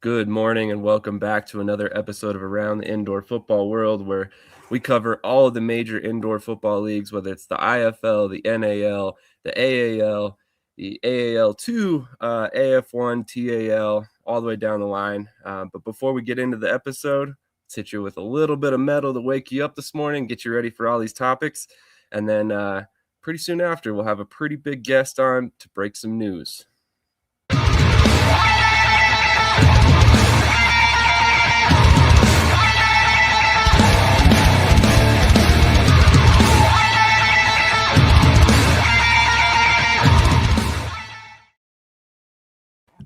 Good morning and welcome back to another episode of Around the Indoor Football World, where we cover all of the major indoor football leagues, whether it's the IFL, the NAL, the AAL, the AAL2, AF1, TAL, all the way down the line. But before we get into the episode, let's hit you with a little bit of metal to wake you up this morning, get you ready for all these topics. And then pretty soon after, we'll have a pretty big guest on to break some news.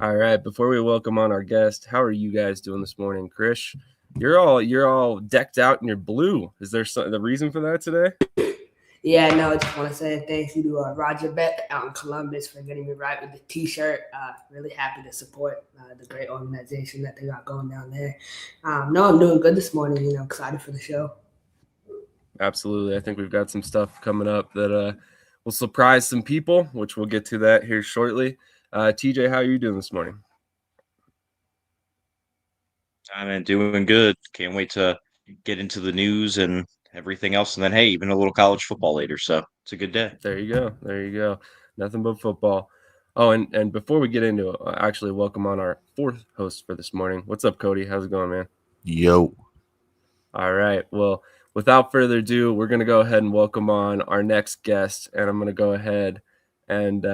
All right, before we welcome on our guest, how are you guys doing this morning? Krish, you're all decked out in your blue. Is there the reason for that today? Yeah, no, I just want to say thank you to Roger Beck out in Columbus for getting me right with the T-shirt. Really happy to support the great organization that they got going down there. No, I'm doing good this morning. Excited for the show. Absolutely. I think we've got some stuff coming up that will surprise some people, which we'll get to that here shortly. TJ, how are you doing this morning? I'm doing good. Can't wait to get into the news and everything else. And then, hey, even a little college football later. So it's a good day. There you go. There you go. Nothing but football. Oh, and before we get into it, actually welcome on our fourth host for this morning. What's up, Cody? How's it going, man? Yo. All right. Well, without further ado, we're going to go ahead and welcome on our next guest. And I'm going to go ahead and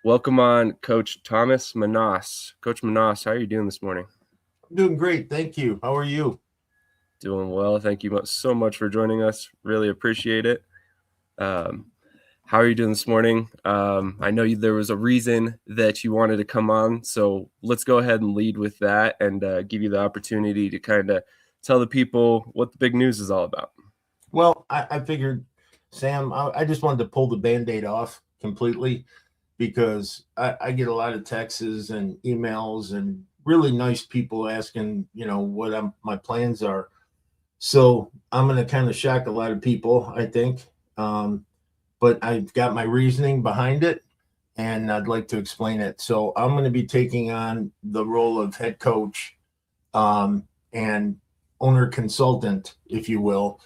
welcome on Coach Thomas Manas. Coach Manas, how are you doing this morning? I'm doing great. Thank you. How are you? Doing well. Thank you so much for joining us. Really appreciate it. How are you doing this morning? I know there was a reason that you wanted to come on, so let's go ahead and lead with that and give you the opportunity to kind of tell the people what the big news is all about. Well, I figured, Sam, I just wanted to pull the Band-Aid off completely because I get a lot of texts and emails and really nice people asking, what my plans are. So I'm going to kind of shock a lot of people, I think. But I've got my reasoning behind it, and I'd like to explain it. So I'm going to be taking on the role of head coach and owner consultant, if you will,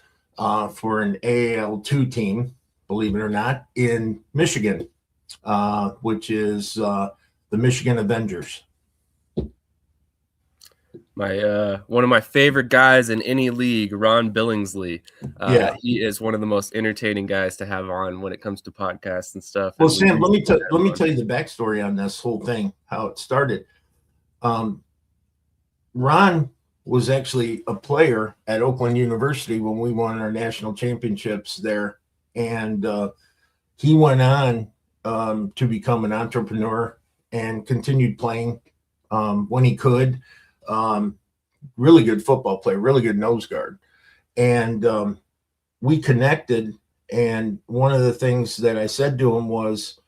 for an AAL2 team, believe it or not, in Michigan, which is the Michigan Avengers. One of my favorite guys in any league, Ron Billingsley. He is one of the most entertaining guys to have on when it comes to podcasts and stuff. Well, Sam, let me tell you the backstory on this whole thing, how it started. Ron was actually a player at Oakland University when we won our national championships there, and he went on to become an entrepreneur and continued playing when he could. Really good football player, really good nose guard. And we connected. And one of the things that I said to him was,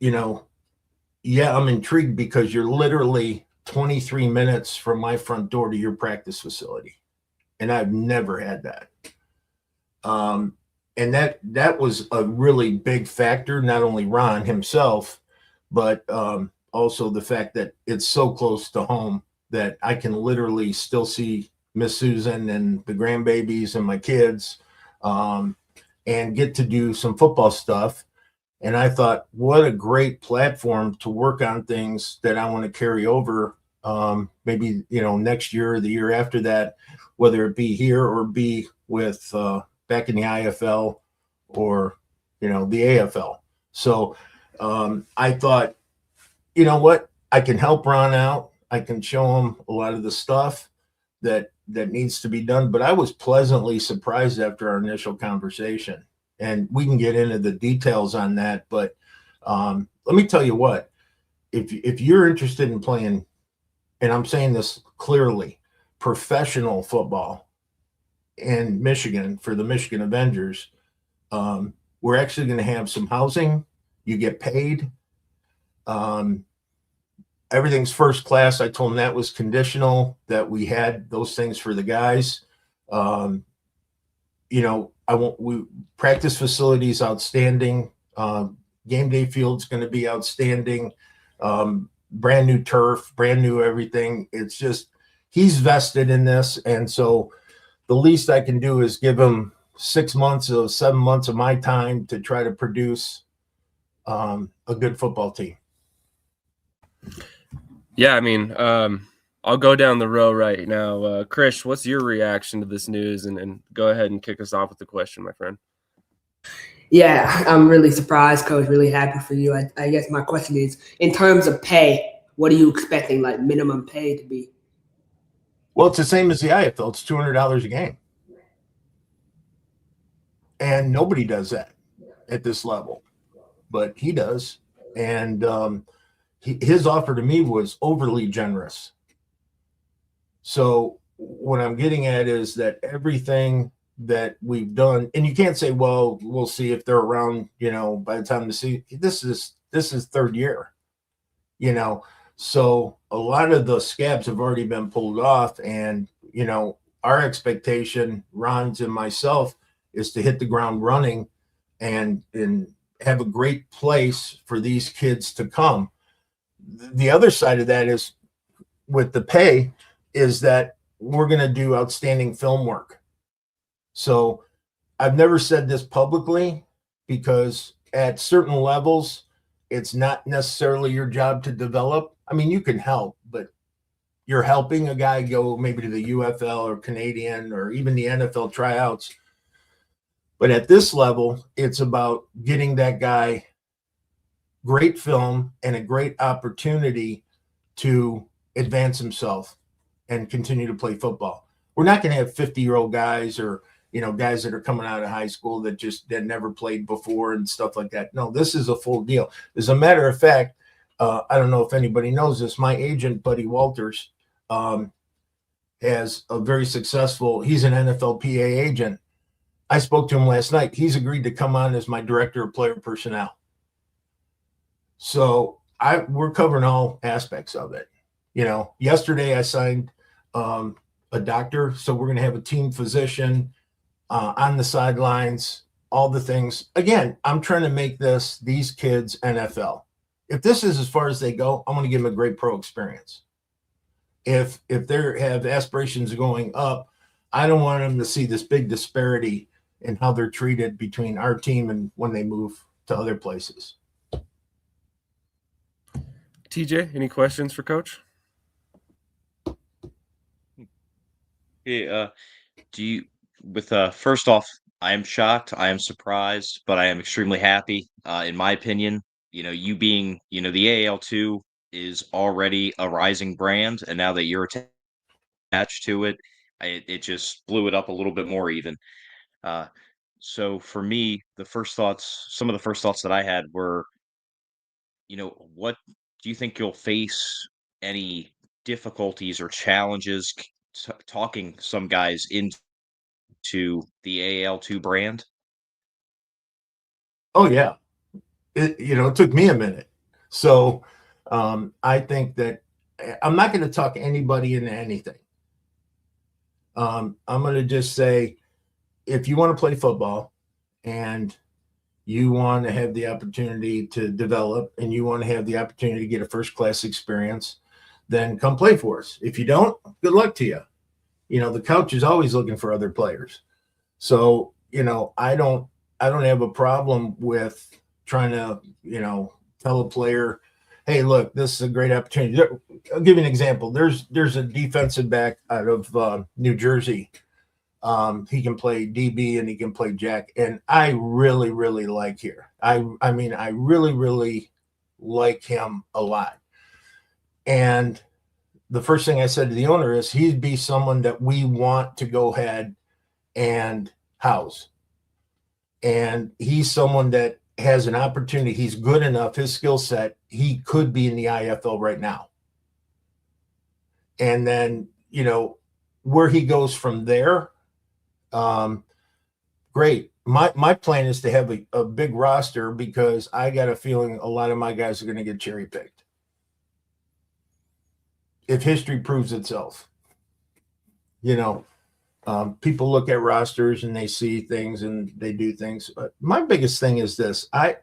I'm intrigued because you're literally 23 minutes from my front door to your practice facility. And I've never had that. And that was a really big factor, not only Ron himself, but also the fact that it's so close to home that I can literally still see Miss Susan and the grandbabies and my kids and get to do some football stuff. And I thought, what a great platform to work on things that I want to carry over maybe, next year or the year after that, whether it be here or be with back in the IFL or, the AFL. So I thought, you know what, I can help Ron out. I can show him a lot of the stuff that needs to be done. But I was pleasantly surprised after our initial conversation. And we can get into the details on that. But let me tell you what, if you're interested in playing, and I'm saying this clearly, professional football in Michigan for the Michigan Avengers, we're actually going to have some housing. You get paid. Everything's first class. I told him that was conditional, that we had those things for the guys. Practice facilities outstanding. Game day field's going to be outstanding. brand new turf, brand new everything. It's just he's vested in this, and so the least I can do is give him 7 months of my time to try to produce a good football team. Yeah, I mean, I'll go down the row right now. Krish, what's your reaction to this news? And go ahead and kick us off with the question, my friend. Yeah, I'm really surprised, Coach. Really happy for you. I guess my question is, in terms of pay, what are you expecting, like minimum pay to be? Well, it's the same as the IFL. It's $200 a game. And nobody does that at this level, but he does. And his offer to me was overly generous. So what I'm getting at is that everything that we've done, and you can't say, well, we'll see if they're around, by the time this is third year, so a lot of the scabs have already been pulled off. And, our expectation, Ron's and myself, is to hit the ground running and have a great place for these kids to come. The other side of that is with the pay is that we're going to do outstanding film work. So I've never said this publicly because at certain levels, it's not necessarily your job to develop. I mean, you can help, but you're helping a guy go maybe to the UFL or Canadian or even the NFL tryouts. But at this level, it's about getting that guy great film and a great opportunity to advance himself and continue to play football. We're not going to have 50-year-old guys or, guys that are coming out of high school that never played before and stuff like that. No, this is a full deal. As a matter of fact, I don't know if anybody knows this, my agent, Buddy Walters, has a very successful, he's an NFLPA agent. I spoke to him last night. He's agreed to come on as my director of player personnel. So we're covering all aspects of it. Yesterday I signed a doctor, so we're going to have a team physician on the sidelines, all the things. Again, I'm trying to make these kids NFL. If this is as far as they go, I'm going to give them a great pro experience. If they have aspirations of going up, I don't want them to see this big disparity in how they're treated between our team and when they move to other places. TJ, any questions for Coach? Yeah, first off, I am shocked, I am surprised, but I am extremely happy. In my opinion, you being, the AAL2 is already a rising brand, and now that you're attached to it, it just blew it up a little bit more even. So for me, some of the first thoughts that I had were, what do you think you'll face any difficulties or challenges talking some guys into the AAL2 brand? Oh yeah. It took me a minute. So I think that I'm not going to talk anybody into anything. I'm going to just say, if you want to play football and you want to have the opportunity to develop and you want to have the opportunity to get a first-class experience, then come play for us. If you don't, good luck to you. The coach is always looking for other players. So, I don't have a problem with trying to, tell a player, hey, look, this is a great opportunity. I'll give you an example. There's a defensive back out of New Jersey. He can play DB and he can play jack. And I really, really like here. I mean, I really, really like him a lot. And the first thing I said to the owner is he'd be someone that we want to go ahead and house. And he's someone that has an opportunity. He's good enough, his skill set, he could be in the IFL right now. And then, where he goes from there, great. My plan is to have a big roster because I got a feeling a lot of my guys are going to get cherry picked. If history proves itself, people look at rosters and they see things and they do things. But my biggest thing is this. I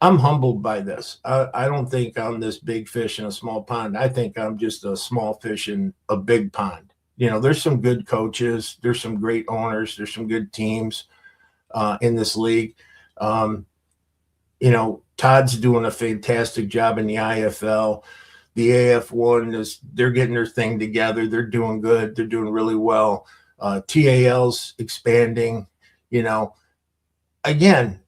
I'm humbled by this. I don't think I'm this big fish in a small pond. I think I'm just a small fish in a big pond. There's some good coaches. There's some great owners. There's some good teams in this league. Todd's doing a fantastic job in the IFL. The AF1 they're getting their thing together. They're doing good. They're doing really well. TAL's expanding. Again,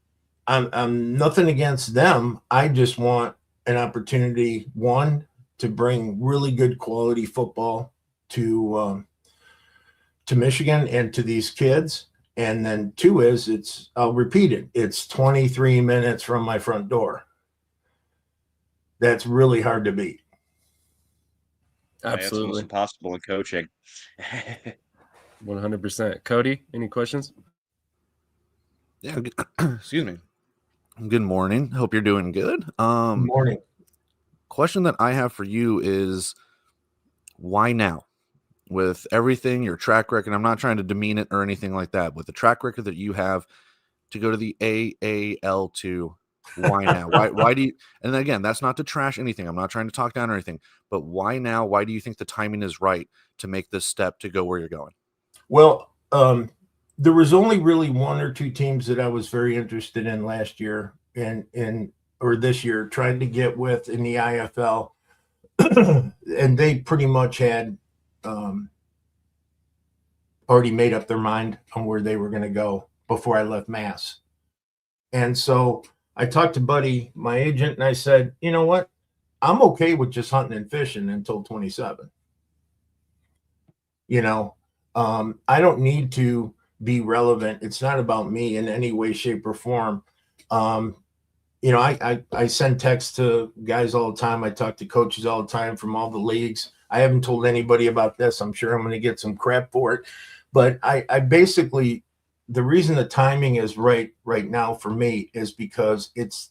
I'm nothing against them. I just want an opportunity, one, to bring really good quality football to Michigan and to these kids. And then two is I'll repeat it. It's 23 minutes from my front door. That's really hard to beat. It's almost Absolutely. impossible in coaching. 100%. Cody, any questions? Yeah. Excuse me. Good morning. Hope you're doing good. Good morning. Question that I have for you is, why now? With everything, your track record, I'm not trying to demean it or anything like that. With the track record that you have to go to the AAL2, why now? Why do you? And again, that's not to trash anything. I'm not trying to talk down or anything. But why now? Why do you think the timing is right to make this step to go where you're going? Well, there was only really one or two teams that I was very interested in last year or this year, trying to get with in the IFL, and they pretty much had already made up their mind on where they were going to go before I left Mass. And so I talked to Buddy, my agent, and I said, you know what? I'm okay with just hunting and fishing until 27. I don't need to be relevant. It's not about me in any way, shape, or form. I send texts to guys all the time. I talk to coaches all the time from all the leagues. I haven't told anybody about this. I'm sure I'm going to get some crap for it. But I basically, the reason the timing is right now for me is because it's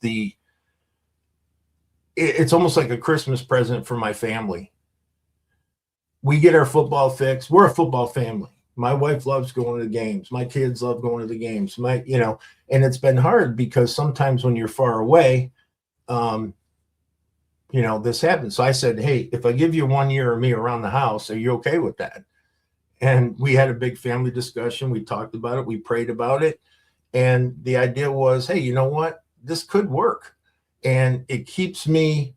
almost like a Christmas present for my family. We get our football fix. We're a football family. My wife loves going to the games. My kids love going to the games. And it's been hard because sometimes when you're far away, this happens. So I said, hey, if I give you 1 year of me around the house, are you okay with that? And we had a big family discussion. We talked about it. We prayed about it. And the idea was, hey, you know what? This could work. And it keeps me,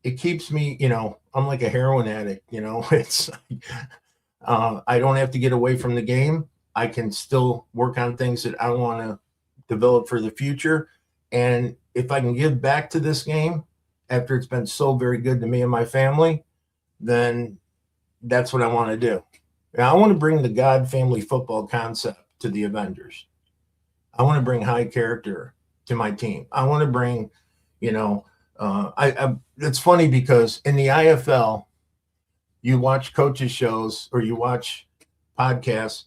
I'm like a heroin addict, it's, I don't have to get away from the game. I can still work on things that I want to develop for the future. And if I can give back to this game after it's been so very good to me and my family, then that's what I want to do. And I want to bring the God family football concept to the Avengers. I want to bring high character to my team. I want to bring, it's funny because in the IFL, you watch coaches shows or you watch podcasts,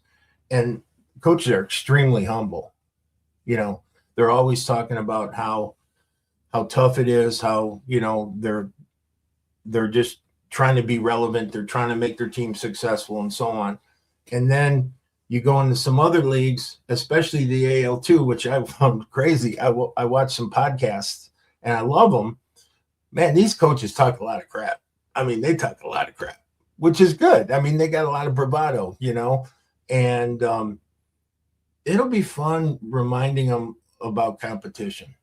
and coaches are extremely humble. They're always talking about how tough it is, how, they're just trying to be relevant. They're trying to make their team successful and so on. And then you go into some other leagues, especially the AL2, which I found crazy. I watch some podcasts and I love them. Man, these coaches talk a lot of crap. I mean, they talk a lot of crap, which is good. I mean, they got a lot of bravado, and it'll be fun reminding them about competition.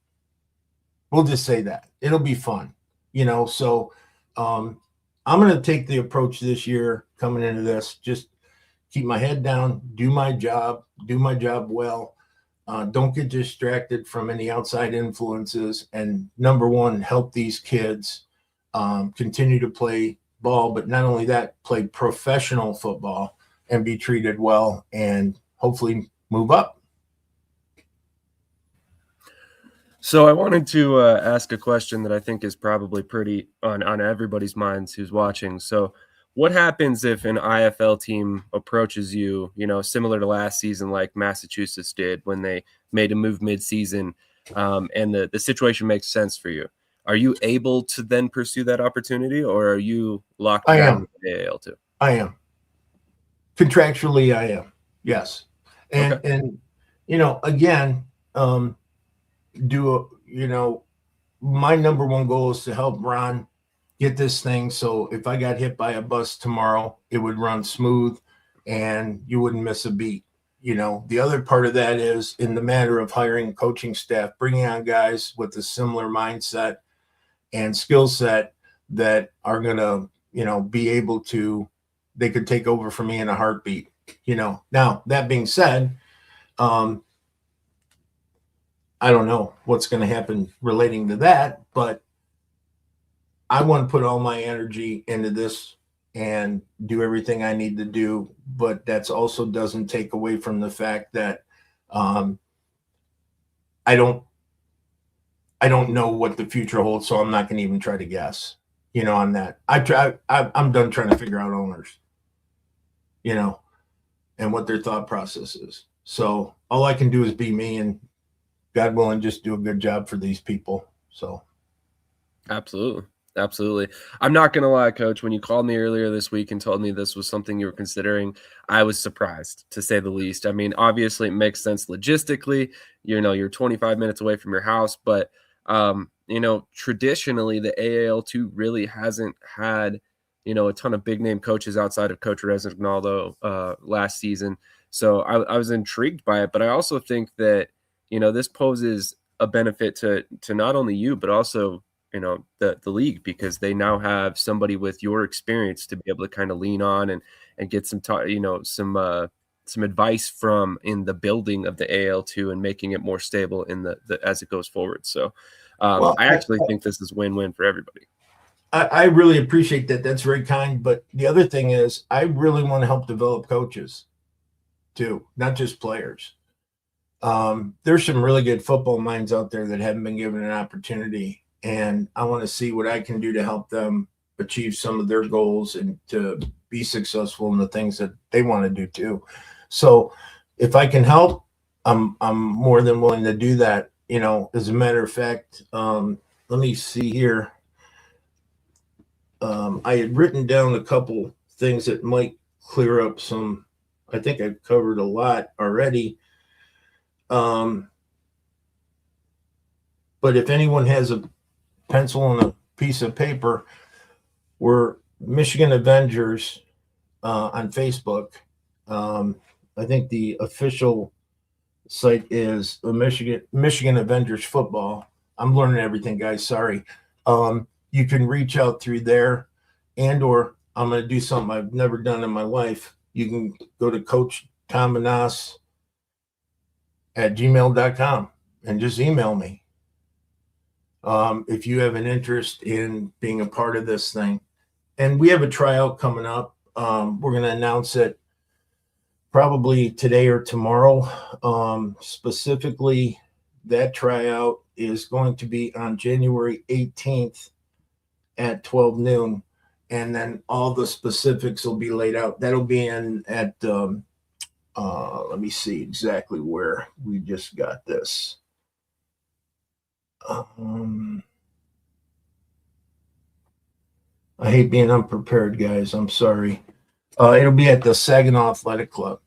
We'll just say that. It'll be fun, so I'm going to take the approach this year coming into this, just keep my head down, do my job well. Don't get distracted from any outside influences. And number one, help these kids continue to play ball, but not only that, play professional football and be treated well and hopefully move up. So I wanted to ask a question that I think is probably pretty on everybody's minds who's watching. So what happens if an IFL team approaches you, similar to last season, like Massachusetts did when they made a move mid-season, and the situation makes sense for you? Are you able to then pursue that opportunity, or are you locked down with the AAL2? I am. Contractually, I am. Yes. And, okay. again, my number one goal is to help Ron get this thing. So if I got hit by a bus tomorrow, it would run smooth and you wouldn't miss a beat. The other part of that is in the matter of hiring coaching staff, bringing on guys with a similar mindset and skill set that are going to, be able to, they could take over for me in a heartbeat. Now that being said, I don't know what's going to happen relating to that, but I want to put all my energy into this and do everything I need to do. But that's also doesn't take away from the fact that I don't know what the future holds, so I'm not going to even try to guess, on that. I'm done trying to figure out owners, and what their thought process is. So all I can do is be me, and God willing, just do a good job for these people. So. Absolutely. I'm not going to lie, Coach, when you called me earlier this week and told me this was something you were considering, I was surprised, to say the least. I mean, obviously it makes sense logistically, you're 25 minutes away from your house, but traditionally the AAL2 really hasn't had, a ton of big name coaches outside of Coach Resignaldo last season. So I was intrigued by it, but I also think that, this poses a benefit to not only you, but also, the league, because they now have somebody with your experience to be able to kind of lean on and get some advice from in the building of the AL2 and making it more stable in the as it goes forward. So I actually think this is win-win for everybody. I really appreciate that. That's very kind. But the other thing is, I really want to help develop coaches too, not just players. There's some really good football minds out there that haven't been given an opportunity, and I want to see what I can do to help them achieve some of their goals and to be successful in the things that they want to do too. So if I can help, I'm more than willing to do that. As a matter of fact, let me see here. I had written down a couple things that might clear up some. I think I've covered a lot already. But if anyone has a pencil and a piece of paper, we're Michigan Avengers on Facebook. I think the official site is Michigan Avengers Football. I'm learning everything, guys. Sorry. You can reach out through there, or I'm going to do something I've never done in my life. You can go to Coach Tomanas at gmail.com and just email me. If you have an interest in being a part of this thing. And we have a tryout coming up. We're going to announce it probably today or tomorrow. Specifically, that tryout is going to be on January 18th at 12 noon. And then all the specifics will be laid out. That'll be at let me see exactly where we just got this. I hate being unprepared, guys. I'm sorry. It'll be at the Saginaw Athletic Club.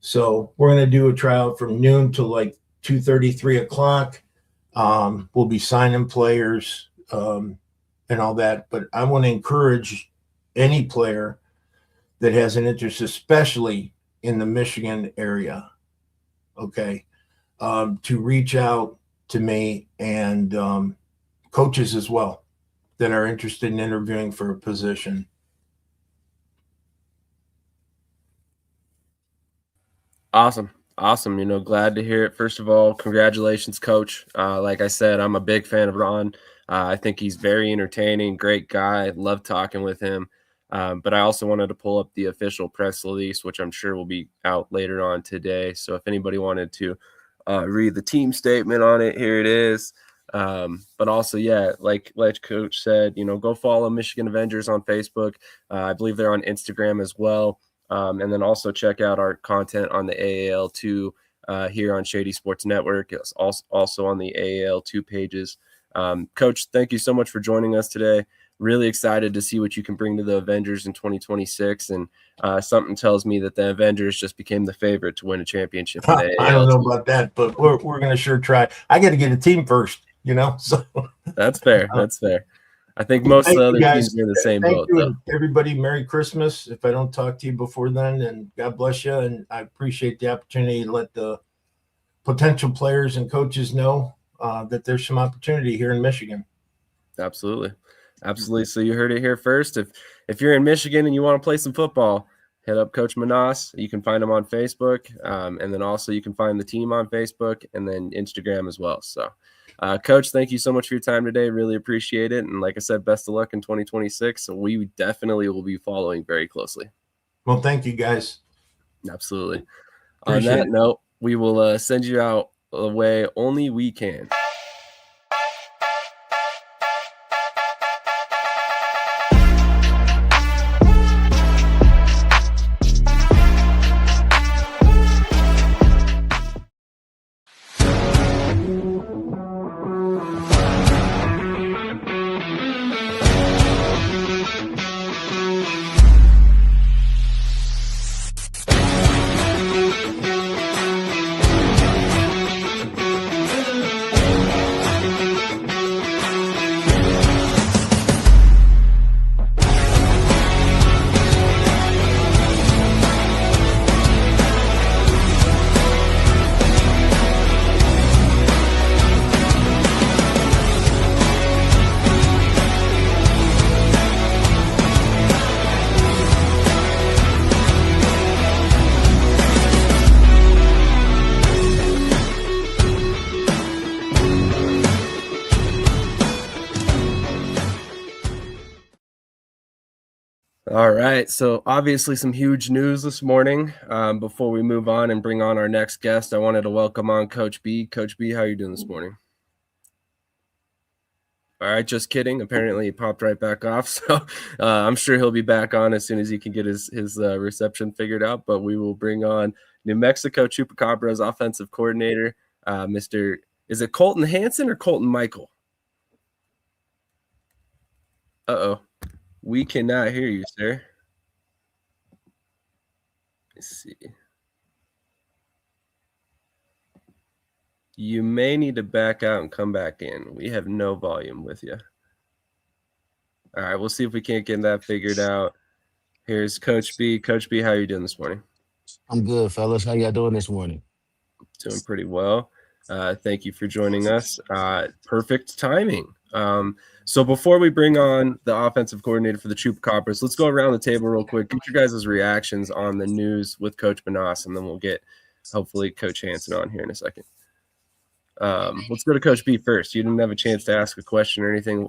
So we're going to do a tryout from noon to like 2:30, 3 o'clock. We'll be signing players and all that. But I want to encourage any player that has an interest, especially in the Michigan area, okay, to reach out to me and coaches as well that are interested in interviewing for a position. Awesome. Glad to hear it. First of all, congratulations, Coach. Like I said, I'm a big fan of Ron. I think he's very entertaining, great guy. Love talking with him. But I also wanted to pull up the official press release, which I'm sure will be out later on today. So if anybody wanted to read the team statement on it, here it is. But also, yeah, like Coach said, go follow Michigan Avengers on Facebook. I believe they're on Instagram as well. And then also check out our content on the AAL2 here on Shady Sports Network. It's also on the AAL2 pages. Coach, thank you so much for joining us today. really excited to see what you can bring to the Avengers in 2026. And something tells me that the Avengers just became the favorite to win a championship in the I don't know AAL. about that, but we're going to sure try. I got to get a team first, so. That's fair. That's fair. I think most of the other teams are in the same boat, you, though. and everybody, Merry Christmas if I don't talk to you before then, and God bless you. And I appreciate the opportunity to let the potential players and coaches know that there's some opportunity here in Michigan. Absolutely. So you heard it here first. If you're in Michigan and you want to play some football, hit up Coach Manas. You can find him on Facebook, and then also you can find the team on Facebook and then Instagram as well. So, Coach, thank you so much for your time today. Really appreciate it. And like I said, best of luck in 2026. So we definitely will be following very closely. Well, thank you, guys. Absolutely. Appreciate On that it. note, we will send you out the way only we can. All right. So obviously some huge news this morning. Before we move on and bring on our next guest, I wanted to welcome on Coach B. Coach B, how are you doing this morning? All right. Just kidding. Apparently he popped right back off. So I'm sure he'll be back on as soon as he can get his reception figured out. But we will bring on New Mexico Chupacabras offensive coordinator, is it Colton Hansen or Colton Michael? Uh-oh. We cannot hear you, sir. Let's see. You may need to back out and come back in. We have no volume with you. All right, we'll see if we can't get that figured out. Here's Coach B. Coach B, how are you doing this morning? I'm good, fellas. How y'all doing this morning? Doing pretty well. Thank you for joining us. Perfect timing. So before we bring on the offensive coordinator for the Chupacabras, let's go around the table real quick. Get your guys' reactions on the news with Coach Manas, and then we'll get hopefully Coach Hansen on here in a second. Let's go to Coach B first. You didn't have a chance to ask a question or anything.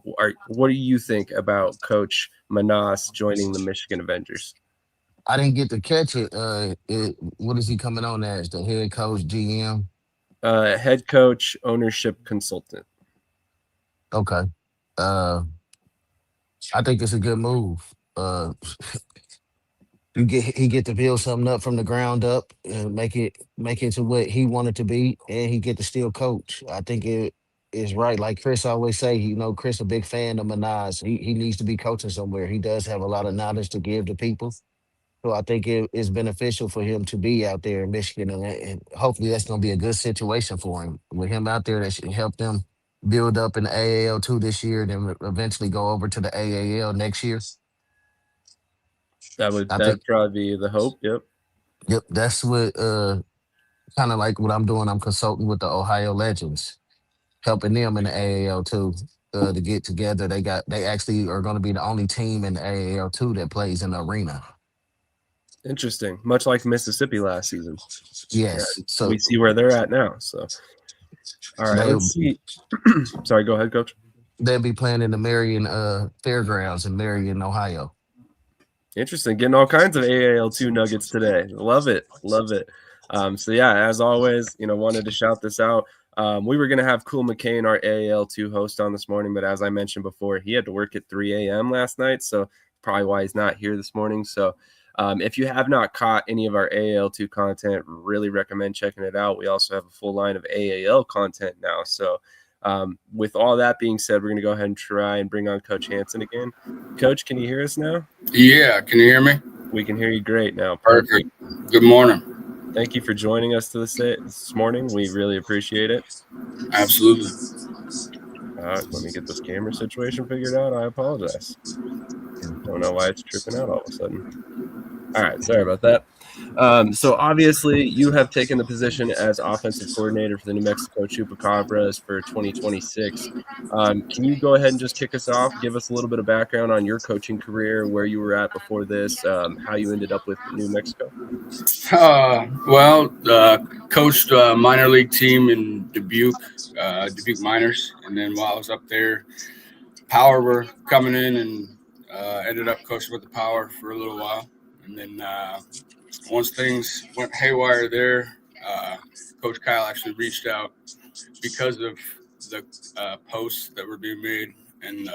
What do you think about Coach Manas joining the Michigan Avengers? I didn't get to catch it. What is he coming on as? The head coach, GM? Head coach, ownership consultant. Okay. I think it's a good move. He get to build something up from the ground up and make it to what he wanted to be, and he get to still coach. I think it is right. Like Chris always say, Chris a big fan of Minaj. He needs to be coaching somewhere. He does have a lot of knowledge to give to people. So I think it is beneficial for him to be out there in Michigan, and hopefully that's going to be a good situation for him. With him out there, that should help them build up in the AAL2 this year, then eventually go over to the AAL next year. That'd probably be the hope. Yep, that's what kind of like what I'm doing. I'm consulting with the Ohio Legends, helping them in the AAL2 to get together. They actually are going to be the only team in the AAL2 that plays in the arena. Interesting. Much like Mississippi last season. Yes. Yeah, so we see where they're at now. So, all right, let's see. Sorry, go ahead, Coach. They'll be playing in the Marion Fairgrounds in Marion, Ohio. Interesting. Getting all kinds of AAL2 nuggets today. Love it. So, yeah, as always, wanted to shout this out. We were going to have Cool McCain, our AAL2 host, on this morning, but as I mentioned before, he had to work at 3 a.m. last night, so probably why he's not here this morning. So, if you have not caught any of our AAL2 content, really recommend checking it out. We also have a full line of AAL content now. So With all that being said, we're going to go ahead and try and bring on Coach Hansen again. Coach, can you hear us now? Yeah, can you hear me? We can hear you great now. Perfect. Good morning. Thank you for joining us this morning. We really appreciate it. Absolutely. Let me get this camera situation figured out. I apologize. Don't know why it's tripping out all of a sudden. All right, sorry about that. So obviously you have taken the position as offensive coordinator for the New Mexico Chupacabras for 2026. Can you go ahead and just kick us off? Give us a little bit of background on your coaching career, where you were at before this, how you ended up with New Mexico. Coached a minor league team in Dubuque Miners, and then while I was up there, Power were coming in, and ended up coaching with the Power for a little while, and then once things went haywire there, Coach Kyle actually reached out because of the posts that were being made, and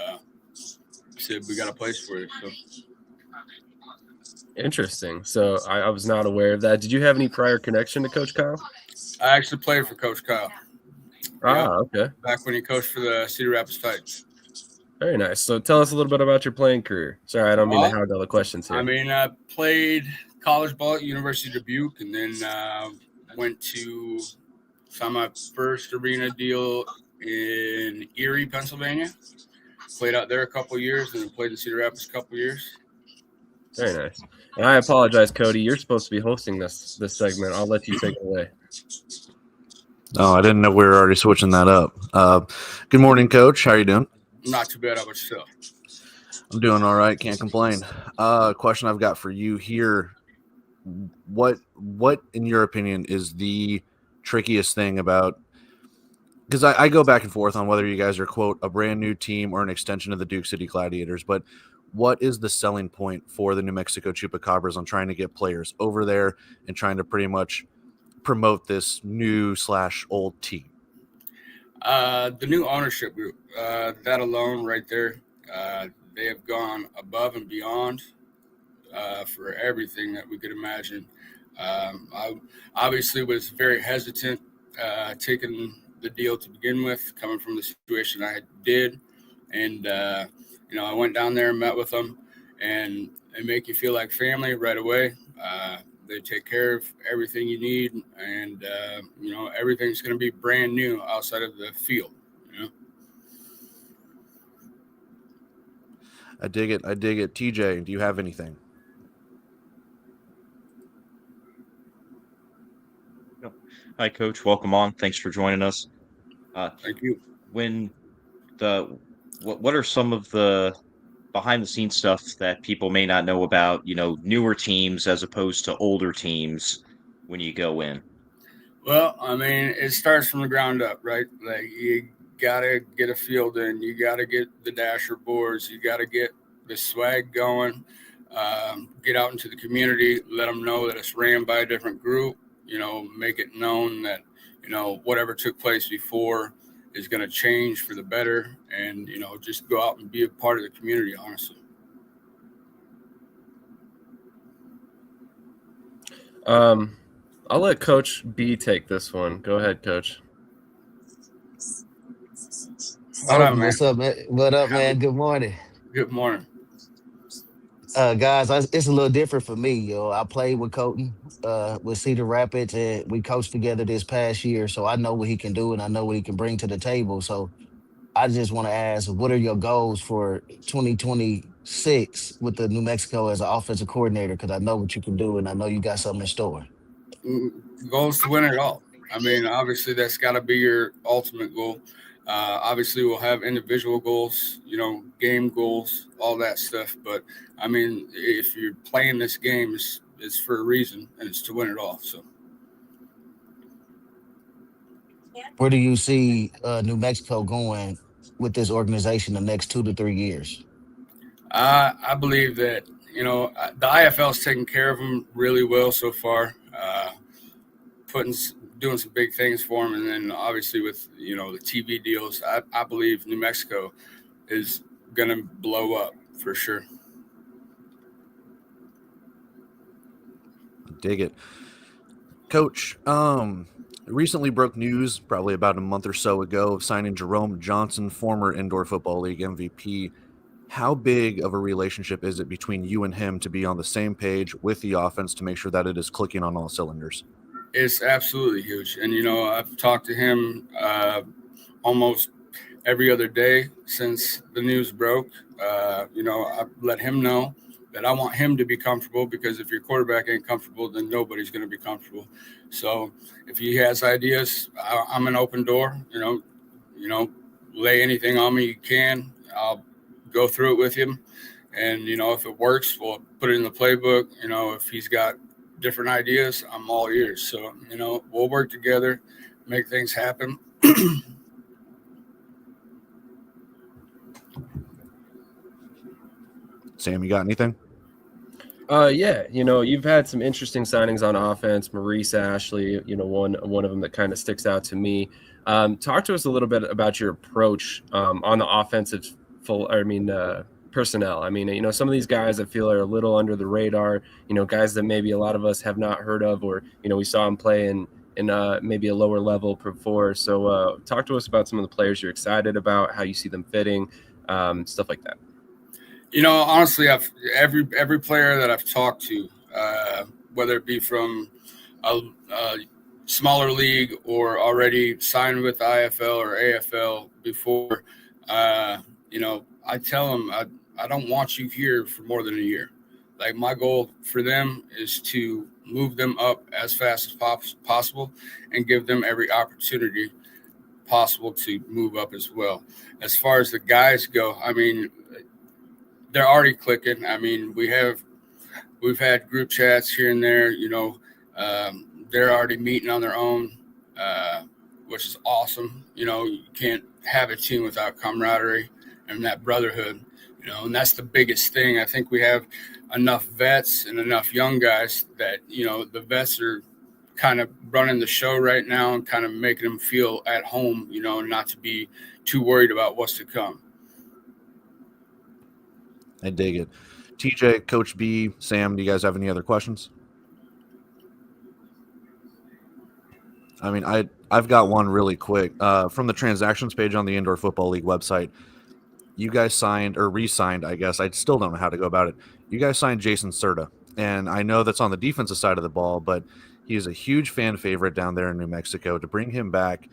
said, "We got a place for you." So. Interesting. So I was not aware of that. Did you have any prior connection to Coach Kyle? I actually played for Coach Kyle. Okay. Back when he coached for the Cedar Rapids Titans. Very nice. So tell us a little bit about your playing career. Sorry, I don't mean to hog all the questions here. I mean, I played college ball at University of Dubuque, and then saw my first arena deal in Erie, Pennsylvania. Played out there a couple years, and then played in Cedar Rapids a couple years. Very nice. And I apologize, Cody. You're supposed to be hosting this segment. I'll let you take it away. Oh, I didn't know we were already switching that up. Good morning, Coach. How are you doing? Not too bad. How about yourself? I'm doing all right. Can't complain. Question I've got for you here. What in your opinion is the trickiest thing about, because I go back and forth on whether you guys are, quote, a brand new team or an extension of the Duke City Gladiators, but what is the selling point for the New Mexico Chupacabras on trying to get players over there and trying to pretty much promote this new/old team? The new ownership group, that alone right there, they have gone above and beyond for everything that we could imagine. I obviously was very hesitant taking the deal to begin with, coming from the situation I did. And, I went down there and met with them, and they make you feel like family right away. They take care of everything you need, and, everything's going to be brand new outside of the field. I dig it. TJ, do you have anything? Hi, Coach. Welcome on. Thanks for joining us. Thank you. What are some of the behind the scenes stuff that people may not know about, newer teams as opposed to older teams when you go in? Well, I mean, it starts from the ground up, right? Like, you got to get a field in. You got to get the dasher boards. You got to get the swag going. Get out into the community. Let them know that it's ran by a different group. Make it known that, whatever took place before is going to change for the better. And, just go out and be a part of the community, honestly. I'll let Coach B take this one. Go ahead, Coach. What up, man? What's up, man? What up, man? Good morning. Good morning. Guys, it's a little different for me, yo. I played with Colton, with Cedar Rapids, and we coached together this past year, so I know what he can do and I know what he can bring to the table. So I just want to ask, what are your goals for 2026 with the New Mexico as an offensive coordinator? Because I know what you can do and I know you got something in store. Goals to win it all. I mean, obviously, that's got to be your ultimate goal. Obviously, we'll have individual goals, game goals, all that stuff. But, I mean, if you're playing this game, it's for a reason, and it's to win it all. So, Where do you see New Mexico going with this organization the next 2 to 3 years? I believe that, the IFL's taking care of them really well so far, doing some big things for them. And then obviously with, the TV deals, I believe New Mexico is going to blow up for sure. Dig it. Coach, recently broke news, probably about a month or so ago, of signing Jerome Johnson, former Indoor Football League MVP. How big of a relationship is it between you and him to be on the same page with the offense to make sure that it is clicking on all cylinders? It's absolutely huge. And, I've talked to him almost every other day since the news broke. I let him know that I want him to be comfortable, because if your quarterback ain't comfortable, then nobody's going to be comfortable. So if he has ideas, I'm an open door. Lay anything on me you can. I'll go through it with him. And, if it works, we'll put it in the playbook. If he's got different ideas, I'm all ears. So, we'll work together, make things happen. Sam, you got anything? Yeah, you've had some interesting signings on offense. Maurice Ashley, one of them that kind of sticks out to me. Talk to us a little bit about your approach on the offensive personnel. I mean, some of these guys I feel are a little under the radar. Guys that maybe a lot of us have not heard of, or we saw them play in maybe a lower level before. So talk to us about some of the players you're excited about, how you see them fitting, stuff like that. Honestly, every player that I've talked to, whether it be from a smaller league or already signed with IFL or AFL before, I tell them I don't want you here for more than a year. Like, my goal for them is to move them up as fast as possible and give them every opportunity possible to move up as well. As far as the guys go, I mean, they're already clicking. I mean, we've had group chats here and there. They're already meeting on their own, which is awesome. You can't have a team without camaraderie and that brotherhood. And that's the biggest thing. I think we have enough vets and enough young guys that the vets are kind of running the show right now and kind of making them feel at home. And not to be too worried about what's to come. I dig it. TJ, Coach B, Sam, do you guys have any other questions? I mean, I've got one really quick. From the transactions page on the Indoor Football League website, you guys signed or re-signed, I guess. I still don't know how to go about it. You guys signed Jason Serta, and I know that's on the defensive side of the ball, but he is a huge fan favorite down there in New Mexico. To bring him back,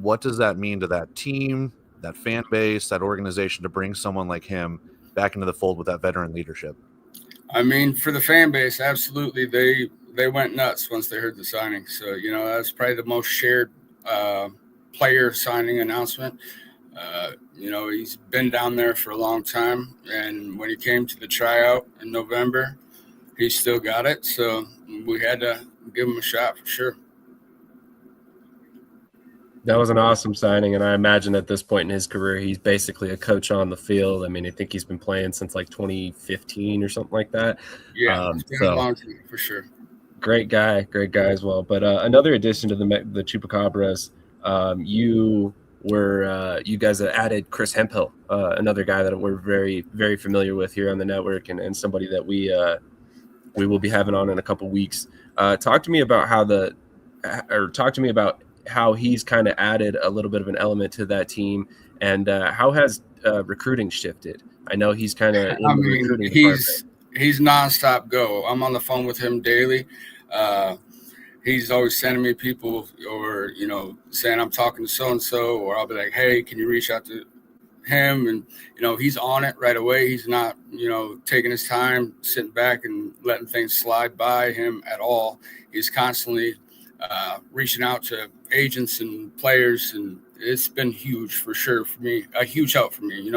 what does that mean to that team, that fan base, that organization, to bring someone like him back into the fold with that veteran leadership? I mean, for the fan base, absolutely. They went nuts once they heard the signing. So, that's probably the most shared player signing announcement. He's been down there for a long time. And when he came to the tryout in November, he still got it. So we had to give him a shot for sure. That was an awesome signing, and I imagine at this point in his career, he's basically a coach on the field. I mean, I think he's been playing since like 2015 or something like that. Yeah, it's been a long time for sure. Great guy as well. But another addition to the Chupacabras, you guys added Chris Hemphill, another guy that we're very, very familiar with here on the network, and somebody that we will be having on in a couple weeks. Talk to me about how he's kind of added a little bit of an element to that team, and how has recruiting shifted? I know he's kind of in the recruiting department. He's nonstop go. I'm on the phone with him daily. He's always sending me people, or saying I'm talking to so and so, or I'll be like, hey, can you reach out to him? And he's on it right away. He's not taking his time, sitting back and letting things slide by him at all. He's constantly reaching out to agents and players, and it's been huge for sure for me, a huge help for me,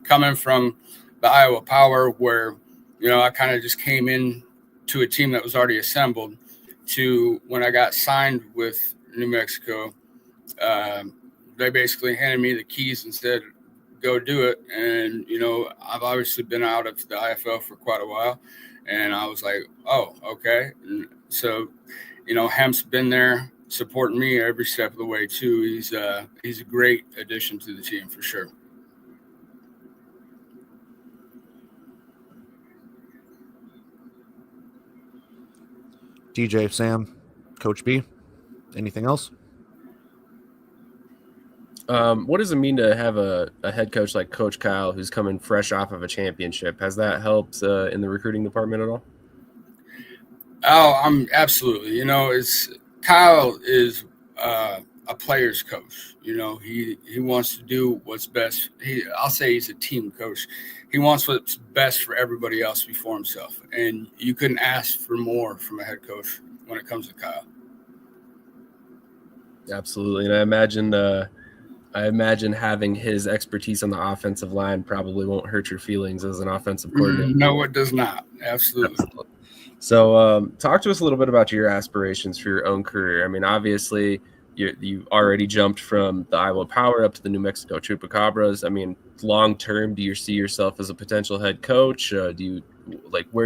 coming from the Iowa Power, where I kind of just came in to a team that was already assembled, to when I got signed with New Mexico. They basically handed me the keys and said, go do it. And I've obviously been out of the IFL for quite a while, and I was like, oh, okay. And so Hemp's been there supporting me every step of the way too. He's a great addition to the team for sure. DJ, Sam, Coach B, anything else? What does it mean to have a head coach like Coach Kyle who's coming fresh off of a championship? Has that helped in the recruiting department at all? Oh, I'm absolutely. Kyle is a player's coach. He wants to do what's best. I'll say he's a team coach. He wants what's best for everybody else before himself, and you couldn't ask for more from a head coach when it comes to Kyle. Absolutely, and I imagine having his expertise on the offensive line probably won't hurt your feelings as an offensive coordinator. No, it does not. Absolutely. So talk to us a little bit about your aspirations for your own career. I mean, obviously, you already jumped from the Iowa Power up to the New Mexico Chupacabras. I mean, long term, do you see yourself as a potential head coach? Where do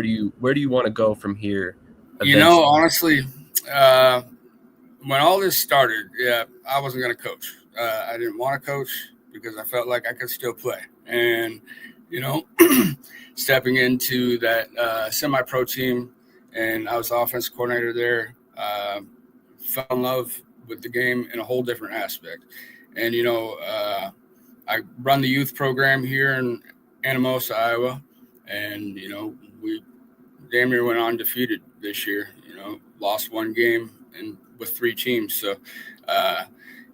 you want to go from here? Eventually? Honestly, when all this started, I wasn't going to coach. I didn't want to coach because I felt like I could still play. And, stepping into that semi-pro team, and I was the offensive coordinator there, fell in love with the game in a whole different aspect. And, I run the youth program here in Anamosa, Iowa, and, we damn near went undefeated this year, lost one game and with 3 teams. So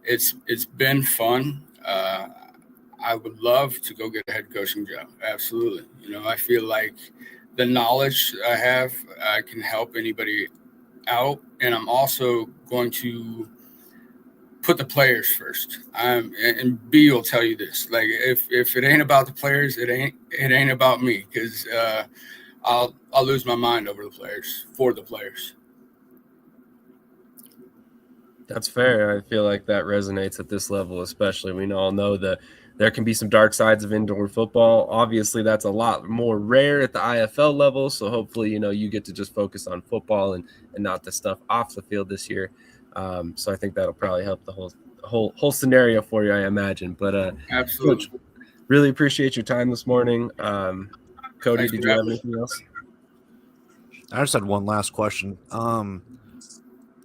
it's been fun. I would love to go get a head coaching job. Absolutely. I feel like the knowledge I have, I can help anybody out. And I'm also going to put the players first. And B will tell you this, like, if it ain't about the players, it ain't about me. Cause I'll lose my mind over the players, for the players. That's fair. I feel like that resonates at this level, especially. We all know that there can be some dark sides of indoor football. Obviously, that's a lot more rare at the IFL level. So hopefully, you get to just focus on football and not the stuff off the field this year. So I think that'll probably help the whole scenario for you, I imagine. But absolutely, Coach, really appreciate your time this morning. Cody, did you have anything else? I just had one last question.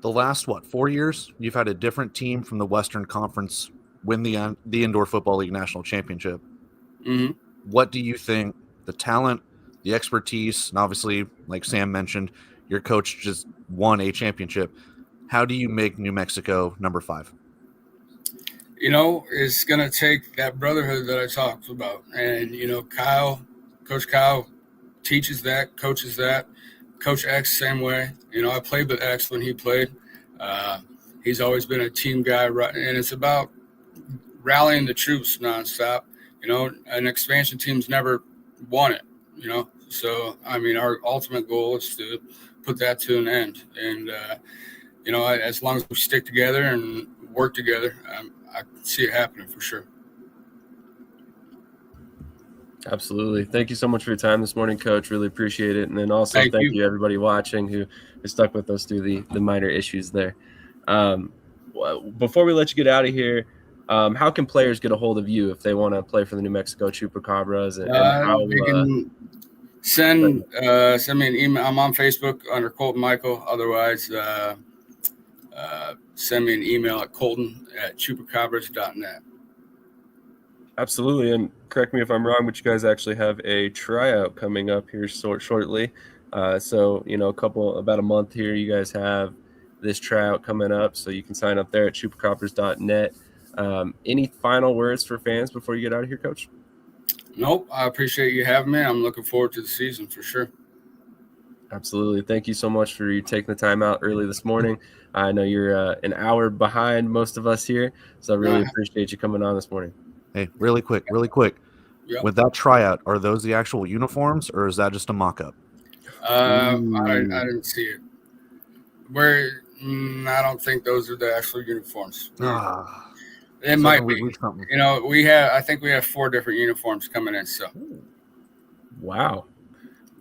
The last 4 years, you've had a different team from the Western Conference win the Indoor Football League National Championship. Mm-hmm. What do you think the talent, the expertise, and obviously, like Sam mentioned, your coach just won a championship. How do you make New Mexico number 5? It's going to take that brotherhood that I talked about. And, Coach Kyle teaches that, coaches that. Coach X, same way. I played with X when he played. He's always been a team guy, and it's about rallying the troops nonstop. An expansion team's never won it, So, our ultimate goal is to put that to an end. And, as long as we stick together and work together, I see it happening for sure. Absolutely. Thank you so much for your time this morning, Coach. Really appreciate it. And then also thank you everybody watching who stuck with us through the minor issues there. Before we let you get out of here, how can players get a hold of you if they want to play for the New Mexico Chupacabras? And how they can send me an email. I'm on Facebook under Colton Michael. Otherwise, send me an email at colton@chupacabras.net. Absolutely. And correct me if I'm wrong, but you guys actually have a tryout coming up here shortly. So, about a month here, you guys have this tryout coming up. So you can sign up there at chupacabras.net. Any final words for fans before you get out of here, Coach? Nope. I appreciate you having me. I'm looking forward to the season for sure. Absolutely. Thank you so much for you taking the time out early this morning. I know you're an hour behind most of us here, so I really appreciate you coming on this morning. Hey, really quick. Yep. With that tryout, are those the actual uniforms, or is that just a mock-up? I didn't see it. I don't think those are the actual uniforms. It might be. I think we have 4 different uniforms coming in. So, wow,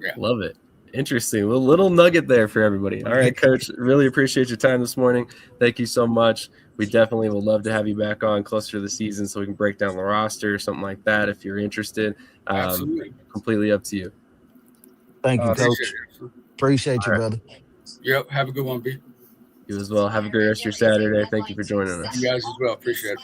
yeah, love it. Interesting. A little nugget there for everybody. All right, Coach, really appreciate your time this morning. Thank you so much. We definitely would love to have you back on closer to the season so we can break down the roster or something like that if you're interested. Absolutely. Completely up to you. Thank you, Coach. Appreciate you, brother. Yep. Have a good one, B. You as well. Have a great rest of your Saturday. Thank you for joining us. You guys as well. Appreciate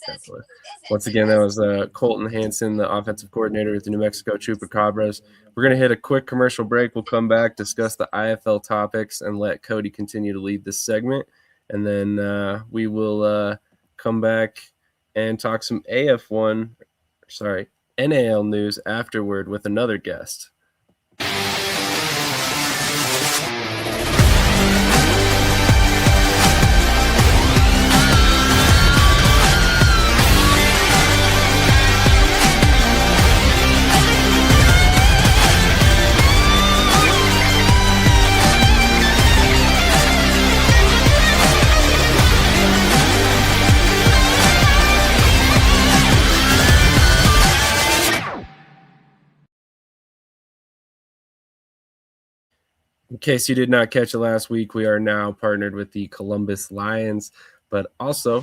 it. But once again, that was Colton Hanson, the offensive coordinator with the New Mexico Chupacabras. We're going to hit a quick commercial break. We'll come back, discuss the IFL topics, and let Cody continue to lead this segment. And then we will come back and talk some NAL news afterward with another guest. In case you did not catch it last week, we are now partnered with the Columbus Lions, but also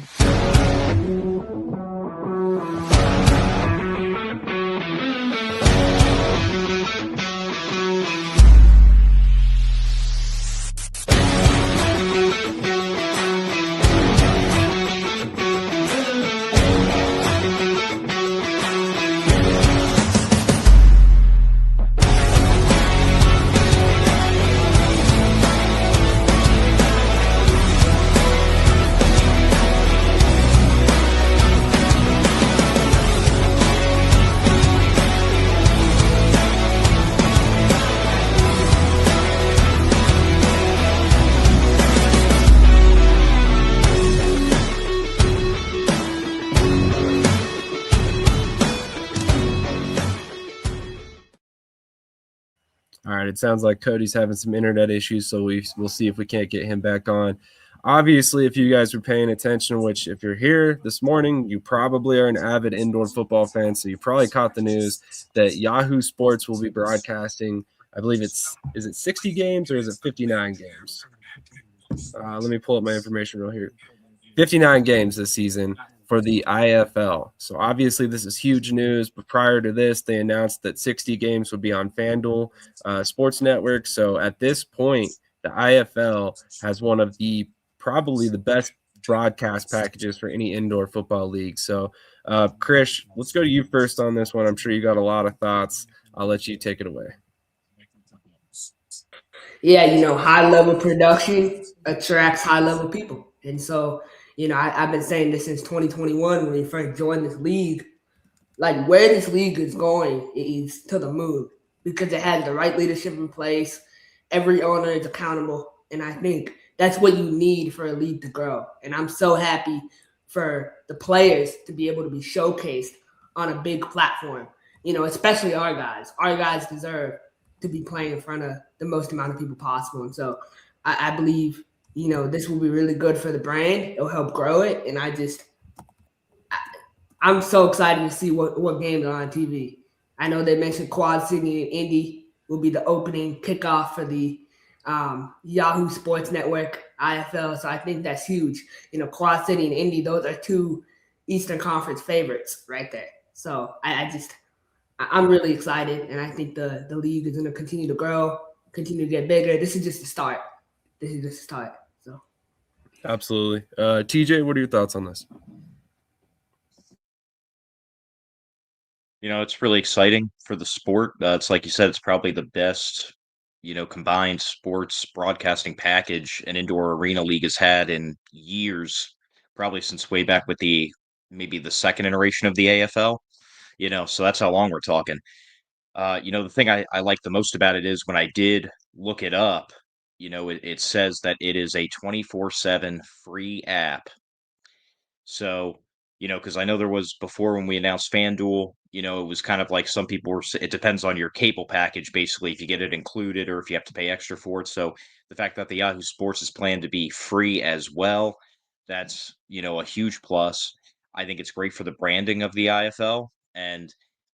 all right, it sounds like Cody's having some internet issues, so we'll see if we can't get him back on. Obviously, if you guys were paying attention, which if you're here this morning, you probably are an avid indoor football fan, so you probably caught the news that Yahoo Sports will be broadcasting, I believe is it 60 games or is it 59 games? Let me pull up my information real here. 59 games this season for the IFL. So obviously this is huge news, but prior to this, they announced that 60 games would be on FanDuel Sports Network. So at this point, the IFL has one of probably the best broadcast packages for any indoor football league. So Krish, let's go to you first on this one. I'm sure you got a lot of thoughts. I'll let you take it away. Yeah, high-level production attracts high-level people. And so, I've been saying this since 2021 when we first joined this league. Like, where this league is going is to the moon because it has the right leadership in place. Every owner is accountable. And I think that's what you need for a league to grow. And I'm so happy for the players to be able to be showcased on a big platform, especially our guys. Our guys deserve to be playing in front of the most amount of people possible. And so I believe, this will be really good for the brand. It'll help grow it. And I'm so excited to see what games are on TV. I know they mentioned Quad City and Indy will be the opening kickoff for the Yahoo Sports Network, IFL. So I think that's huge. Quad City and Indy, those are two Eastern Conference favorites right there. So I'm really excited, and I think the league is going to continue to grow, continue to get bigger. This is just the start. So, absolutely. TJ, what are your thoughts on this? It's really exciting for the sport. It's like you said, it's probably the best, combined sports broadcasting package an indoor arena league has had in years, probably since way back with maybe the second iteration of the AFL. So that's how long we're talking. The thing I like the most about it is when I did look it up, it says that it is a 24/7 free app. So, because I know there was before when we announced FanDuel, it was kind of like some people it depends on your cable package, basically, if you get it included or if you have to pay extra for it. So the fact that the Yahoo Sports is planned to be free as well, that's, a huge plus. I think it's great for the branding of the IFL. And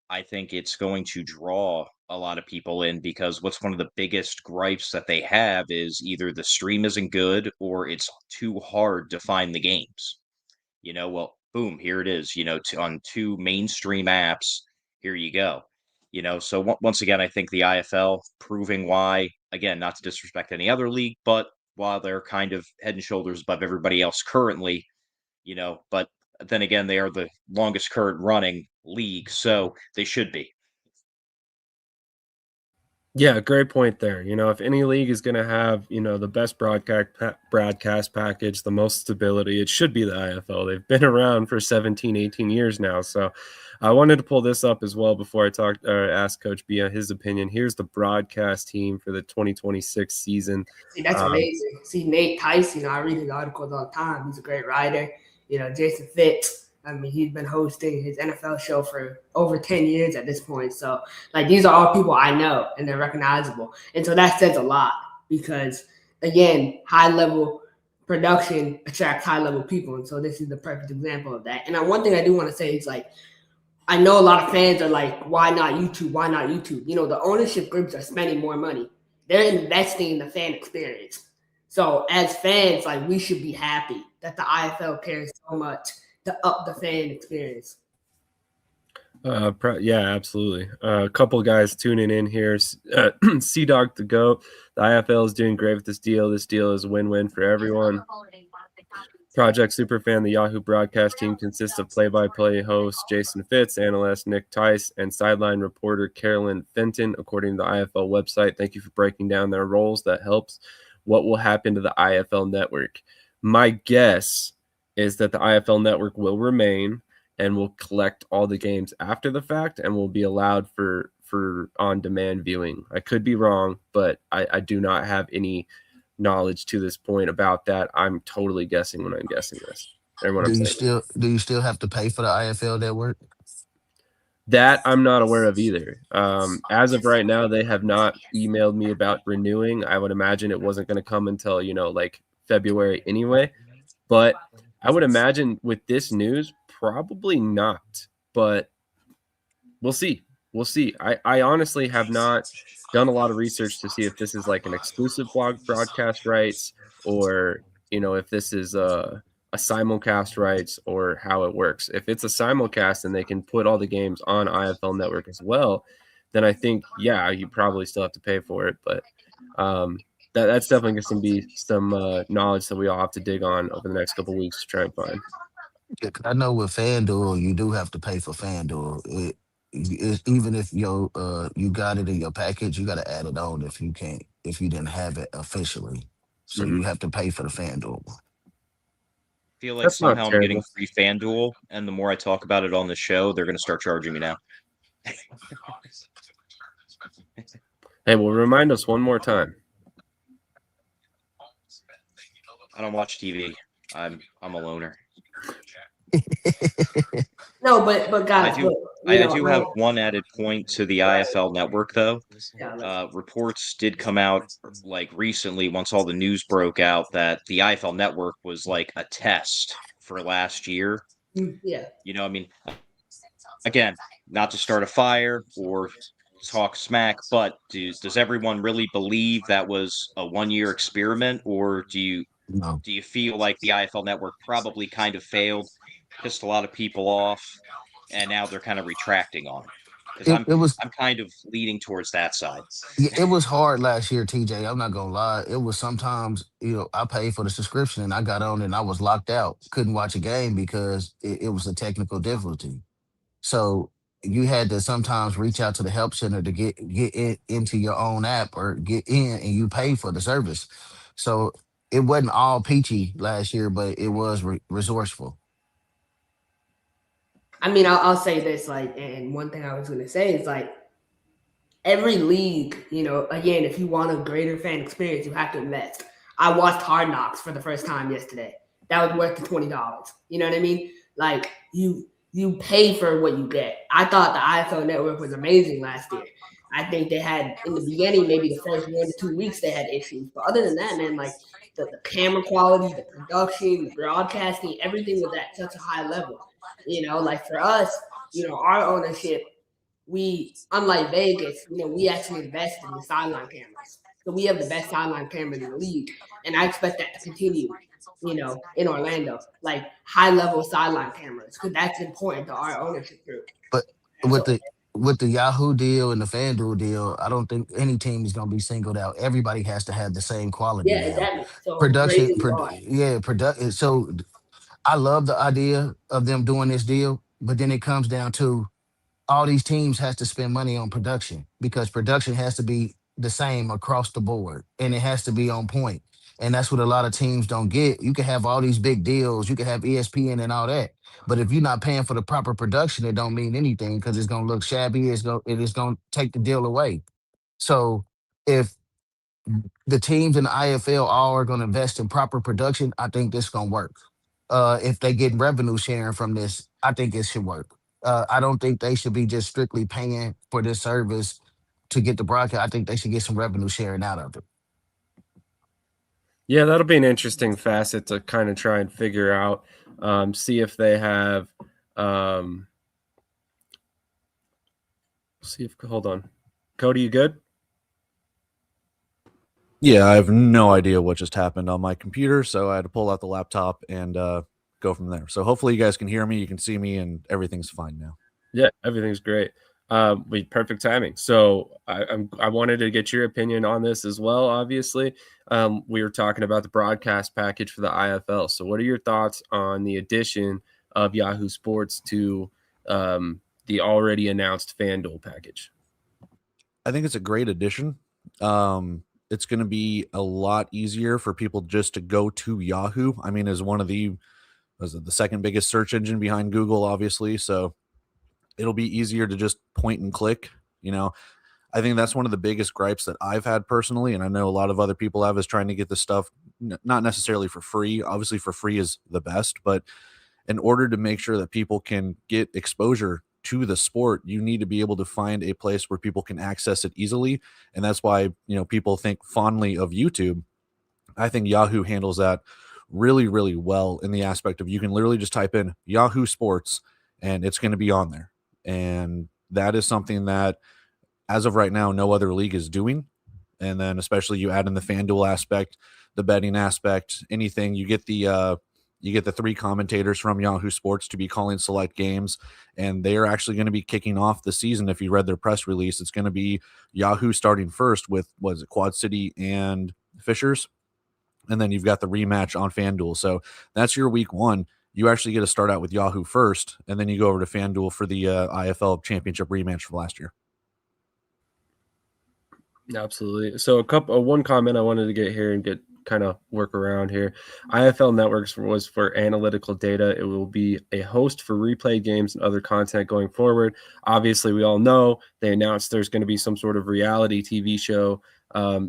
I think it's going to draw a lot of people in because what's one of the biggest gripes that they have is either the stream isn't good or it's too hard to find the games. Well, boom, here it is, on two mainstream apps. Here you go. So once again, I think the IFL proving why, again, not to disrespect any other league, but while they're kind of head and shoulders above everybody else currently, but then again, they are the longest current running league, so they should be. Yeah, great point there. If any league is going to have, the best broadcast package, the most stability, it should be the IFL. They've been around for 17, 18 years now. So I wanted to pull this up as well before I ask Coach Bia his opinion. Here's the broadcast team for the 2026 season. See, that's amazing. See, Nate Tyson, I read his articles all the time. He's a great writer. Jason Fitz, he's been hosting his NFL show for over 10 years at this point. So, these are all people I know, and they're recognizable. And so that says a lot because, again, high-level production attracts high-level people. And so this is the perfect example of that. And one thing I do want to say is, I know a lot of fans are like, why not YouTube? Why not YouTube? The ownership groups are spending more money. They're investing in the fan experience. So as fans, we should be happy that the IFL cares so much to up the fan experience. Yeah, absolutely. A couple of guys tuning in here. Sea Dog the Goat. The IFL is doing great with this deal. This deal is a win-win for everyone. Project Superfan, the Yahoo broadcast team consists of play-by-play host Jason Fitz, analyst Nick Tice, and sideline reporter Carolyn Fenton, according to the IFL website. Thank you for breaking down their roles. That helps. What will happen to the IFL network? My guess is that the IFL network will remain and will collect all the games after the fact and will be allowed for on-demand viewing. I could be wrong, but I do not have any knowledge to this point about that. I'm totally guessing when I'm guessing this. Do you still have to pay for the IFL network? That I'm not aware of either. As of right now, they have not emailed me about renewing. I would imagine it wasn't going to come until, February anyway. But I would imagine with this news, probably not. But we'll see. We'll see. I honestly have not done a lot of research to see if this is an exclusive broadcast rights or, if this is a simulcast rights or how it works. If it's a simulcast and they can put all the games on IFL Network as well, then I think, yeah, you probably still have to pay for it. But that's definitely going to be some knowledge that we all have to dig on over the next couple of weeks to try and find. Yeah, 'cause I know with FanDuel, you do have to pay for FanDuel. Even if you got it in your package, you got to add it on if you didn't have it officially. So you have to pay for the FanDuel one. I feel like somehow I'm getting free FanDuel, and the more I talk about it on the show, they're going to start charging me now. Hey, well, remind us one more time. I don't watch TV. I'm a loner. No, but guys, I do have one added point to the IFL network, though. Reports did come out recently, once all the news broke out, that the IFL network was a test for last year. Yeah. Again, not to start a fire or talk smack, but does everyone really believe that was a one-year experiment, or do you feel like the IFL network probably kind of failed, pissed a lot of people off, and now they're kind of retracting on it? Because I'm kind of leaning towards that side. Yeah, it was hard last year, TJ. I'm not gonna lie. It was sometimes, I paid for the subscription and I got on and I was locked out. Couldn't watch a game because it was a technical difficulty. So you had to sometimes reach out to the help center to get into your own app or get in, and you pay for the service. So it wasn't all peachy last year, but it was resourceful. I'll say this, and one thing I was going to say is every league, again, if you want a greater fan experience, you have to invest. I watched Hard Knocks for the first time yesterday. That was worth the $20. You know what I mean? You pay for what you get. I thought the IFL network was amazing last year. I think they had, in the beginning, maybe the first 1 to 2 weeks, they had issues. But other than that, man, the camera quality, the production, the broadcasting, everything was at such a high level. For us, our ownership, we, unlike Vegas, we actually invest in the sideline cameras. So we have the best sideline cameras in the league. And I expect that to continue, in Orlando, high-level sideline cameras, because that's important to our ownership group. But with the Yahoo deal and the FanDuel deal, I don't think any team is going to be singled out. Everybody has to have the same quality. Yeah, exactly. So production, production. So I love the idea of them doing this deal, but then it comes down to all these teams has to spend money on production because production has to be the same across the board and it has to be on point. And that's what a lot of teams don't get. You can have all these big deals, you can have ESPN and all that, but if you're not paying for the proper production, it don't mean anything because it's gonna look shabby. It is gonna take the deal away. So if the teams in the IFL all are going to invest in proper production, I think this going to work. If they get revenue sharing from this, I think it should work. I don't think they should be just strictly paying for this service to get the broadcast. I think they should get some revenue sharing out of it. Yeah, that'll be an interesting facet to kind of try and figure out. See if they have. Hold on, Cody, you good? Yeah, I have no idea what just happened on my computer, so I had to pull out the laptop and go from there. So hopefully you guys can hear me, you can see me, and everything's fine now. Yeah, everything's great. Perfect timing. So I wanted to get your opinion on this as well. Obviously, we were talking about the broadcast package for the IFL. So what are your thoughts on the addition of Yahoo Sports to the already announced FanDuel package? I think it's a great addition. It's going to be a lot easier for people just to go to Yahoo. I mean, as one of the second biggest search engine behind Google, obviously. So it'll be easier to just point and click. You know, I think that's one of the biggest gripes that I've had personally, and I know a lot of other people have, is trying to get this stuff not necessarily for free. Obviously, for free is the best, but in order to make sure that people can get exposure to the sport, you need to be able to find a place where people can access it easily. And that's why, people think fondly of YouTube. I think Yahoo handles that really, really well in the aspect of you can literally just type in Yahoo Sports and it's going to be on there. And that is something that, as of right now, no other league is doing. And then especially you add in the FanDuel aspect, the betting aspect, anything, you get the 3 commentators from Yahoo Sports to be calling select games, and they are actually going to be kicking off the season. If you read their press release, it's going to be Yahoo starting first with, Quad City and Fishers, and then you've got the rematch on FanDuel. So that's your week 1. You actually get to start out with Yahoo first, and then you go over to FanDuel for the IFL Championship rematch from last year. Absolutely. So one comment I wanted to get here and get kind of work around here. IFL Networks was for analytical data. It will be a host for replay games and other content going forward. Obviously, we all know they announced there's going to be some sort of reality TV show,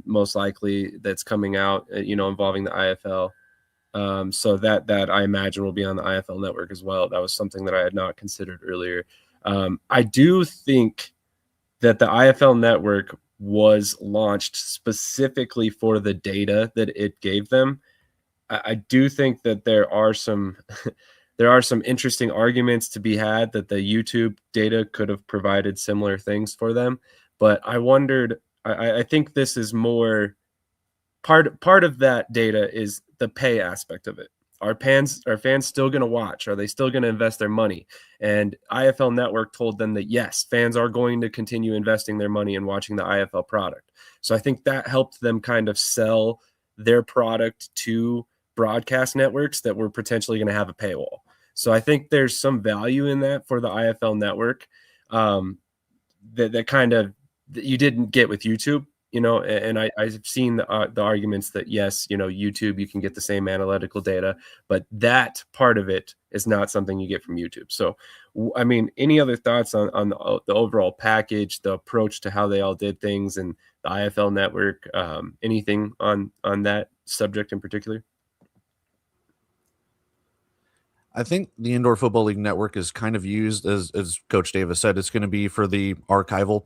most likely that's coming out, involving the IFL. So that I imagine will be on the IFL Network as well. That was something that I had not considered earlier. I do think that the IFL Network was launched specifically for the data that it gave them. I do think that there are some interesting arguments to be had that the YouTube data could have provided similar things for them. But I wondered, I think this is more part of that data is the pay aspect of it. Are fans still going to watch? Are they still going to invest their money? And IFL Network told them that, yes, fans are going to continue investing their money in watching the IFL product. So I think that helped them kind of sell their product to broadcast networks that were potentially going to have a paywall. So I think there's some value in that for the IFL Network that kind of that you didn't get with YouTube. And I've seen the arguments that, yes, YouTube, you can get the same analytical data, but that part of it is not something you get from YouTube. So, I mean, any other thoughts on the overall package, the approach to how they all did things, and the IFL Network, anything on that subject in particular? I think the Indoor Football League Network is kind of used, as Coach Davis said, it's going to be for the archival,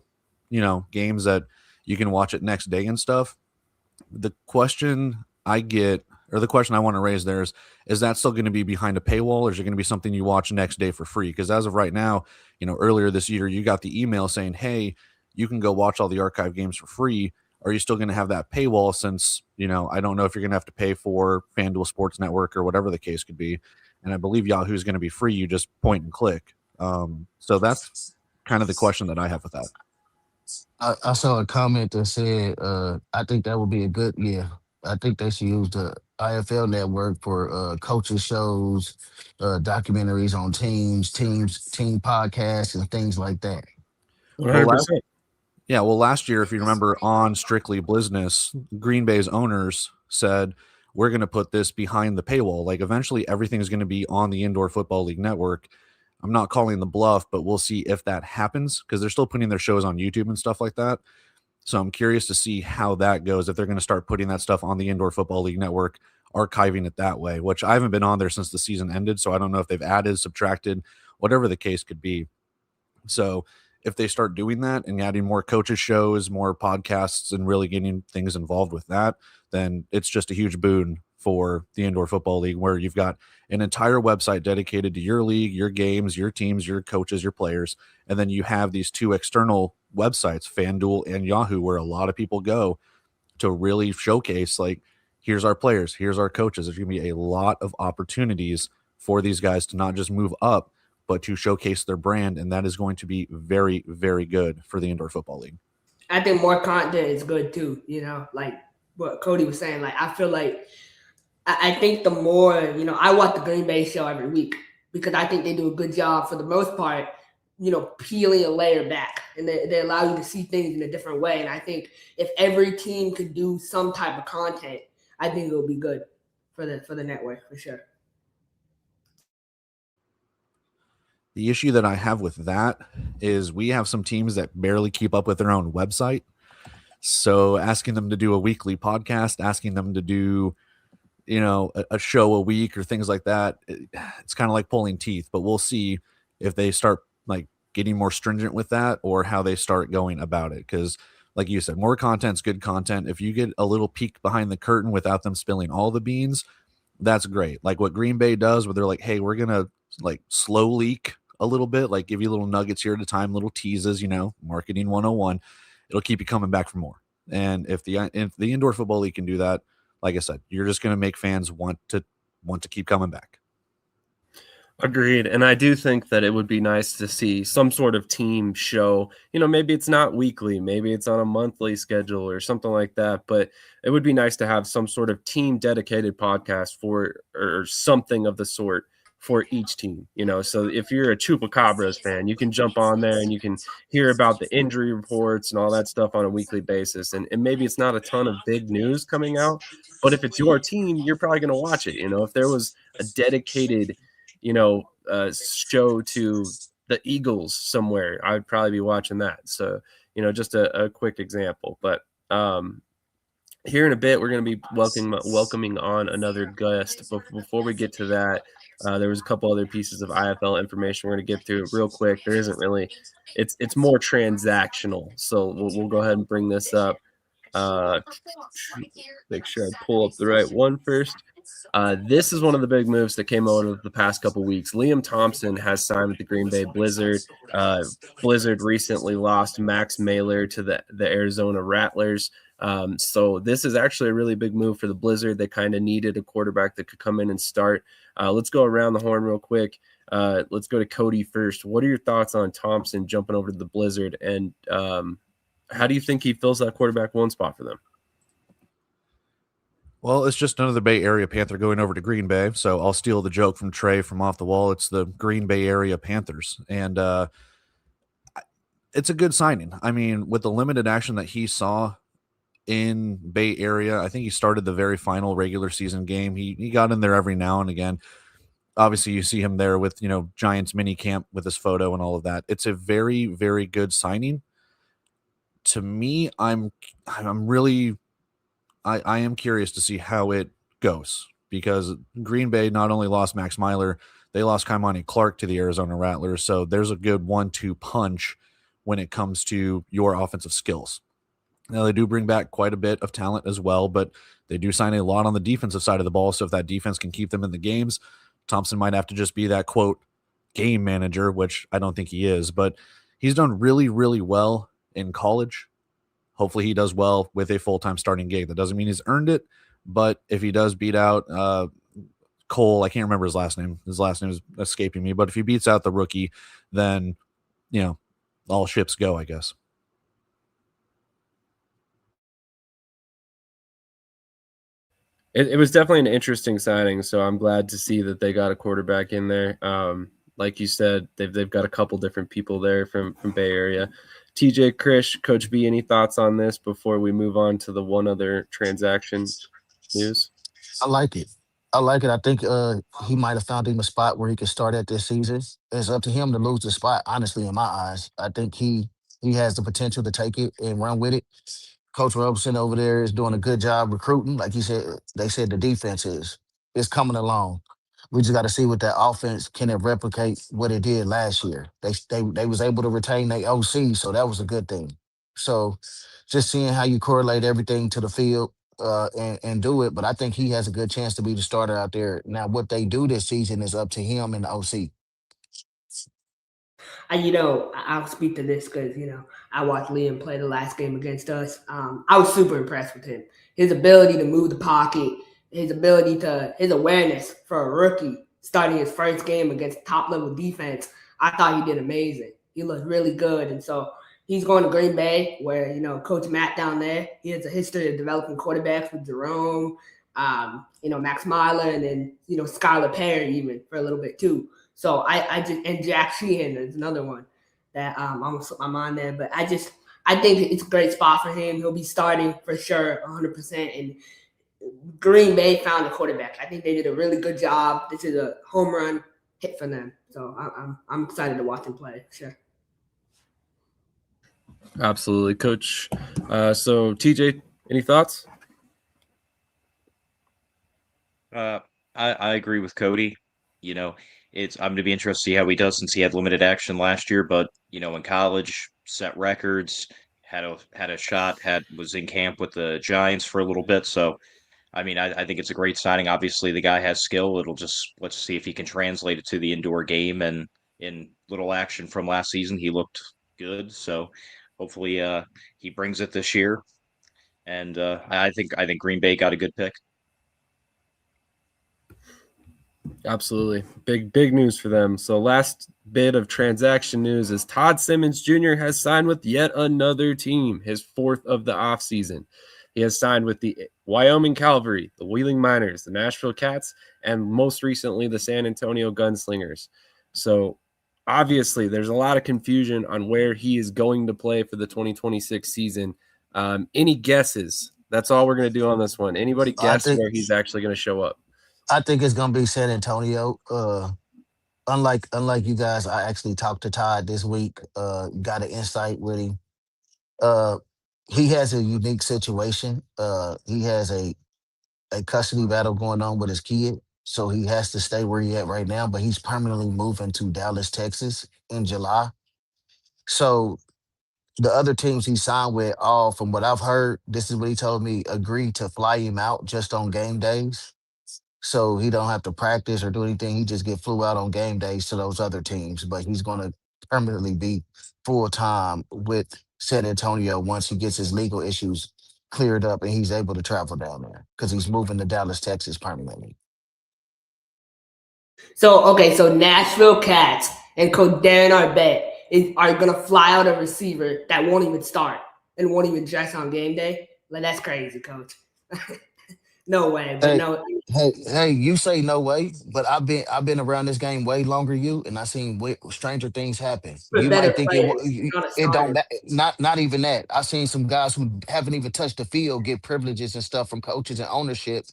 games that you can watch it next day and stuff. The question I get, or the question I want to raise there is that still going to be behind a paywall, or is it going to be something you watch next day for free? Because as of right now, earlier this year, you got the email saying, hey, you can go watch all the archive games for free. Are you still going to have that paywall since, I don't know if you're going to have to pay for FanDuel Sports Network or whatever the case could be. And I believe Yahoo is going to be free. You just point and click. So that's kind of the question that I have with that. I saw a comment that said, I think that would be a good, I think they should use the IFL network for coaching shows, documentaries on team podcasts, and things like that. 100%. Yeah, well, last year, if you remember, on Strictly Business, Green Bay's owners said, we're going to put this behind the paywall. Like, eventually, everything is going to be on the Indoor Football League network. I'm not calling the bluff, but we'll see if that happens because they're still putting their shows on YouTube and stuff like that. So I'm curious to see how that goes, if they're going to start putting that stuff on the Indoor Football League network, archiving it that way, which I haven't been on there since the season ended. So I don't know if they've added, subtracted, whatever the case could be. So if they start doing that and adding more coaches shows, more podcasts, and really getting things involved with that, then it's just a huge boon for the Indoor Football League, where you've got an entire website dedicated to your league, your games, your teams, your coaches, your players. And then you have these two external websites, FanDuel and Yahoo, where a lot of people go to really showcase, like, here's our players, here's our coaches. There's going to be a lot of opportunities for these guys to not just move up, but to showcase their brand. And that is going to be very, very good for the Indoor Football League. I think more content is good too, like what Cody was saying. Like, I feel like I think the more, I watch the Green Bay show every week because I think they do a good job for the most part, peeling a layer back, and they allow you to see things in a different way. And I think if every team could do some type of content, I think it will be good for the network for sure. The issue that I have with that is we have some teams that barely keep up with their own website. So asking them to do a weekly podcast, asking them to do, a show a week or things like that, it's kind of like pulling teeth. But we'll see if they start like getting more stringent with that, or how they start going about it. Because like you said, more content's good content. If you get a little peek behind the curtain without them spilling all the beans, that's great. Like what Green Bay does, where they're like, hey, we're going to like slow leak a little bit, like give you little nuggets here at a time, little teases, marketing 101. It'll keep you coming back for more. And if the Indoor Football League can do that, like I said, you're just going to make fans want to keep coming back. Agreed. And I do think that it would be nice to see some sort of team show. Maybe it's not weekly, maybe it's on a monthly schedule or something like that. But it would be nice to have some sort of team dedicated podcast or something of the sort for each team. So if you're a Chupacabras fan, you can jump on there and you can hear about the injury reports and all that stuff on a weekly basis. And maybe it's not a ton of big news coming out, but if it's your team, you're probably going to watch it. If there was a dedicated show to the Eagles somewhere, I would probably be watching that. So, just a quick example. But here in a bit, we're going to be welcoming on another guest. But before we get to that, there was a couple other pieces of IFL information we're going to get through real quick. There isn't really, it's more transactional. So we'll go ahead and bring this up. Make sure I pull up the right one first. This is one of the big moves that came out of the past couple weeks. Liam Thompson has signed with the Green Bay Blizzard. Blizzard recently lost Max Mailer to the Arizona Rattlers. So this is actually a really big move for the Blizzard. They kind of needed a quarterback that could come in and start. Let's go around the horn real quick. Let's go to Cody first. What are your thoughts on Thompson jumping over to the Blizzard? And how do you think he fills that quarterback one spot for them? Well, it's just another Bay Area Panther going over to Green Bay. So I'll steal the joke from Trey from Off the Wall. It's the Green Bay Area Panthers. And it's a good signing. I mean, with the limited action that he saw in Bay Area, I think he started the very final regular season game. He got in there every now and again. Obviously, you see him there with, Giants mini camp with his photo and all of that. It's a very, very good signing. To me, I am curious to see how it goes, because Green Bay not only lost Max Mailer, they lost Kaimani Clark to the Arizona Rattlers. So there's a good 1-2 punch when it comes to your offensive skills. Now, they do bring back quite a bit of talent as well, but they do sign a lot on the defensive side of the ball. So if that defense can keep them in the games, Thompson might have to just be that, quote, game manager, which I don't think he is, but he's done really, really well in college. Hopefully he does well with a full-time starting gig. That doesn't mean he's earned it, but if he does beat out Cole, I can't remember his last name. His last name is escaping me, but if he beats out the rookie, then, all ships go, I guess. It was definitely an interesting signing, so I'm glad to see that they got a quarterback in there. Like you said, they've got a couple different people there from Bay Area. TJ, Krish, Coach B, any thoughts on this before we move on to the one other transaction news? I like it. I like it. I think he might have found him a spot where he could start at this season. It's up to him to lose the spot, honestly, in my eyes. I think he has the potential to take it and run with it. Coach Robeson over there is doing a good job recruiting. Like you said, they said the defense is coming along. We just got to see what that offense can it replicate what it did last year. They was able to retain their OC, so that was a good thing. So just seeing how you correlate everything to the field and do it. But I think he has a good chance to be the starter out there. Now, what they do this season is up to him and the OC. I'll speak to this because I watched Liam play the last game against us. I was super impressed with him. His ability to move the pocket, his awareness for a rookie starting his first game against top level defense. I thought he did amazing. He looked really good, and so he's going to Green Bay, where Coach Matt down there. He has a history of developing quarterbacks with Jerome, Max Myler, and then Skylar Perry even for a little bit too. So I just and Jack Sheehan is another one that almost slipped my mind there. But I think it's a great spot for him. He'll be starting for sure, 100%. And Green Bay found a quarterback. I think they did a really good job. This is a home run hit for them. So I'm excited to watch him play. Sure. Absolutely, Coach. So TJ, any thoughts? I agree with Cody. I'm going to be interested to see how he does since he had limited action last year. But in college, set records, had a shot, was in camp with the Giants for a little bit. So, I mean, I think it's a great signing. Obviously, the guy has skill. Let's see if he can translate it to the indoor game. And in little action from last season, he looked good. So, hopefully, he brings it this year. And I think Green Bay got a good pick. Absolutely. Big news for them. So last bit of transaction news is Todd Simmons Jr. has signed with yet another team, his fourth of the offseason. He has signed with the Wyoming Cavalry, the Wheeling Miners, the Nashville Cats, and most recently the San Antonio Gunslingers. So obviously there's a lot of confusion on where he is going to play for the 2026 season. Any guesses? That's all we're going to do on this one. Anybody guess where he's actually going to show up? I think it's gonna be San Antonio. Unlike you guys, I actually talked to Todd this week. Got an insight with him. Uh, he has a unique situation. He has a custody battle going on with his kid, so he has to stay where he at right now. But he's permanently moving to Dallas, Texas, in July. So the other teams he signed with, all from what I've heard, this is what he told me, agreed to fly him out just on game days so he don't have to practice or do anything. He just get flew out on game days to those other teams, but he's going to permanently be full time with San Antonio once he gets his legal issues cleared up and he's able to travel down there because he's moving to Dallas, Texas permanently. So Nashville Cats and Coach Darren Arbet are gonna fly out a receiver that won't even start and won't even dress on game day. Like that's crazy, Coach. No way, but no. Hey, you say no way, but I've been around this game way longer than you, and I seen stranger things happen. You might think it don't not even that. I seen some guys who haven't even touched the field get privileges and stuff from coaches and ownership.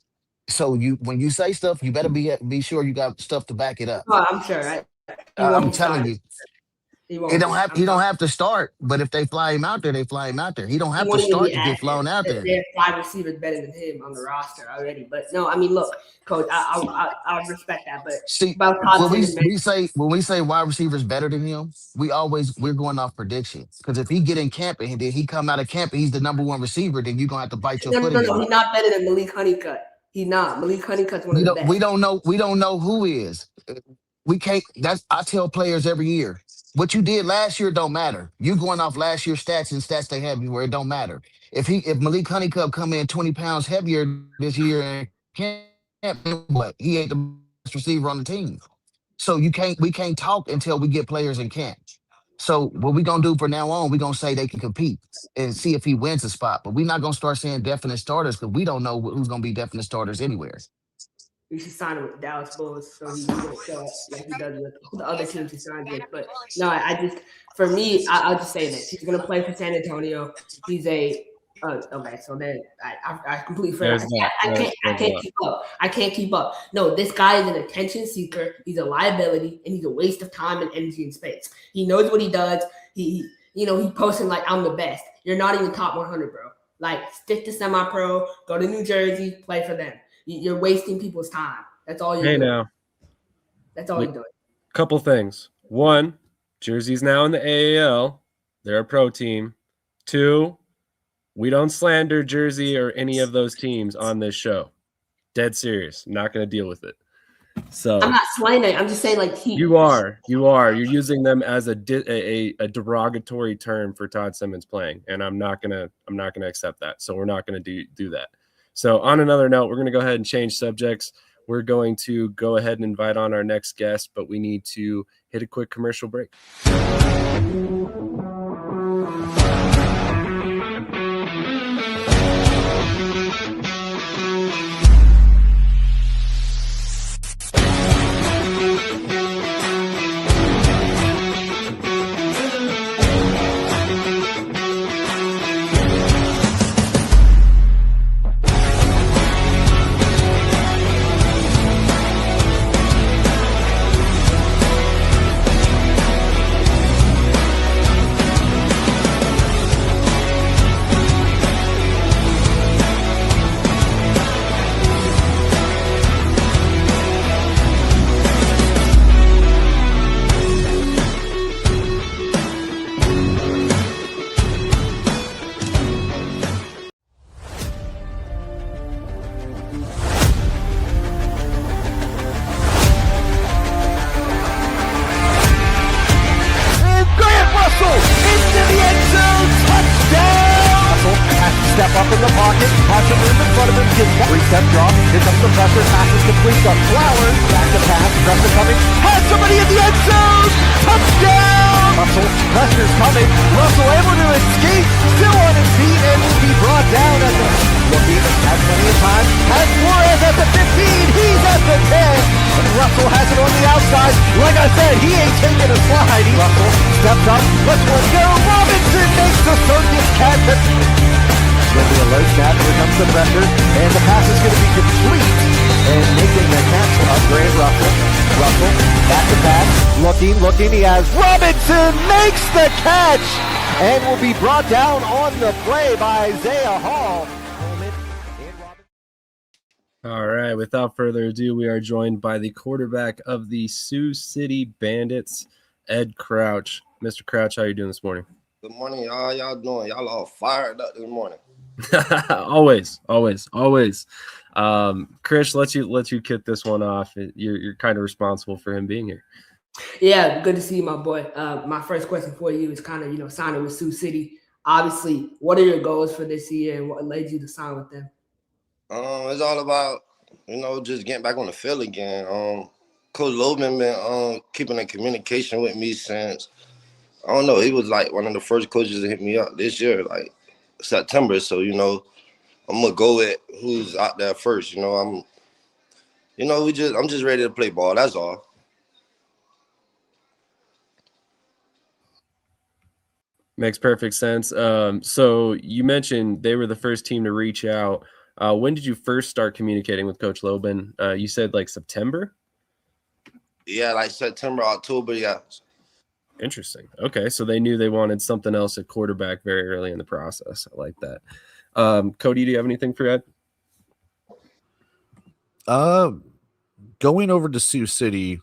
So when you say stuff, you better be sure you got stuff to back it up. Oh, I'm sure. I'm telling you. He don't have to start, but if they fly him out there, they fly him out there. He don't have to start to get flown out there. There are 5 receivers better than him on the roster already. But no, I mean, look, Coach, I respect that. But see, when we say wide receivers better than him, we're going off prediction. Because if he get in camp and then he come out of camp and he's the number 1 receiver, then you're gonna have to bite your foot. No, he's not better than Malik Honeycutt. He's not. Malik Honeycutt's one of the best. We don't know who is. We can't. I tell players every year. What you did last year don't matter. You going off last year's stats and stats they have you where it don't matter. If Malik Honeycutt come in 20 pounds heavier this year and can't, what? He ain't the best receiver on the team. So we can't talk until we get players in camp. So what we gonna do from now on? We gonna say they can compete and see if he wins a spot. But we're not gonna start saying definite starters because we don't know who's gonna be definite starters anywhere. You should sign him with the Dallas Bulls so he won't show up like he does with the other teams he signs with. But no, I just for me, I'll just say this: he's gonna play for San Antonio. He's a okay. So then I completely forgot. I can't keep up. I can't keep up. No, this guy is an attention seeker. He's a liability, and he's a waste of time and energy and space. He knows what he does. He posting like I'm the best. You're not even top 100, bro. Like stick to semi-pro. Go to New Jersey. Play for them. You're wasting people's time. That's all you're doing. Now. That's all you're doing. Couple things. One, Jersey's now in the AAL. They're a pro team. Two, we don't slander Jersey or any of those teams on this show. Dead serious. Not going to deal with it. So I'm not slandering. I'm just saying, like you are. You're using them as a derogatory term for Todd Simmons playing, and I'm not gonna accept that. So we're not gonna do that. So on another note, we're going to go ahead and change subjects. We're going to go ahead and invite on our next guest, but we need to hit a quick commercial break. And will be brought down on the play by Isaiah Hall. All right, without further ado, we are joined by the quarterback of the Sioux City Bandits, Ed Crouch. Mr. Crouch, how are you doing this morning? Good morning, y'all. Y'all doing? Y'all all fired up this morning. always. Krish, let you kick this one off. You're kind of responsible for him being here. Yeah, good to see you, my boy. My first question for you is kind of, signing with Sioux City. Obviously, what are your goals for this year and what led you to sign with them? It's all about, just getting back on the field again. Coach Logan been keeping in communication with me since, I don't know, he was like one of the first coaches to hit me up this year, like September. So, I'm going to go with who's out there first. I'm just ready to play ball. That's all. Makes perfect sense. So you mentioned they were the first team to reach out. When did you first start communicating with Coach Loban? You said like September? Yeah, like September, October, yeah. Interesting. Okay, so they knew they wanted something else at quarterback very early in the process. I like that. Cody, do you have anything for Ed? Going over to Sioux City,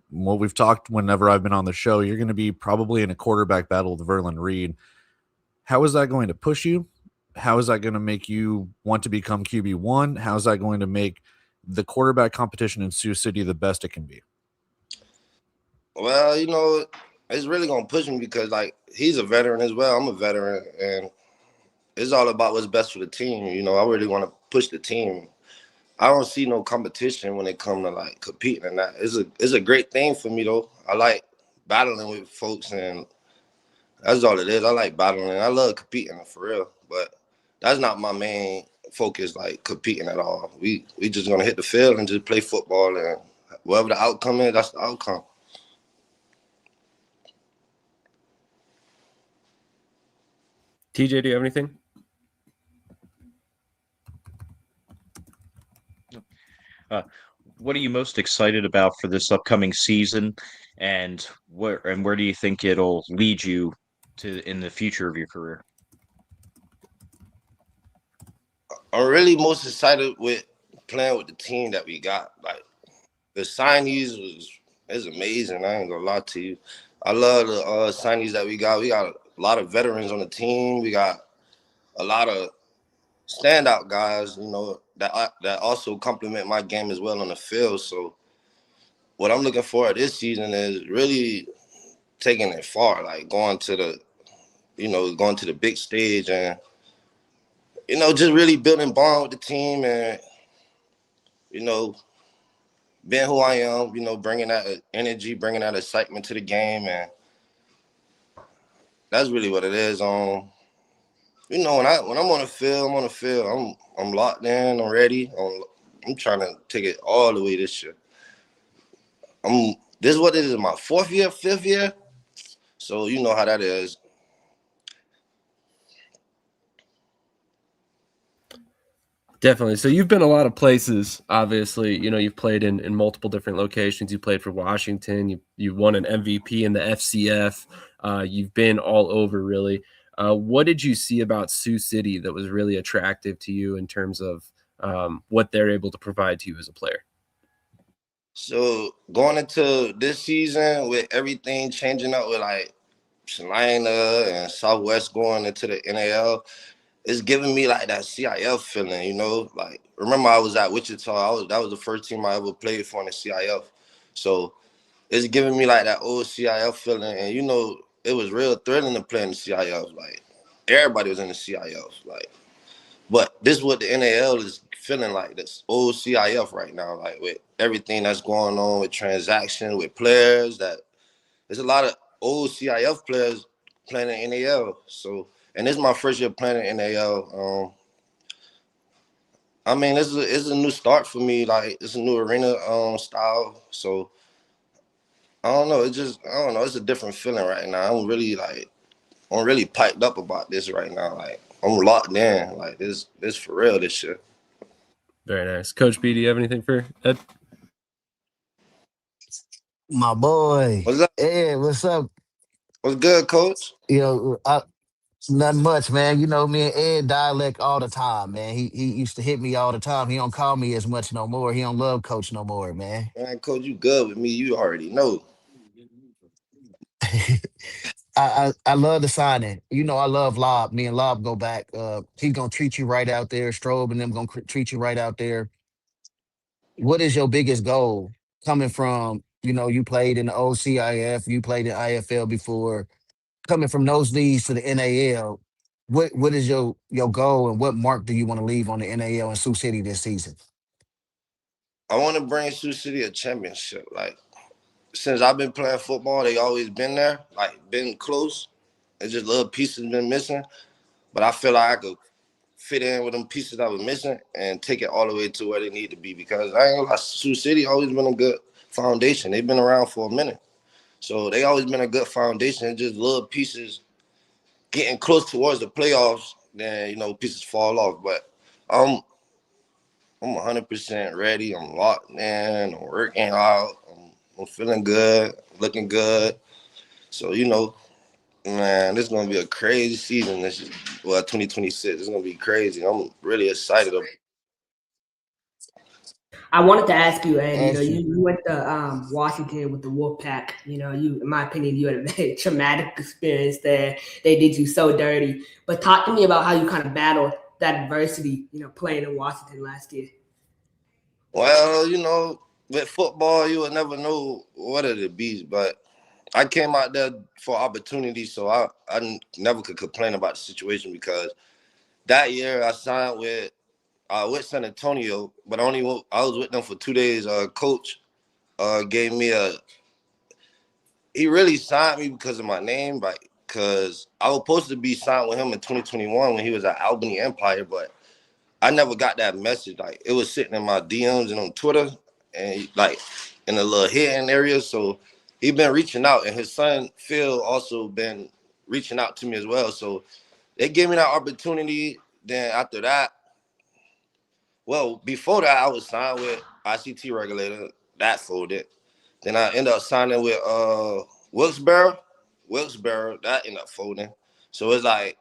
what we've talked whenever I've been on the show, you're going to be probably in a quarterback battle with Verlin Reed. How is that going to push you? How is that going to make you want to become QB1? How is that going to make the quarterback competition in Sioux City the best it can be? Well, it's really going to push me because, he's a veteran as well. I'm a veteran, and it's all about what's best for the team. I really want to push the team. I don't see no competition when it comes to, competing and that. It's a great thing for me, though. I like battling with folks and, That's all it is. I like battling. I love competing for real, but that's not my main focus. Like competing at all. We just gonna hit the field and just play football, and whatever the outcome is, that's the outcome. TJ, do you have anything? What are you most excited about for this upcoming season, and where do you think it'll lead you to in the future of your career? I'm really most excited with playing with the team that we got. Like the signees is amazing. I ain't gonna lie to you. I love the signees that we got. We got a lot of veterans on the team. We got a lot of standout guys, that also complement my game as well on the field. So what I'm looking for this season is really taking it far, like going to the big stage and just really building bond with the team and being who I am, bringing that energy, bringing that excitement to the game, and that's really what it is. When I'm on the field, I'm on the field. I'm locked in. I'm ready. I'm trying to take it all the way this year. This is what it is, my 4th year, 5th year. So you know how that is. Definitely. So you've been a lot of places, obviously. You've played in multiple different locations. You played for Washington. You won an MVP in the FCF. You've been all over, really. What did you see about Sioux City that was really attractive to you in terms of what they're able to provide to you as a player? So going into this season with everything changing up with like Salina and Southwest going into the NAL, it's giving me like that CIF feeling, Like remember I was at Wichita. That was the first team I ever played for in the CIF. So it's giving me like that old CIF feeling, and it was real thrilling to play in the CIF. Like everybody was in the CIF, like. But this is what the NAL is feeling like, this old CIF right now, like with everything that's going on with transactions, with players, that there's a lot of old CIF players playing in NAL. So, and this is my first year playing in NAL. I mean, it's a new start for me. Like it's a new arena style. So I don't know. I don't know. It's a different feeling right now. I'm really piped up about this right now. Like I'm locked in. Like this for real this year. Very nice. Coach B, do you have anything for Ed? My boy. What's up? Ed, what's up? What's good, Coach? Nothing much, man. Me and Ed dialect all the time, man. He used to hit me all the time. He don't call me as much no more. He don't love Coach no more, man. Man, Coach, you good with me. You already know. I love the signing. I love Lob. Me and Lob go back. He gonna treat you right out there. Strobe and them gonna treat you right out there. What is your biggest goal coming from? You played in the OCIF, you played in IFL before. Coming from those leagues to the NAL, what is your goal and what mark do you want to leave on the NAL and Sioux City this season? I want to bring Sioux City a championship. Like since I've been playing football, they always been there, like been close. It's just little pieces been missing. But I feel like I could fit in with them pieces that was missing and take it all the way to where they need to be. Because I ain't gonna lie, Sioux City always been a good foundation. They've been around for a minute. So they always been a good foundation. It's just little pieces getting close towards the playoffs, then pieces fall off. But I'm 100% ready. I'm locked in. I'm working out. I'm feeling good, looking good. So man, this is gonna be a crazy season. 2026. It's gonna be crazy. I'm really excited. I wanted to ask you, Ed. Action. You went to Washington with the Wolfpack. In my opinion, you had a very traumatic experience there. They did you so dirty. But talk to me about how you kind of battled that adversity. Playing in Washington last year. Well, with football, you would never know what it'd be. But I came out there for opportunity, so I never could complain about the situation because that year I signed with San Antonio, but I was with them for 2 days. Coach gave me he really signed me because of my name. Like because I was supposed to be signed with him in 2021 when he was at Albany Empire, but I never got that message. Like, it was sitting in my DMs and on Twitter and like in a little hidden area. So he been reaching out, and his son Phil also been reaching out to me as well. So they gave me that opportunity. Then after that, well, before that, I was signed with ICT Regulator. That folded. Then I ended up signing with Wilkes-Barre. Wilkes-Barre, that ended up folding. So it's like,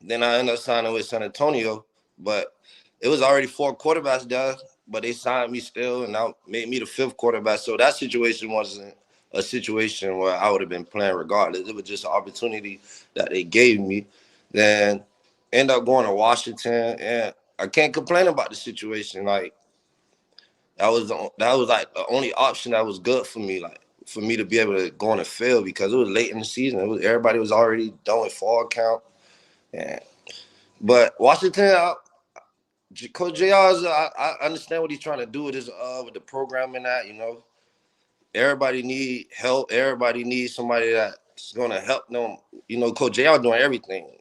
then I ended up signing with San Antonio, but it was already 4 quarterbacks there, but they signed me still, and now made me the 5th quarterback. So that situation wasn't a situation where I would have been playing regardless. It was just an opportunity that they gave me. Then end up going to Washington, and I can't complain about the situation. Like, that was like the only option that was good for me, like for me to be able to go on the field, because it was late in the season. Everybody was already done with fall count. Yeah. But Washington, Coach JR, I understand what he's trying to do with the program and that, you know. Everybody need help. Everybody needs somebody that's going to help them. You know, Coach JR doing everything,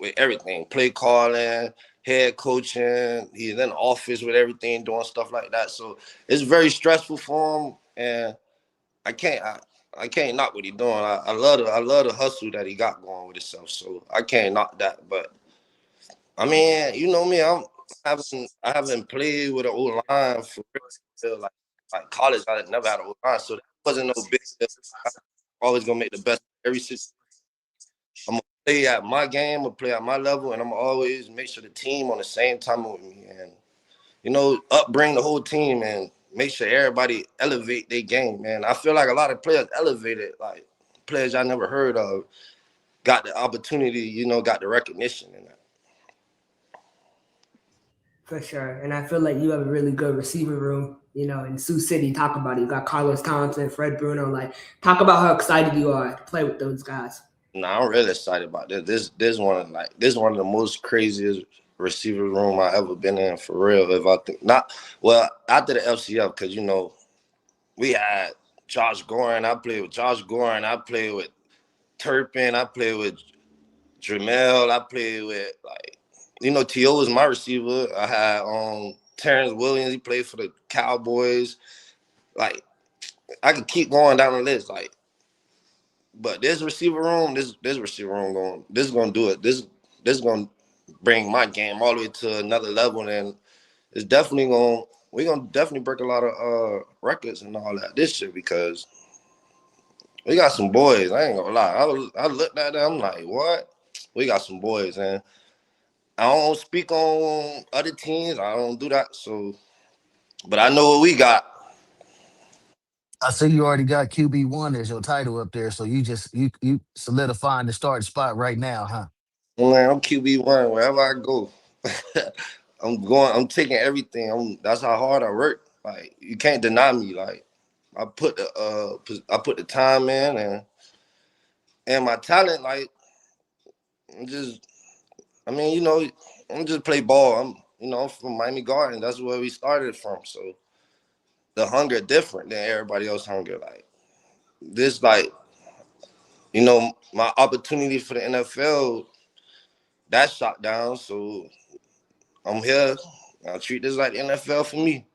with everything. Play calling, head coaching. He's in the office with everything, doing stuff like that. So it's very stressful for him, and I can't knock what he's doing. I love the hustle that he got going with himself. So I can't knock that. But I mean, you know me, I haven't played with an old line for real. Like college, I never had an old line, so that wasn't no big deal. I'm always gonna make the best of every situation. I'm gonna play at my game, I'm gonna play at my level, and I'm gonna always make sure the team on the same time with me, and you know, upbring the whole team and make sure everybody elevate their game, man. I feel like a lot of players elevated, like players I never heard of, got the opportunity, you know, got the recognition in that. For sure. And I feel like you have a really good receiver room, you know, in Sioux City. Talk about it. You got Carlos Thompson, Fred Bruno. Like, talk about how excited you are to play with those guys. No, I'm really excited about this. This one of the most craziest receiver room I ever been in, for real. If I think not, well, after the FCF, because you know, we had Josh Gorin. I played with Josh Gorin. I played with Turpin. I played with Dramel. I played with, like, you know, T.O. was my receiver. I had Terrence Williams. He played for the Cowboys. Like, I could keep going down the list. Like, but this receiver room is gonna do it. This is gonna bring my game all the way to another level, and it's definitely we're gonna definitely break a lot of records and all that this year, because we got some boys. I ain't gonna lie. I looked at them, I'm like, what? We got some boys, and I don't speak on other teams. I don't do that. So, but I know what we got. I see you already got QB1 as your title up there, so you solidifying the starting spot right now, huh? Man, I'm QB1 wherever I go. I'm taking everything. That's how hard I work. Like, you can't deny me. Like, I put the time in, and my talent. Like, I'm just play ball. I'm from Miami Gardens. That's where we started from. So the hunger different than everybody else hunger. Like, this, like, my opportunity for the NFL, that shot down. So I'm here. I'll treat this like the NFL for me.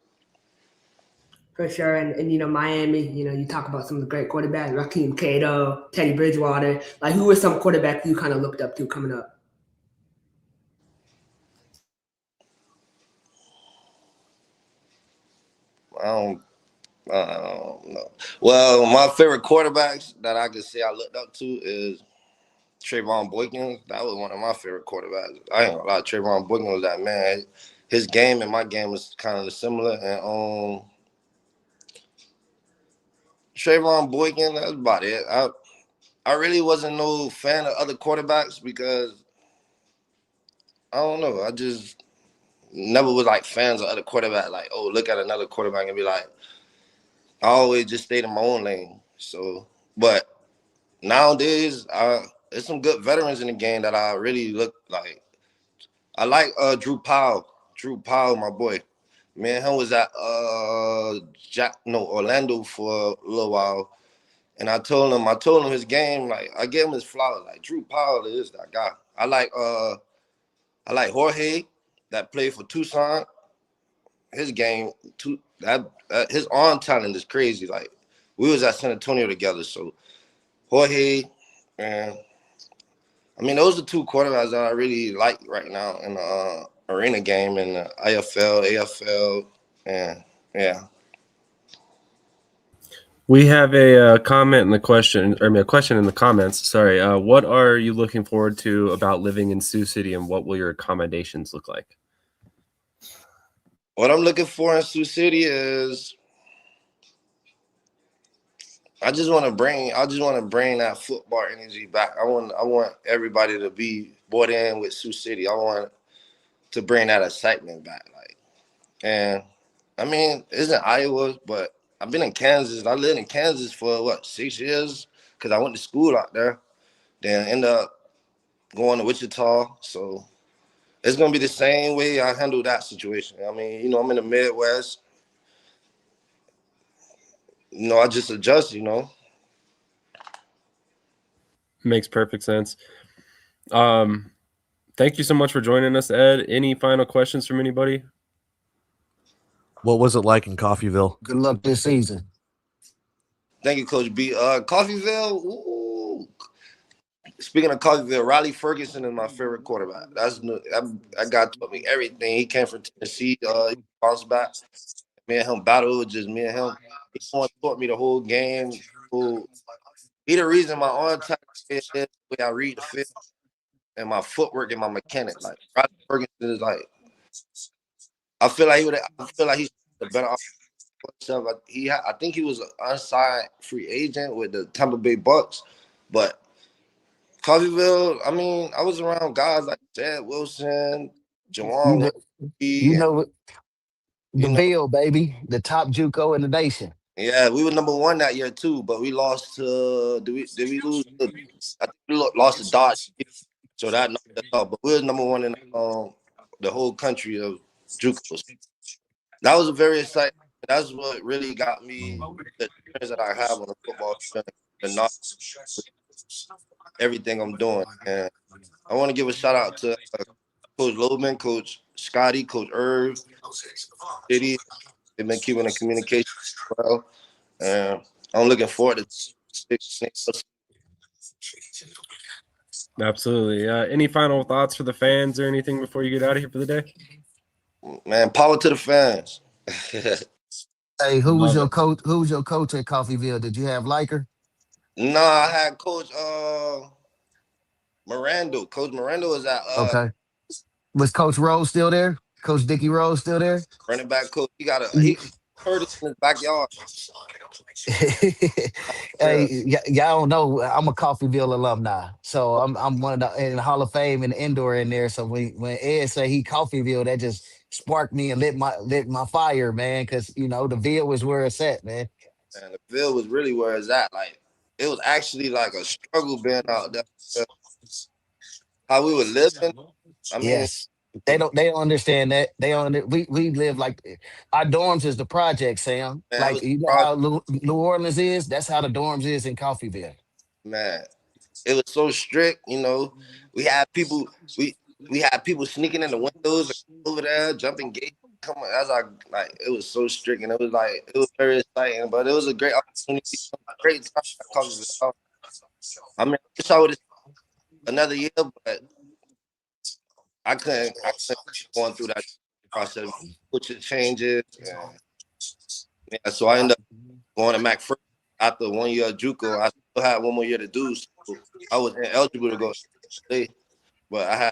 For sure. And you know, Miami, you know, you talk about some of the great quarterbacks, Raheem Cato, Teddy Bridgewater. Like, who were some quarterbacks you kind of looked up to coming up? I don't know. Well, my favorite quarterbacks that I could say I looked up to is Trayvon Boykins. That was one of my favorite quarterbacks. I ain't gonna lie, Trayvon Boykins was that man. His game and my game was kind of similar. And Trayvon Boykins, that's about it. I really wasn't no fan of other quarterbacks because I don't know. I just never was like fans of other quarterbacks. Like, oh, look at another quarterback and be like, I always just stayed in my own lane. So, but nowadays, there's some good veterans in the game that I really look like. I like Drew Powell. Drew Powell, my boy. Man, he was at Orlando for a little while. And I told him his game, like I gave him his flowers. Like Drew Powell is that guy. I like Jorge that played for Tucson. His game, his arm talent is crazy. Like we was at San Antonio together, so Jorge, and I mean those are two quarterbacks that I really like right now in the arena game in the IFL, AFL, and yeah. We have a comment in the question, or I mean, a question in the comments. Sorry. What are you looking forward to about living in Sioux City, and what will your accommodations look like? What I'm looking for in Sioux City is I just want to bring that football energy back. I want everybody to be bought in with Sioux City. I want to bring that excitement back. Like, and I mean, it's in Iowa, but I've been in Kansas. I lived in Kansas for 6 years because I went to school out there. Then ended up going to Wichita. So it's gonna be the same way I handle that situation. I mean, I'm in the Midwest. I just adjust. Makes perfect sense. Thank you so much for joining us, Ed. Any final questions from anybody? What was it like in Coffeyville? Good luck this season. Thank you, Coach B. Coffeyville. Ooh. Speaking of Coffeyville, Riley Ferguson is my favorite quarterback. That guy taught me everything. He came from Tennessee. He bounced back. Me and him battle. Just me and him. He taught me the whole game. He the reason my arm talent is the way I read the field and my footwork and my mechanic. Like Riley Ferguson is like, I feel like he's the better. I think he was an unsigned free agent with the Tampa Bay Bucks, but Coffeyville, I mean, I was around guys like Chad Wilson, Jawan. You know the Ville, baby, the top JUCO in the nation. Yeah, we were number one that year too, but we lost to. Did we lose? I think we lost to Dodge, so that knocked us out. But we were number one in the whole country of JUCOs. That was a very exciting. That's what really got me the experience that I have on the football field, and not everything I'm doing. And I want to give a shout out to Coach Loman, Coach Scotty, Coach Irv, City. They've been keeping the communication well, and I'm looking forward to. Absolutely. Any final thoughts for the fans or anything before you get out of here for the day? Man, power to the fans. Hey, who was your coach? Who was your coach at Coffeyville? Did you have Liker? Nah, I had Coach Miranda. Coach Miranda was at Okay. Was Coach Rose still there? Coach Dickie Rose still there? running back coach. He heard us in his backyard. Hey, y'all don't know I'm a Coffeyville alumni, so I'm one of the in the Hall of Fame and indoor in there. So when Ed say he Coffeyville, that just sparked me and lit my fire, man. Because the Ville was where it's at, man. And the Ville was really where it's at. Like it was actually like a struggle being out there. How we were living. I mean, yes. They don't understand that. We live like our dorms is the project, Sam. Man, like you know how New Orleans is, that's how the dorms is in Coffeyville. Man, it was so strict, We had people sneaking in the windows over there, jumping gates. Come on, it was so strict, and it was very exciting, but it was a great opportunity, great time at Coffeyville. I mean, I wish I would have another year, but I couldn't going through that process, coaching changes, and so I ended up going to Mac first after 1 year of JUCO. I still had 1 more year to do, so I was ineligible to go stay, but I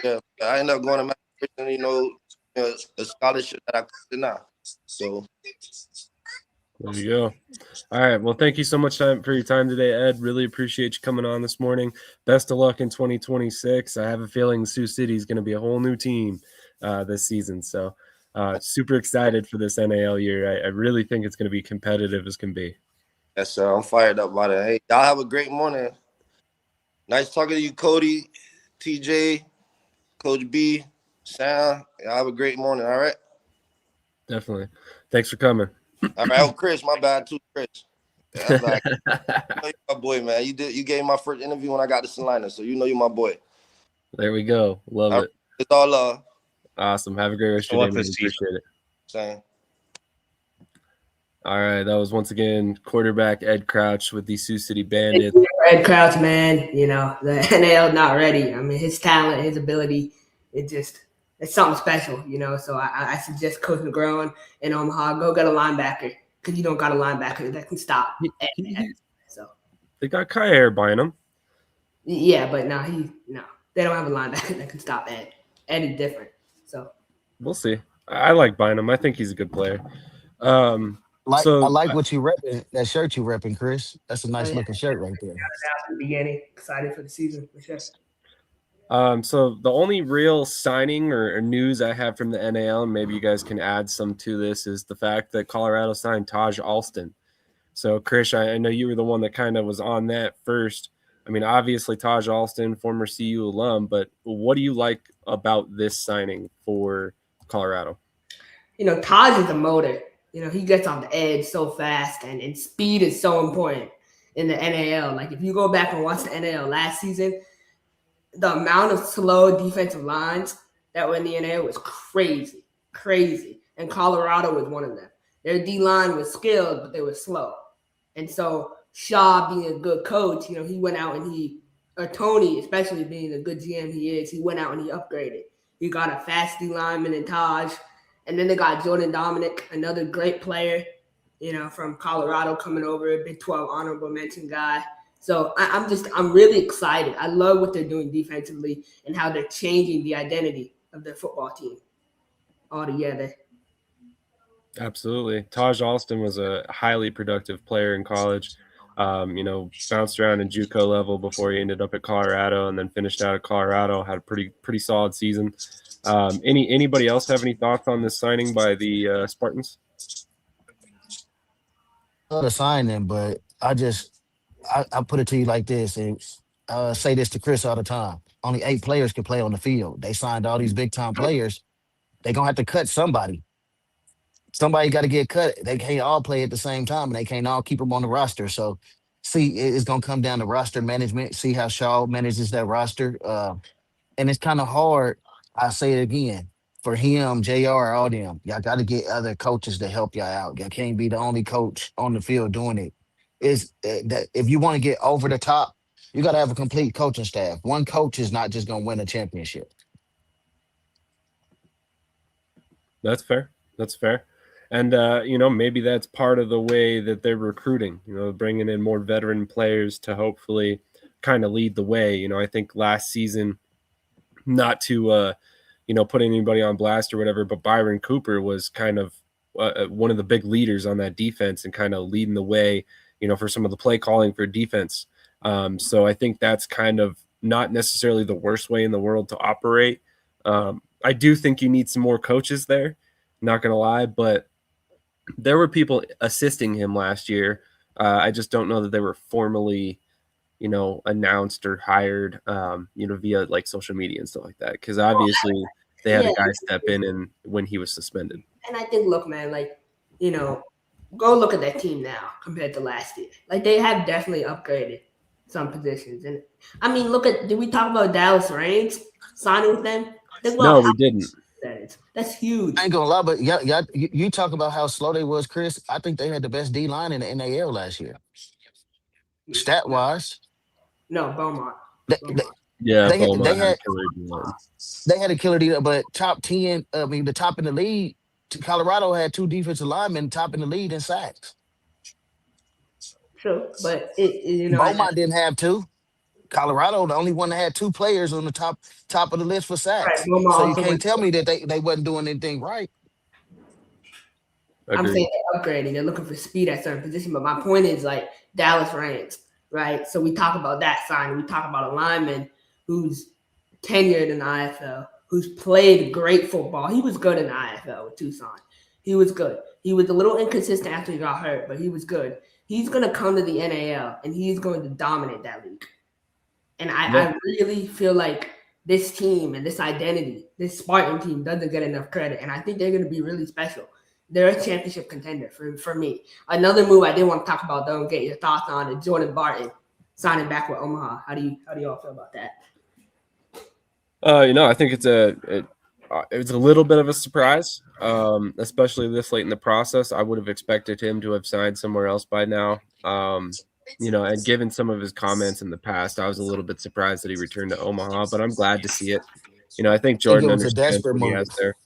ended up going to Mac first, and a scholarship that I could deny. So there you go. All right. Well, thank you so much for your time today, Ed. Really appreciate you coming on this morning. Best of luck in 2026. I have a feeling Sioux City is going to be a whole new team this season. So super excited for this NAL year. I really think it's going to be competitive as can be. Yes, sir. I'm fired up about it. Hey, y'all have a great morning. Nice talking to you, Cody, TJ, Coach B, Sam. Y'all have a great morning. All right. Definitely. Thanks for coming. All right. Oh, Chris, my bad too, Chris. I'm like, you know you're my boy, man. You gave my first interview when I got to Salina, so you know you're my boy. There we go. Love it. It's all love. Awesome. Have a great rest of your day, man. Appreciate it. Same. All right, that was once again quarterback Ed Crouch with the Sioux City Bandits. Ed Crouch, man, the NAL not ready. I mean, his talent, his ability, it's something special, So I suggest Coach McGraw in Omaha, go get a linebacker because you don't got a linebacker that can stop. So they got Kyer buying him. Yeah, but they don't have a linebacker that can stop Ed. Ed is different, so we'll see. I like buying him. I think he's a good player. I like what you repping, that shirt you repping, Chris. That's a nice looking shirt right there. At the beginning, excited for the season for sure. So the only real signing or news I have from the NAL, and maybe you guys can add some to this, is the fact that Colorado signed Taj Alston. So Krish, I know you were the one that kind of was on that first. I mean, obviously Taj Alston, former CU alum, but what do you like about this signing for Colorado? Taj is a motor. He gets on the edge so fast, and speed is so important in the NAL. Like, if you go back and watch the NAL last season, the amount of slow defensive lines that were in the NAL was crazy. And Colorado was one of them. Their D-line was skilled, but they were slow. And so Shaw, being a good coach, he went out and Tony, especially being a good GM he is, he went out and he upgraded. He got a fast D-lineman in Taj. And then they got Jordan Dominic, another great player, from Colorado coming over, a Big 12 honorable mention guy. So I'm really excited. I love what they're doing defensively and how they're changing the identity of their football team altogether. Absolutely. Taj Alston was a highly productive player in college. Bounced around in JUCO level before he ended up at Colorado, and then finished out at Colorado, had a pretty solid season. Anybody else have any thoughts on this signing by the Spartans? Not a signing, but I put it to you like this, and say this to Chris all the time. Only 8 players can play on the field. They signed all these big time players. They're gonna have to cut somebody. Somebody got to get cut. They can't all play at the same time, and they can't all keep them on the roster. So, see, it's gonna come down to roster management. See how Shaw manages that roster, and it's kind of hard. I say it again, for him, JR, all them. Y'all got to get other coaches to help y'all out. Y'all can't be the only coach on the field doing it. Is that if you want to get over the top, you got to have a complete coaching staff. One coach is not just gonna win a championship. That's fair. And, maybe that's part of the way that they're recruiting, bringing in more veteran players to hopefully kind of lead the way. I think last season, not to, put anybody on blast or whatever, but Byron Cooper was kind of one of the big leaders on that defense and kind of leading the way, for some of the play calling for defense. So I think that's kind of not necessarily the worst way in the world to operate. I do think you need some more coaches there, not going to lie, but there were people assisting him last year. I just don't know that they were formally, announced or hired, via like social media and stuff like that. Because obviously they had a guy step in and when he was suspended. And I think, look, man, go look at that team now compared to last year. Like, they have definitely upgraded some positions. And I mean, did we talk about Dallas Reigns signing with them? No, we didn't. That's huge. I ain't gonna lie, but you talk about how slow they was, Chris. I think they had the best D line in the NAL last year, stat wise. No, Beaumont. They had a killer D, but top 10. I mean, the top in the league. Colorado had 2 defensive linemen top in the league in sacks. True, but Beaumont didn't have 2. Colorado, the only one that had 2 players on the top of the list for sacks. Right, so you can't tell me that they wasn't doing anything right. I'm saying they're upgrading. They're looking for speed at certain positions. But my point is, like, Dallas Reigns, right? So we talk about that sign. We talk about a lineman who's tenured in the IFL, who's played great football. He was good in the IFL with Tucson. He was good. He was a little inconsistent after he got hurt, but he was good. He's going to come to the NAL, and he's going to dominate that league. And I really feel like this team and this identity, this Spartan team, doesn't get enough credit. And I think they're going to be really special. they're a championship contender for me. Another move I did want to talk about, though, and get your thoughts on is Jordan Barton signing back with Omaha. How do you all feel about that? I think it's a little bit of a surprise, especially this late in the process. I would have expected him to have signed somewhere else by now. And given some of his comments in the past, I was a little bit surprised that he returned to Omaha, but I'm glad to see it. I think Jordan understands what he has there.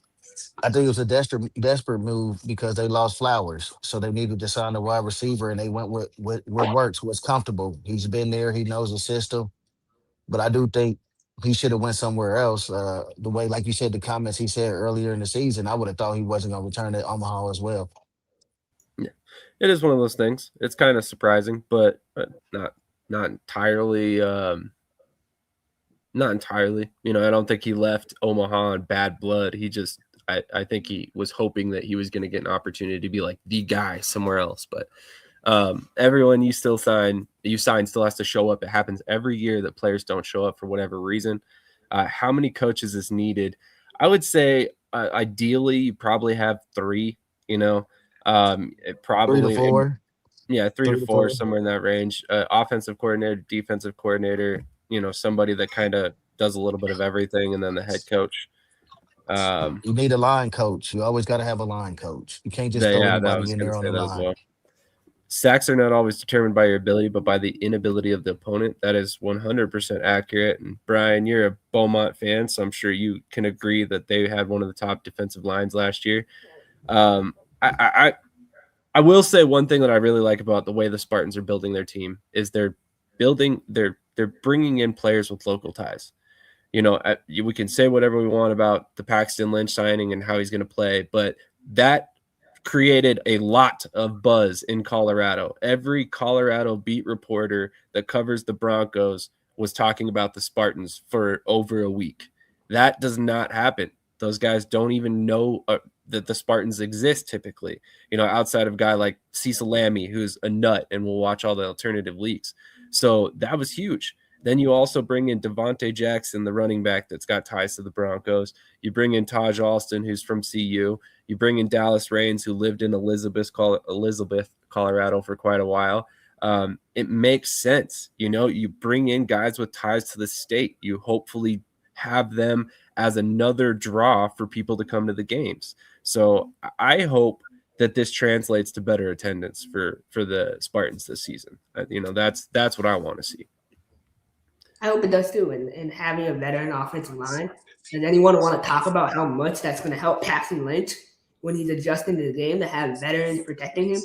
I think it was a desperate move because they lost Flowers, so they needed to sign a wide receiver, and they went with what works, what's comfortable. He's been there, he knows the system, but I do think he should have went somewhere else. The way, like you said, the comments he said earlier in the season, I would have thought he wasn't going to return to Omaha as well. Yeah, it is one of those things. It's kind of surprising, but not entirely. Not entirely. I don't think he left Omaha in bad blood. He just, I think he was hoping that he was going to get an opportunity to be like the guy somewhere else. But everyone you still sign still has to show up. It happens every year that players don't show up for whatever reason. How many coaches is needed? I would say ideally you probably have 3. Probably 3 to 4. Yeah, 3 to 4, somewhere in that range. Offensive coordinator, defensive coordinator. Somebody that kind of does a little bit of everything, and then the head coach. You need a line coach. You always got to have a line coach. You can't just throw anybody in there on the line. Well. Sacks are not always determined by your ability, but by the inability of the opponent. That is 100% accurate. And Brian, you're a Beaumont fan, so I'm sure you can agree that they had one of the top defensive lines last year. I will say one thing that I really like about the way the Spartans are building their team is they're bringing in players with local ties. We can say whatever we want about the Paxton Lynch signing and how he's going to play, but that created a lot of buzz in Colorado. Every Colorado beat reporter that covers the Broncos was talking about the Spartans for over a week. That does not happen. Those guys don't even know that the Spartans exist typically, outside of a guy like Cecil Lammey, who's a nut and will watch all the alternative leagues. So that was huge. Then you also bring in Devontae Jackson, the running back that's got ties to the Broncos. You bring in Taj Alston, who's from CU. You bring in Dallas Raines, who lived in Elizabeth, Colorado for quite a while. It makes sense. You bring in guys with ties to the state. You hopefully have them as another draw for people to come to the games. So I hope that this translates to better attendance for the Spartans this season. That's what I want to see. I hope it does too. And having a veteran offensive line. Does anyone want to talk about how much that's going to help Paxton Lynch when he's adjusting to the game to have veterans protecting him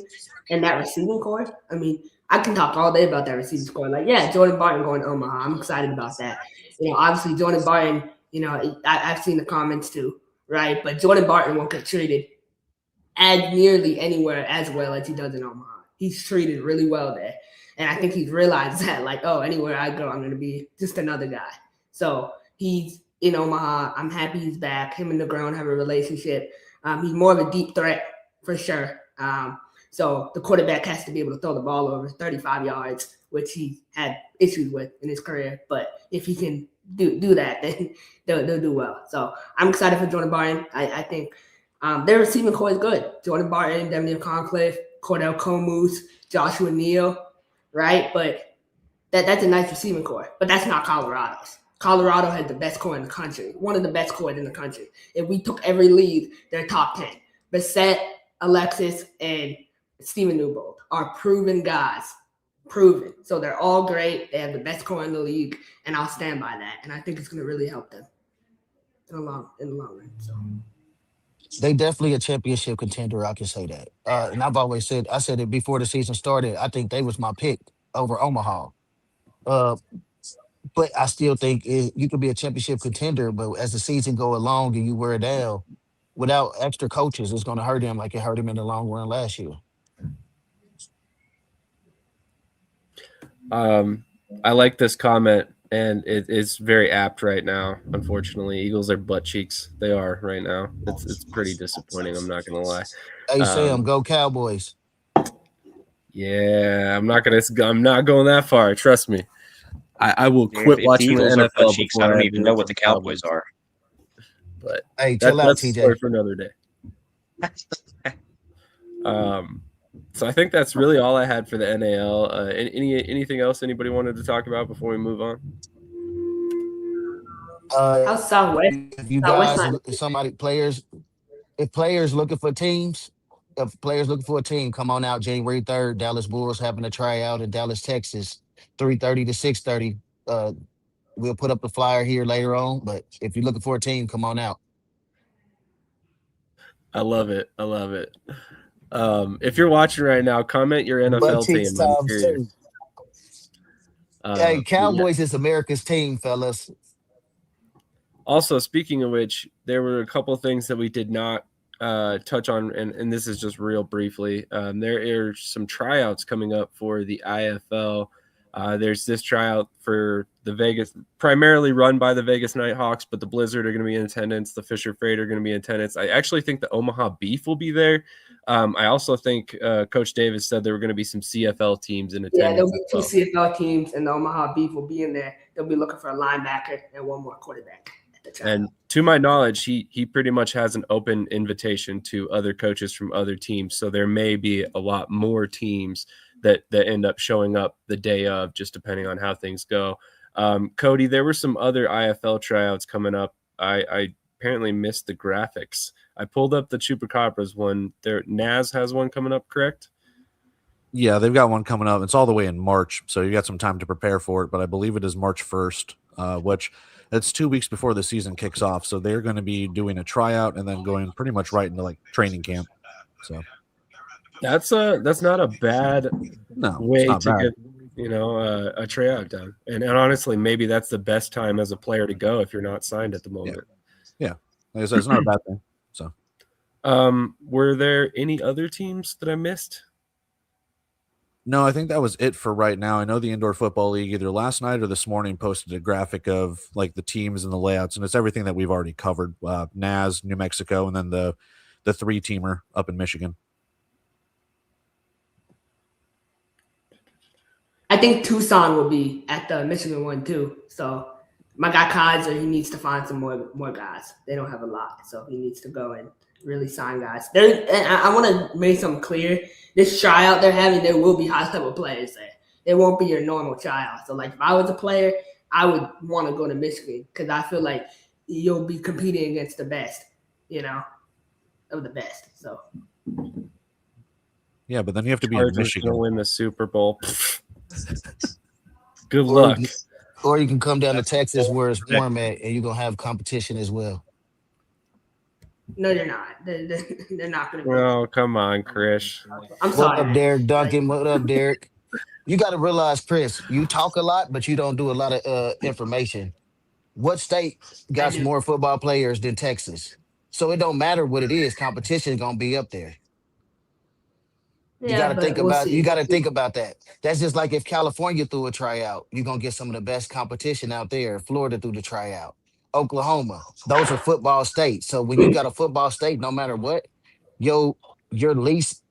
and that receiving core? I mean, I can talk all day about that receiving core. Like, yeah, Jordan Barton going to Omaha. I'm excited about that. Obviously Jordan Barton, I've seen the comments too, right? But Jordan Barton won't get treated as nearly anywhere as well as he does in Omaha. He's treated really well there. And I think he's realized that, like, oh, anywhere I go, I'm going to be just another guy. So he's in Omaha. I'm happy he's back. Him and DeGrom have a relationship. He's more of a deep threat for sure. So the quarterback has to be able to throw the ball over 35 yards, which he had issues with in his career. But if he can do that, then they'll do well. So I'm excited for Jordan Barton. I think their receiving core is good. Jordan Barton, Devin Concliffe, Cordell Comus, Joshua Neal, right? But that's a nice receiving core. But that's not Colorado's. Colorado has the best core in the country, one of the best cores in the country. If we took every league, they're top 10. Bissett, Alexis, and Steven Newbold are proven guys. Proven. So they're all great. They have the best core in the league, and I'll stand by that. And I think it's going to really help them in the long run. So they definitely a championship contender. I can say that. And I've always said, I said it before the season started. I think they was my pick over Omaha. But I still think you could be a championship contender, but as the season go along and you wear down, without extra coaches, it's going to hurt him like it hurt him in the long run last year. I like this comment, and it's very apt right now. Unfortunately, Eagles are butt cheeks. They are right now. It's pretty disappointing. I'm not gonna lie. Hey Sam, go Cowboys. Yeah, I'm not going that far. Trust me. I will quit watching the NFL. Cheeks, I don't even know what the Cowboys are. But hey, chill out, TJ. For another day. So I think that's really all I had for the NAL. Anything else anybody wanted to talk about before we move on? How's Southwest? If you Southwest guys, not if somebody players, if players looking for teams, if players looking for a team, come on out January 3rd. Dallas Bulls having a tryout in Dallas, Texas, 3:30 to 6:30. We'll put up the flyer here later on. But if you're looking for a team, come on out. I love it. If you're watching right now, comment your NFL team. I'm times curious. too. Hey, Yeah. Cowboys is America's team, fellas. Also, speaking of which, there were a couple of things that we did not touch on, and this is just real briefly. There are some tryouts coming up for the IFL. There's this tryout for the Vegas, primarily run by the Vegas Nighthawks, but the Blizzard are going to be in attendance. The Fisher Freight are going to be in attendance. I actually think the Omaha Beef will be there. I also think Coach Davis said there were going to be some CFL teams in attendance. Yeah, there'll be two CFL teams, and the Omaha Beef will be in there. They'll be looking for a linebacker and one more quarterback. And to my knowledge, he pretty much has an open invitation to other coaches from other teams. So there may be a lot more teams that end up showing up the day of, just depending on how things go. Cody, there were some other IFL tryouts coming up. I apparently missed the graphics. I pulled up the Chupacabras one. Naz has one coming up, correct? Yeah, they've got one coming up. It's all the way in March, so you got some time to prepare for it. But I believe it is March 1st, which it's 2 weeks before the season kicks off. So they're going to be doing a tryout and then going pretty much right into like training camp. So that's not a bad way to get a tryout done. And honestly, maybe that's the best time as a player to go if you're not signed at the moment. Yeah. Like I said, it's not a bad thing. So, were there any other teams that I missed? No, I think that was it for right now. I know the Indoor Football League either last night or this morning posted a graphic of like the teams and the layouts, and it's everything that we've already covered. Naz, New Mexico, and then the 3-teamer up in Michigan. I think Tucson will be at the Michigan one too. So my guy Kaiser, he needs to find some more guys. They don't have a lot, so he needs to go and really sign guys. I want to make something clear. This tryout they're having, there will be high-level players there. It won't be your normal tryout. So, like, if I was a player, I would want to go to Michigan because I feel like you'll be competing against the best, of the best. So, yeah, but then you have to be in Michigan to win the Super Bowl. Good luck. Or you can come down to Texas where it's warm at, and you're gonna have competition as well. No, you're not. They're not going to be. Oh, come on, Krish. I'm sorry. What up, Derek Duncan? What up, Derek? You got to realize, Chris, you talk a lot, but you don't do a lot of information. What state got more football players than Texas? So it don't matter what it is. Competition is going to be up there. You got to think about. You got to think about that. That's just like if California threw a tryout, you're going to get some of the best competition out there. Florida threw the tryout. Oklahoma, those are football states. So when you got a football state, no matter what, your least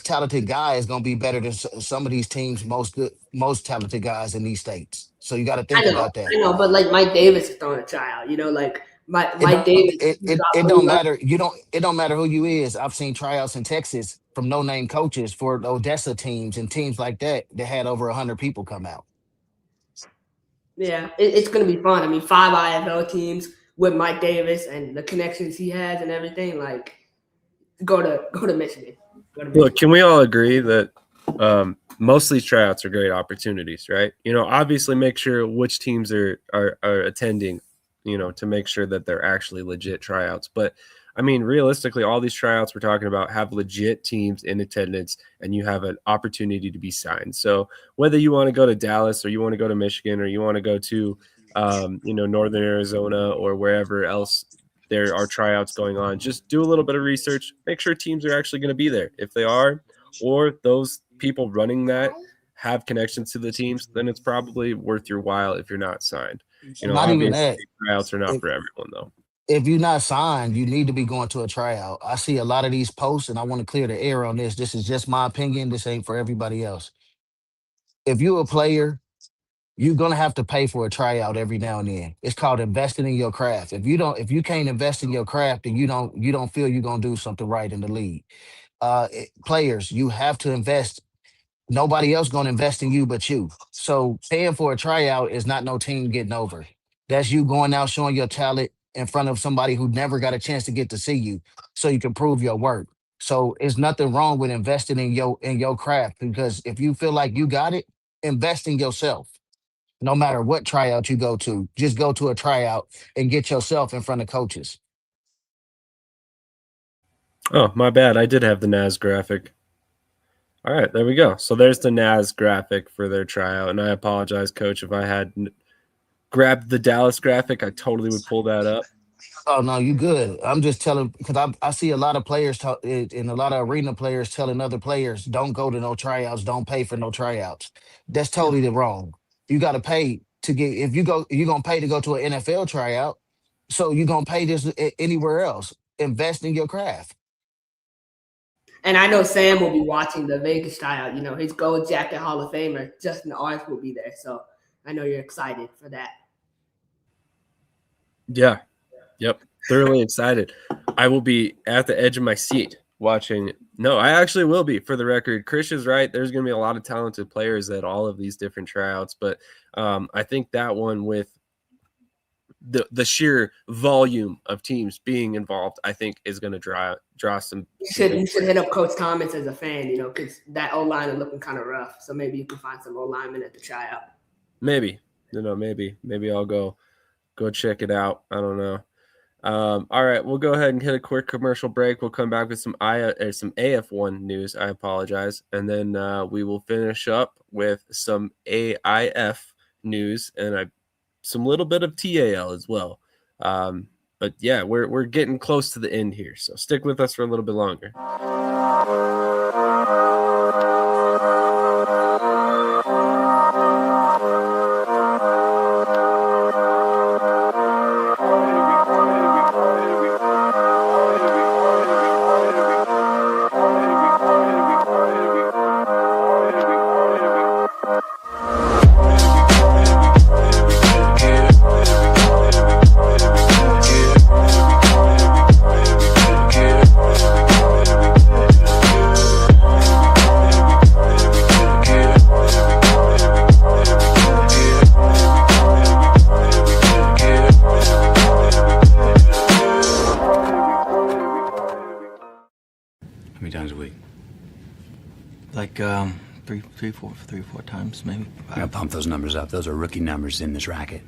talented guy is gonna be better than some of these teams' most talented guys in these states. So you got to think about that. I know, but like Mike Davis is throwing a tryout. Like Mike Davis. It don't matter. It don't matter who you is. I've seen tryouts in Texas from no-name coaches for Odessa teams and teams like that had over 100 people come out. Yeah, it's going to be fun. I mean, 5 IFL teams with Mike Davis and the connections he has and everything. Like, go to Michigan. Look, can we all agree that most of these tryouts are great opportunities, right? Obviously make sure which teams are attending, to make sure that they're actually legit tryouts. But I mean, realistically, all these tryouts we're talking about have legit teams in attendance, and you have an opportunity to be signed. So whether you want to go to Dallas or you want to go to Michigan or you want to go to, Northern Arizona or wherever else there are tryouts going on, just do a little bit of research. Make sure teams are actually going to be there. If they are, or those people running that have connections to the teams, then it's probably worth your while if you're not signed. Not even that. Tryouts are not for everyone, though. If you're not signed, you need to be going to a tryout. I see a lot of these posts, and I want to clear the air on this. This is just my opinion. This ain't for everybody else. If you're a player, you're gonna have to pay for a tryout every now and then. It's called investing in your craft. If you can't invest in your craft, then you don't feel you're gonna do something right in the league. players. You have to invest. Nobody else going to invest in you but you. So paying for a tryout is not no team getting over. That's you going out showing your talent in front of somebody who never got a chance to get to see you, so you can prove your work. So it's nothing wrong with investing in your craft, because if you feel like you got it, invest in yourself. No matter what tryout you go to, just go to a tryout and get yourself in front of coaches. Oh, my bad. I did have the NAS graphic. All right, there we go. So there's the NAS graphic for their tryout. And I apologize, Coach, if I had grabbed the Dallas graphic, I totally would pull that up. Oh no, you good. I'm just telling, because I see a lot of players talk, and a lot of arena players telling other players, don't go to no tryouts, don't pay for no tryouts. That's totally wrong. You got to pay to get. If you go, you're gonna pay to go to an NFL tryout, so you're gonna pay this anywhere else. Invest in your craft. And I know Sam will be watching the Vegas tryout. You know, his gold jacket Hall of Famer, Justin Arth, will be there. So I know you're excited for that. Yeah. Yep. Thoroughly excited. I will be at the edge of my seat watching. No, I actually will be, for the record. Krish is right. There's going to be a lot of talented players at all of these different tryouts. But I think that one, with the sheer volume of teams being involved, I think is going to draw some. You should hit up Coach Thomas as a fan, you know, because that O-line is looking kind of rough. So maybe you can find some O-linemen at the tryout. Maybe. Maybe I'll go check it out. I don't know. All right, we'll go ahead and hit a quick commercial break. We'll come back with some AF1 news. I apologize, and then we will finish up with some AIF news and some little bit of TAL as well. But yeah, we're getting close to the end here, so stick with us for a little bit longer. Three, four times, maybe. I gotta pump those numbers up. Those are rookie numbers in this racket.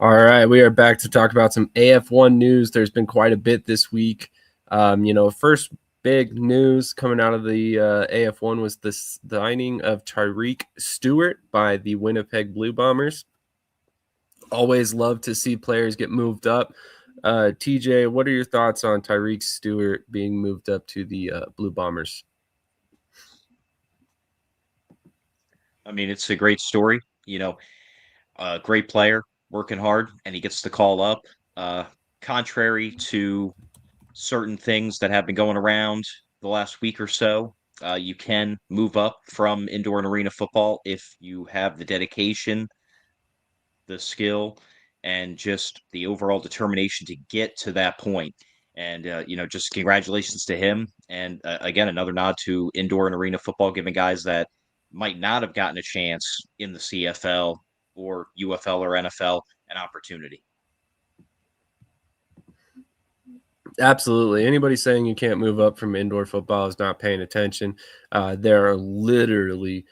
All right, we are back to talk about some AF1 news. There's been quite a bit this week. First big news coming out of the AF1 was the signing of Tyreek Stewart by the Winnipeg Blue Bombers. Always love to see players get moved up. TJ, what are your thoughts on Tyreek Stewart being moved up to the Blue Bombers? I mean, it's a great story. A great player, working hard, and he gets the call up. Contrary to certain things that have been going around the last week or so, you can move up from indoor and arena football if you have the dedication, the skill, and just the overall determination to get to that point. And, just congratulations to him. And again, another nod to indoor and arena football, giving guys that might not have gotten a chance in the CFL or UFL or NFL an opportunity. Absolutely. Anybody saying you can't move up from indoor football is not paying attention. There are literally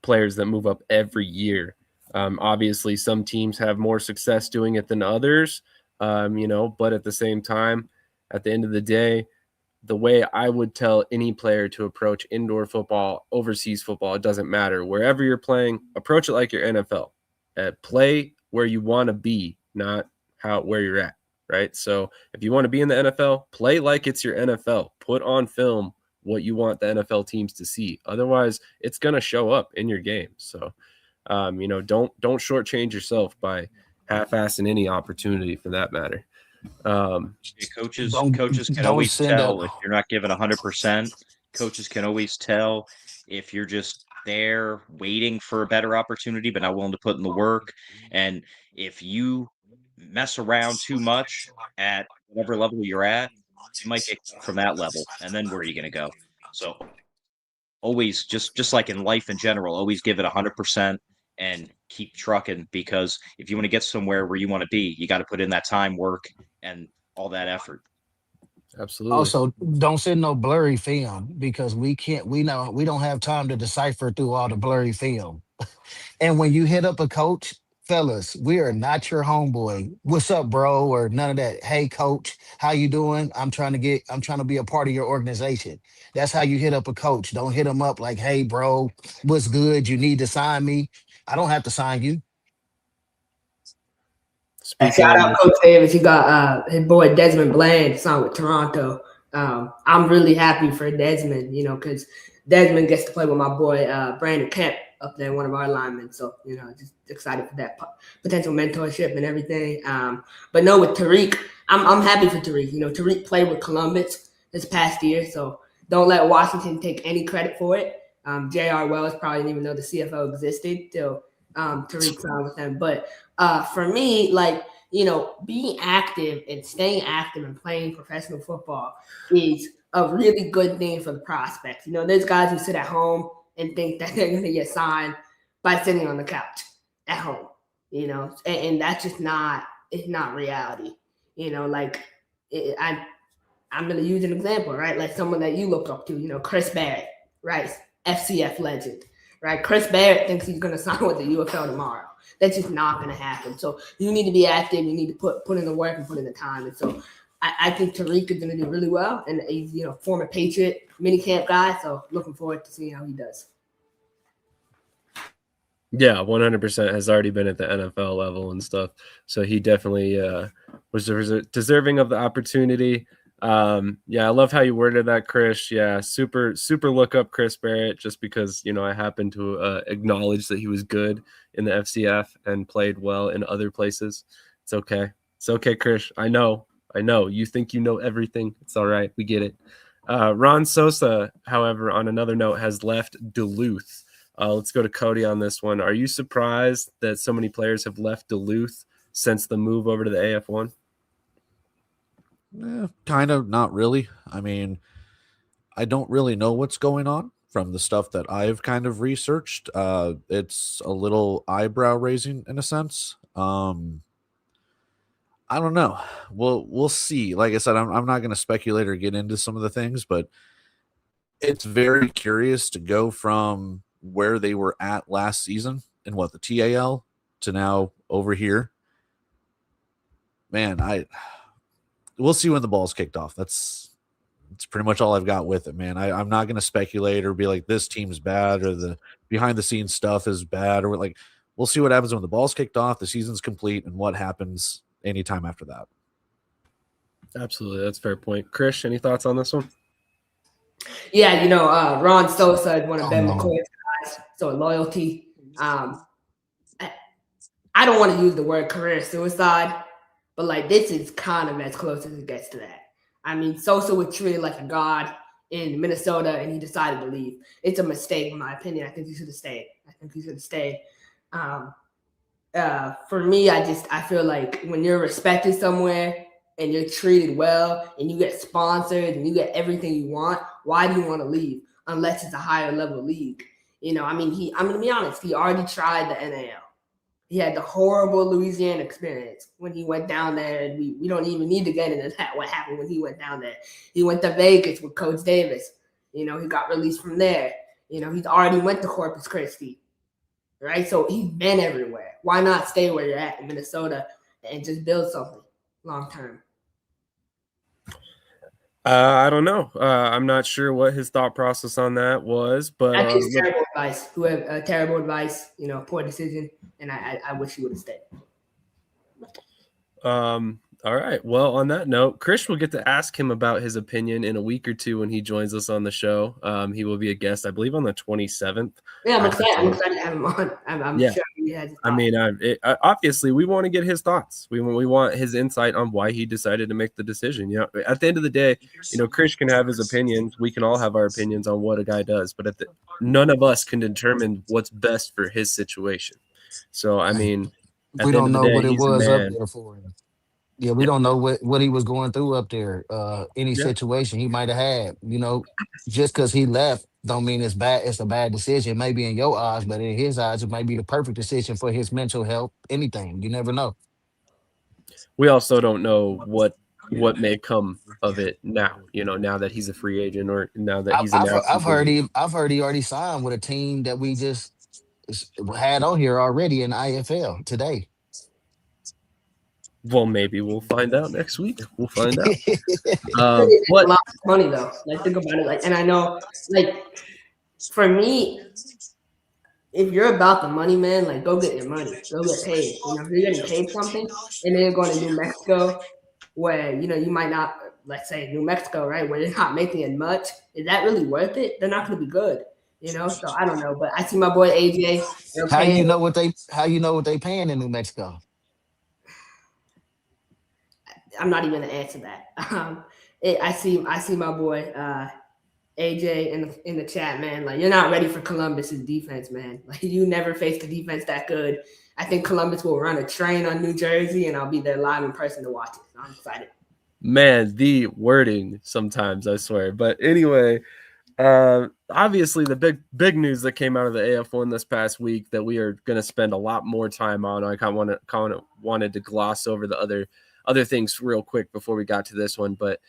players that move up every year. Obviously, some teams have more success doing it than others, but at the same time, at the end of the day, the way I would tell any player to approach indoor football, overseas football, it doesn't matter. Wherever you're playing, approach it like your NFL. Play where you want to be, not where you're at, right? So if you want to be in the NFL, play like it's your NFL. Put on film what you want the NFL teams to see. Otherwise, it's going to show up in your game. So, don't shortchange yourself by half-assing any opportunity for that matter. Coaches Don't- can don't always send tell up- if you're not giving 100%. Coaches can always tell if you're just there waiting for a better opportunity, but not willing to put in the work. And if you mess around too much at whatever level you're at, you might get cut from that level. And then where are you going to go? So always, just like in life in general, always give it 100% and keep trucking, because if you want to get somewhere where you want to be, you got to put in that time, work, and all that effort. Absolutely. Also, don't send no blurry film, because we don't have time to decipher through all the blurry film. And when you hit up a coach, fellas, we are not your homeboy. What's up, bro? Or none of that. Hey, coach, how you doing? I'm trying to be a part of your organization. That's how you hit up a coach. Don't hit him up like, hey, bro, what's good? You need to sign me. I don't have to sign you. Shout out Coach Davis. He got his boy Desmond Bland signed with Toronto. I'm really happy for Desmond, because Desmond gets to play with my boy Brandon Kemp up there, one of our linemen. So, just excited for that potential mentorship and everything. But no, with Tariq, I'm happy for Tariq. Tariq played with Columbus this past year, so don't let Washington take any credit for it. J.R. Wells probably didn't even know the CFL existed till Tariq signed with them. But for me, being active and staying active and playing professional football is a really good thing for the prospects. There's guys who sit at home and think that they're going to get signed by sitting on the couch at home, and that's just it's not reality. I'm going to use an example, right? Like someone that you look up to, Chris Barrett, right? FCF legend, right? Chris Barrett thinks he's going to sign with the UFL tomorrow. That's just not going to happen. So you need to be active. You need to put in the work and put in the time. And so I think Tariq is going to do really well. And he's, former Patriot minicamp guy. So looking forward to seeing how he does. Yeah, 100% has already been at the NFL level and stuff. So he definitely was deserving of the opportunity. I love how you worded that, Krish. Yeah, super look up Chris Barrett, just because I happen to acknowledge that he was good in the FCF and played well in other places. It's okay, Krish. I know you think you know everything. It's all right, we get it. Ron Sosa, however, on another note, has left Duluth. Let's go to Cody on this one. Are you surprised that so many players have left Duluth since the move over to the AF1? Kind of, not really. I mean, I don't really know what's going on from the stuff that I've kind of researched. It's a little eyebrow raising in a sense. I don't know. We'll see. Like I said, I'm not going to speculate or get into some of the things, but it's very curious to go from where they were at last season in the TAL to now over here. Man, we'll see when the ball's kicked off. That's pretty much all I've got with it, man. I'm not going to speculate or be like, this team's bad or the behind the scenes stuff is bad, or we'll see what happens when the ball's kicked off, the season's complete, and what happens anytime after that. Absolutely. That's a fair point. Krish, any thoughts on this one? Yeah, Ron Sosa is one of Ben McCoy's guys, so loyalty. I don't want to use the word career suicide, but this is kind of as close as it gets to that. I mean, Sosa was treated like a god in Minnesota, and he decided to leave. It's a mistake, in my opinion. I think he should have stayed. For me, I feel like when you're respected somewhere and you're treated well and you get sponsored and you get everything you want, why do you want to leave unless it's a higher level league? I'm going to be honest. He already tried the NAL. He had the horrible Louisiana experience when he went down there, and we don't even need to get into that, what happened when he went down there. He went to Vegas with Coach Davis. He got released from there. He's already went to Corpus Christi. right? So he's been everywhere. Why not stay where you're at in Minnesota and just build something long term? I don't know. I'm not sure what his thought process on that was, but I think it's terrible advice. Who have terrible advice, poor decision, and I wish he would have stayed. All right. Well, on that note, Krish will get to ask him about his opinion in a week or two when he joins us on the show. He will be a guest, I believe, on the 27th. Yeah, I'm excited to have him on. I'm sure he has his thoughts. Obviously, we want to get his thoughts. We want his insight on why he decided to make the decision. At the end of the day, Krish can have his opinions. We can all have our opinions on what a guy does, but none of us can determine what's best for his situation. So, we don't know what it was up there for him. Yeah, we don't know what he was going through up there. Any situation he might have had, just because he left don't mean it's bad. It's a bad decision. Maybe in your eyes, but in his eyes, it might be the perfect decision for his mental health. Anything, you never know. We also don't know what may come of it now. Now that he's a free agent, or now that he's announced. I've heard he already signed with a team that we just had on here already in IFL today. Well, maybe we'll find out next week. We'll find out. What a lot of money though? Think about it. And I know, for me, if you're about the money, man, go get your money. Go get paid. If you're getting paid something, and then you're going to New Mexico, where you might not. Let's say New Mexico, right, where you're not making it much. Is that really worth it? They're not going to be good. So I don't know, but I see my boy AJ. How you know what they paying in New Mexico? I'm not even gonna answer that. I see my boy AJ in the chat, man. You're not ready for Columbus's defense, man. You never faced a defense that good. I think Columbus will run a train on New Jersey, and I'll be there live in person to watch it. So I'm excited. Man, the wording sometimes, I swear. But anyway, obviously the big news that came out of the AF1 this past week that we are going to spend a lot more time on. I kind of wanted to gloss over the other things real quick before we got to this one, but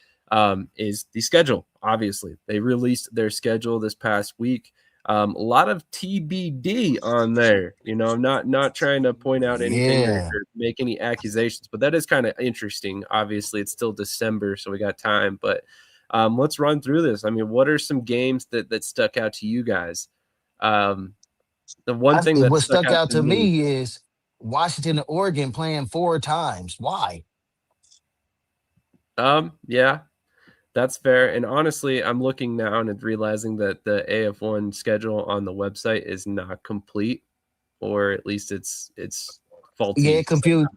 is the schedule. Obviously, they released their schedule this past week. A lot of TBD on there. I'm not trying to point out anything or make any accusations, but that is kind of interesting. Obviously, it's still December, so we got time. But let's run through this. What are some games that stuck out to you guys? The one thing that stuck out to me is Washington and Oregon playing 4 times. Why? Yeah, that's fair. And honestly, I'm looking now and realizing that the AF1 schedule on the website is not complete, or at least it's faulty. Yeah, it confused.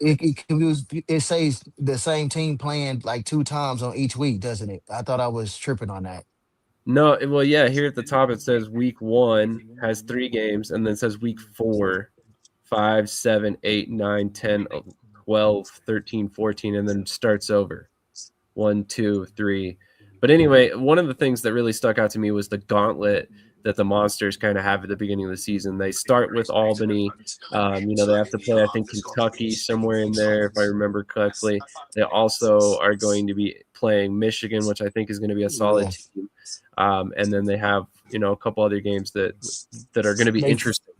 It says the same team playing 2 times on each week, doesn't it? I thought I was tripping on that. No, well, yeah. Here at the top it says week 1 has 3 games, and then it says week 4, 5, 7, 8, 9, 10, 12, 13, 14, and then starts over. 1, 2, 3. But anyway, one of the things that really stuck out to me was the gauntlet that the Monsters kind of have at the beginning of the season. They start with Albany. They have to play, I think, Kentucky somewhere in there, if I remember correctly. They also are going to be playing Michigan, which I think is going to be a solid team. And then they have, a couple other games that are going to be interesting.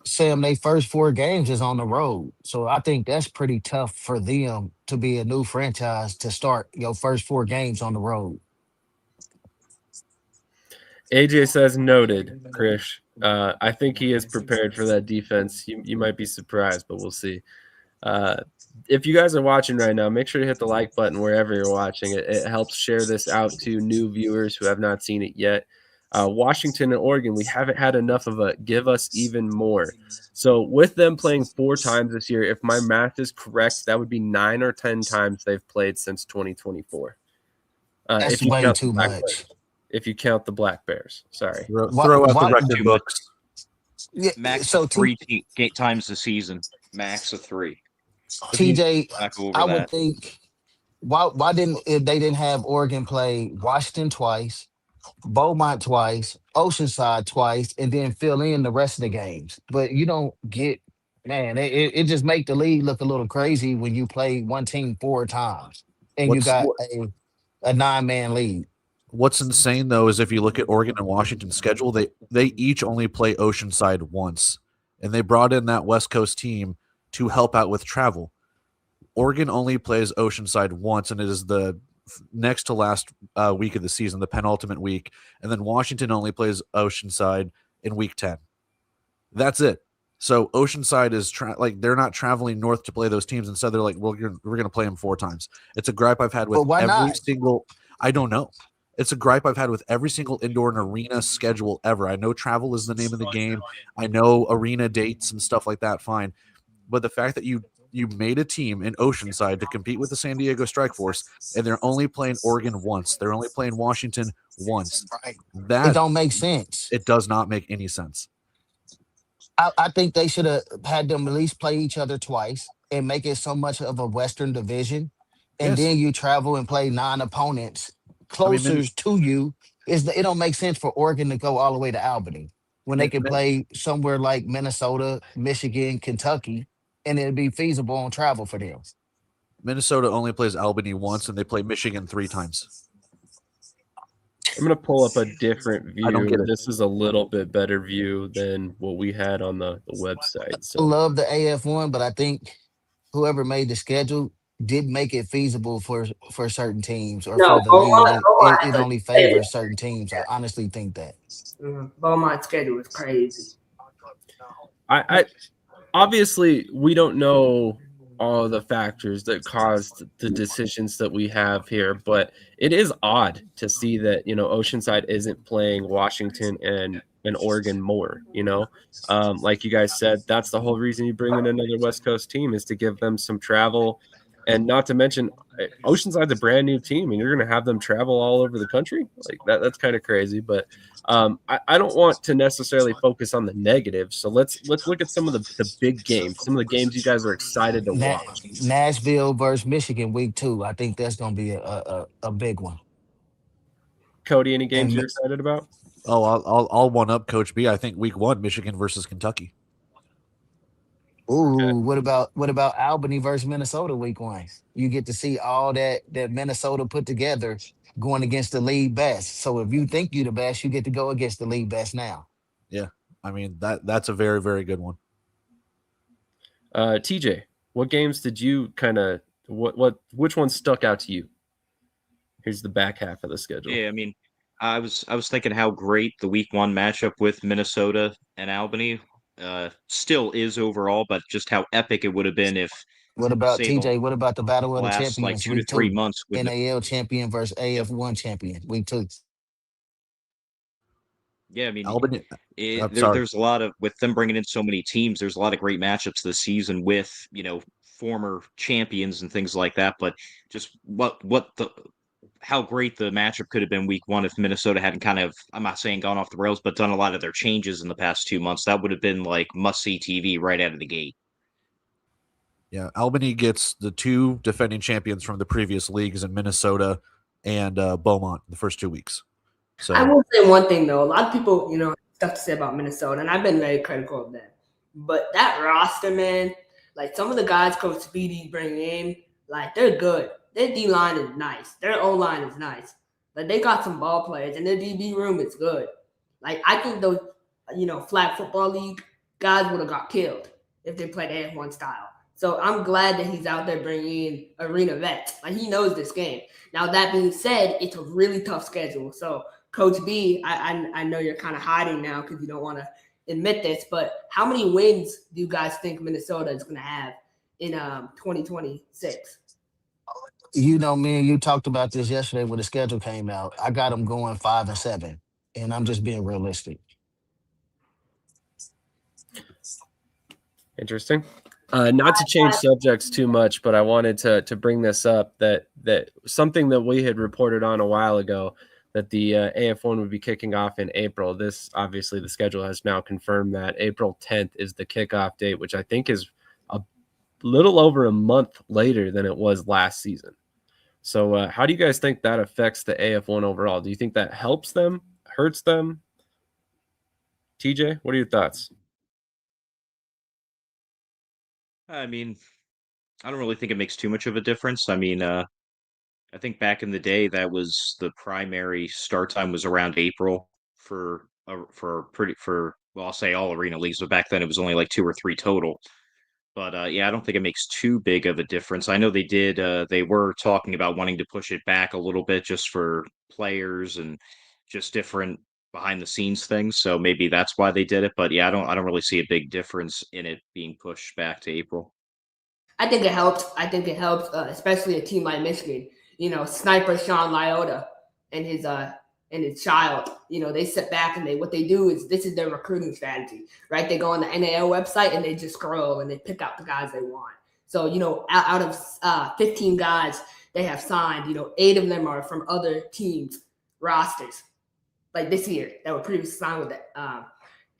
Sam, their first 4 games is on the road. So I think that's pretty tough for them to be a new franchise to start your first 4 games on the road. AJ says noted, Krish. I think he is prepared for that defense. You might be surprised, but we'll see. If you guys are watching right now, make sure to hit the like button wherever you're watching. It helps share this out to new viewers who have not seen it yet. Washington and Oregon, we haven't had enough of a give us even more. So with them playing 4 times this year, if my math is correct, that would be 9 or 10 times they've played since 2024. That's way too much. If you count the Black Bears, sorry. Throw out the record books. Yeah, max so 3 times a season. Max of 3. TJ, I would think why didn't if they didn't have Oregon play Washington twice, Beaumont twice, Oceanside twice, and then fill in the rest of the games. But you don't get, man, it just make the league look a little crazy when you play one team 4 times and you got a 9-man league. What's insane though is if you look at Oregon and Washington's schedule, they each only play Oceanside once and they brought in that West Coast team to help out with travel. Oregon only plays Oceanside once, and it is the next to last week of the season, the penultimate week. And then Washington only plays Oceanside in week 10. That's it. So Oceanside is they're not traveling north to play those teams. Instead, they're like, we're going to play them 4 times. It's a gripe I've had with I don't know. It's a gripe I've had with every single indoor and arena schedule ever. I know travel is the name of the game. I know arena dates and stuff like that, fine. But the fact that you made a team in Oceanside to compete with the San Diego Strike Force, and they're only playing Oregon once. They're only playing Washington once. It don't make sense. It does not make any sense. I think they should have had them at least play each other twice and make it so much of a Western division. And then you travel and play 9 opponents closer to you. It don't make sense for Oregon to go all the way to Albany when they can play somewhere like Minnesota, Michigan, Kentucky, and it'd be feasible on travel for them. Minnesota only plays Albany once, and they play Michigan 3 times. I'm going to pull up a different view. I don't get it. This is a little bit better view than what we had on the website. So. I love the AF1, but I think whoever made the schedule did make it feasible for certain teams or for the league. It only favors certain teams. I honestly think that. Beaumont's schedule is crazy. I obviously we don't know all the factors that caused the decisions that we have here, but it is odd to see that, Oceanside isn't playing Washington and Oregon more, like you guys said, that's the whole reason you bring in another West Coast team is to give them some travel. And not to mention, Oceanside's a brand new team, and you're going to have them travel all over the country. Like that's kind of crazy. But I don't want to necessarily focus on the negative. So let's look at some of the big games, some of the games you guys are excited to watch. Nashville versus Michigan week 2. I think that's going to be a big one. Cody, any games you're excited about? Oh, I'll one up Coach B. I think week 1, Michigan versus Kentucky. Ooh, what about Albany versus Minnesota week 1? You get to see all that Minnesota put together going against the league best. So if you think you're the best, you get to go against the league best now. Yeah, I mean that's a very, very good one. TJ, what games did you which one stuck out to you? Here's the back half of the schedule. Yeah, I mean, I was thinking how great the week 1 matchup with Minnesota and Albany still is overall, but just how epic it would have been if. What about TJ? What about the Battle of the Champions? Like 2 to 3 months. NAL champion versus AF1 champion week 2. Yeah, I mean, Albany. There's a lot of, with them bringing in so many teams, there's a lot of great matchups this season with former champions and things like that. But just how great the matchup could have been week 1 if Minnesota hadn't I'm not saying gone off the rails, but done a lot of their changes in the past 2 months. That would have been like must-see TV right out of the gate. Yeah, Albany gets the 2 defending champions from the previous leagues in Minnesota and Beaumont the first 2 weeks. So I will say one thing, though. A lot of people, stuff to say about Minnesota, and I've been very critical of them. But that roster, man, like some of the guys Coach Speedy bring in, like they're good. Their D-line is nice. Their O-line is nice. Like they got some ball players, and their DB room is good. Like I think those, flag football league guys would have got killed if they played AF1 style. So I'm glad that he's out there bringing in arena vets. Like he knows this game. Now that being said, it's a really tough schedule. So Coach B, I know you're kind of hiding now because you don't want to admit this, but how many wins do you guys think Minnesota is going to have in 2026? Me and you talked about this yesterday when the schedule came out. I got them going 5-7, and I'm just being realistic. Interesting. Not to change subjects too much, but I wanted to bring this up that something that we had reported on a while ago, that the AF1 would be kicking off in April. This, obviously, the schedule has now confirmed that April 10th is the kickoff date, which I think is a little over a month later than it was last season. So how do you guys think that affects the AF1 overall? Do you think that helps them, hurts them? TJ, what are your thoughts? I mean, I don't really think it makes too much of a difference. I mean, I think back in the day, that was the primary start time was around April for well, I'll say all arena leagues, but back then it was only like 2 or 3 total. But yeah, I don't think it makes too big of a difference. I know they were talking about wanting to push it back a little bit just for players and just different behind the scenes things. So maybe that's why they did it. But yeah, I don't really see a big difference in it being pushed back to April. I think it helps. Especially a team like Michigan. Sniper Sean Lyota and his child. They sit back and what they do is this is their recruiting strategy, right? They go on the NAL website and they just scroll and they pick out the guys they want. So out of 15 guys they have signed, 8 of them are from other teams' rosters, like this year that were previously signed with the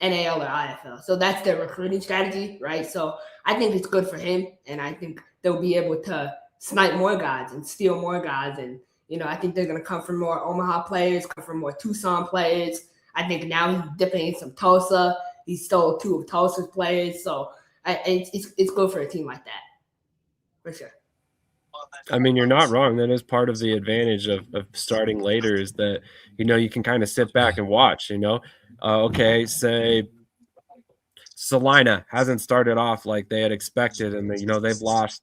NAL or IFL. So that's their recruiting strategy, right? So I think it's good for him, and I think they'll be able to snipe more guys and steal more guys. And, I think they're going to come from more Omaha players, come from more Tucson players. I think now he's dipping in some Tulsa. He stole 2 of Tulsa's players. So it's good for a team like that, for sure. I mean, you're not wrong. That is part of the advantage of starting later is that, you can kind of sit back and watch, okay, say Salina hasn't started off like they had expected, and they've lost,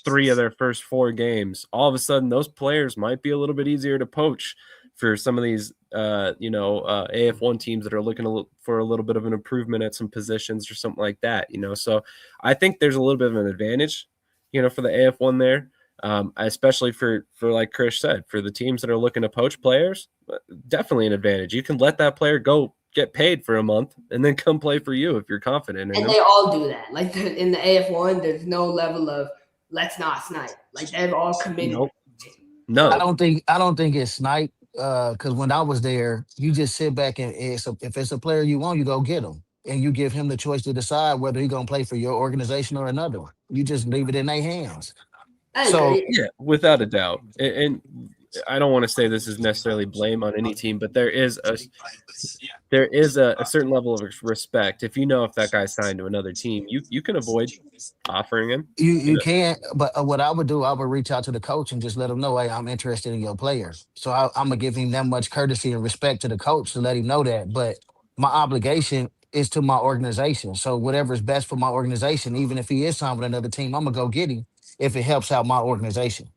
3 of their first 4 games. All of a sudden, those players might be a little bit easier to poach for some of these, AF1 teams that are looking for a little bit of an improvement at some positions or something like that, So I think there's a little bit of an advantage, for the AF1 there. Especially for like Krish said, for the teams that are looking to poach players, definitely an advantage. You can let that player go get paid for a month and then come play for you if you're confident. And they all do that. Like in the AF1, there's no level of let's not snipe. Like they've all committed. Nope. No, I don't think it's snipe. Because when I was there, you just sit back and if it's a player you want, you go get him, and you give him the choice to decide whether he's gonna play for your organization or another one. You just leave it in their hands. So yeah, without a doubt. And I don't want to say this is necessarily blame on any team, but there is a certain level of respect. If if that guy's signed to another team, you can avoid offering him. You can't, but what I would do, I would reach out to the coach and just let him know, hey, I'm interested in your player. So I'm gonna give him that much courtesy and respect to the coach to let him know that. But my obligation is to my organization. So whatever is best for my organization, even if he is signed with another team, I'm gonna go get him if it helps out my organization.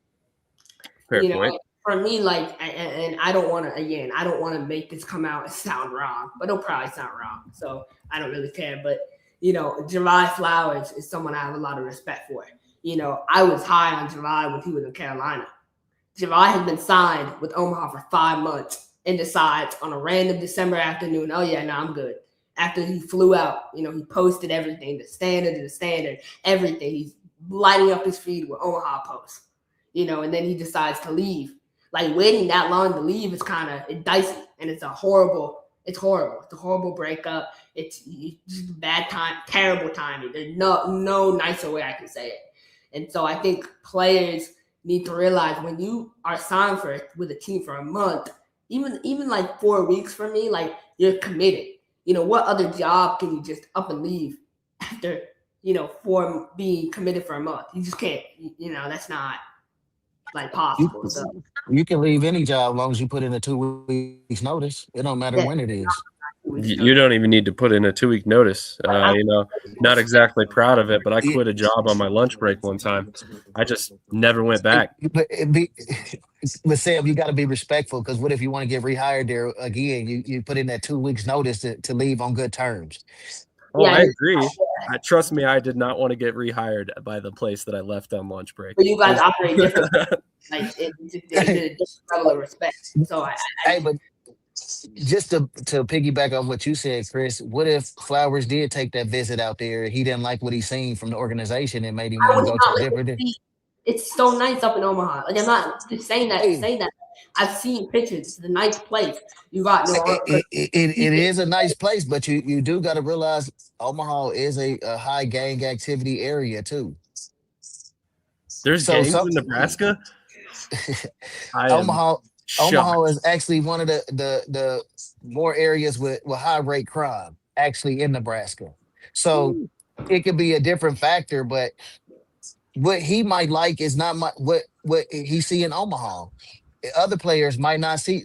Fair point. For me, like, and I don't want to make this come out and sound wrong, but it'll probably sound wrong. So I don't really care. But, July Flowers is someone I have a lot of respect for. I was high on July when he was in Carolina. July has been signed with Omaha for 5 months and decides on a random December afternoon, oh, yeah, no, I'm good. After he flew out, he posted everything, the standard, everything. He's lighting up his feed with Omaha posts, and then he decides to leave. Like waiting that long to leave is kind of dicey, and it's horrible. It's a horrible breakup. It's just bad time, terrible timing. There's no nicer way I can say it. And so I think players need to realize when you are signed with a team for a month, even like 4 weeks for me, like you're committed. What other job can you just up and leave after, for being committed for a month? You just can't, that's not like possible. You can leave any job as long as you put in a 2 weeks notice. It don't matter when it is. You don't even need to put in a 2-week notice. Not exactly proud of it, but I quit a job on my lunch break one time. I just never went back. But Sam, you got to be respectful, because what if you want to get rehired there again? You put in that 2 weeks notice to leave on good terms. Oh, yeah, I agree. Trust me, I did not want to get rehired by the place that I left on lunch break. But you guys operate differently. Like it's a different level of respect. So but just to piggyback on what you said, Chris, what if Flowers did take that visit out there? He didn't like what he seen from the organization and made him want to go to a different. It's so nice up in Omaha. Like I'm not just saying that. I've seen pictures. It's a nice place. You got it is a nice place, but you do got to realize Omaha is a high gang activity area too. There's gangs in Nebraska. Omaha is actually one of the more areas with high rate crime actually in Nebraska. So it could be a different factor, but what he might like is not what he see in Omaha. Other players might not see.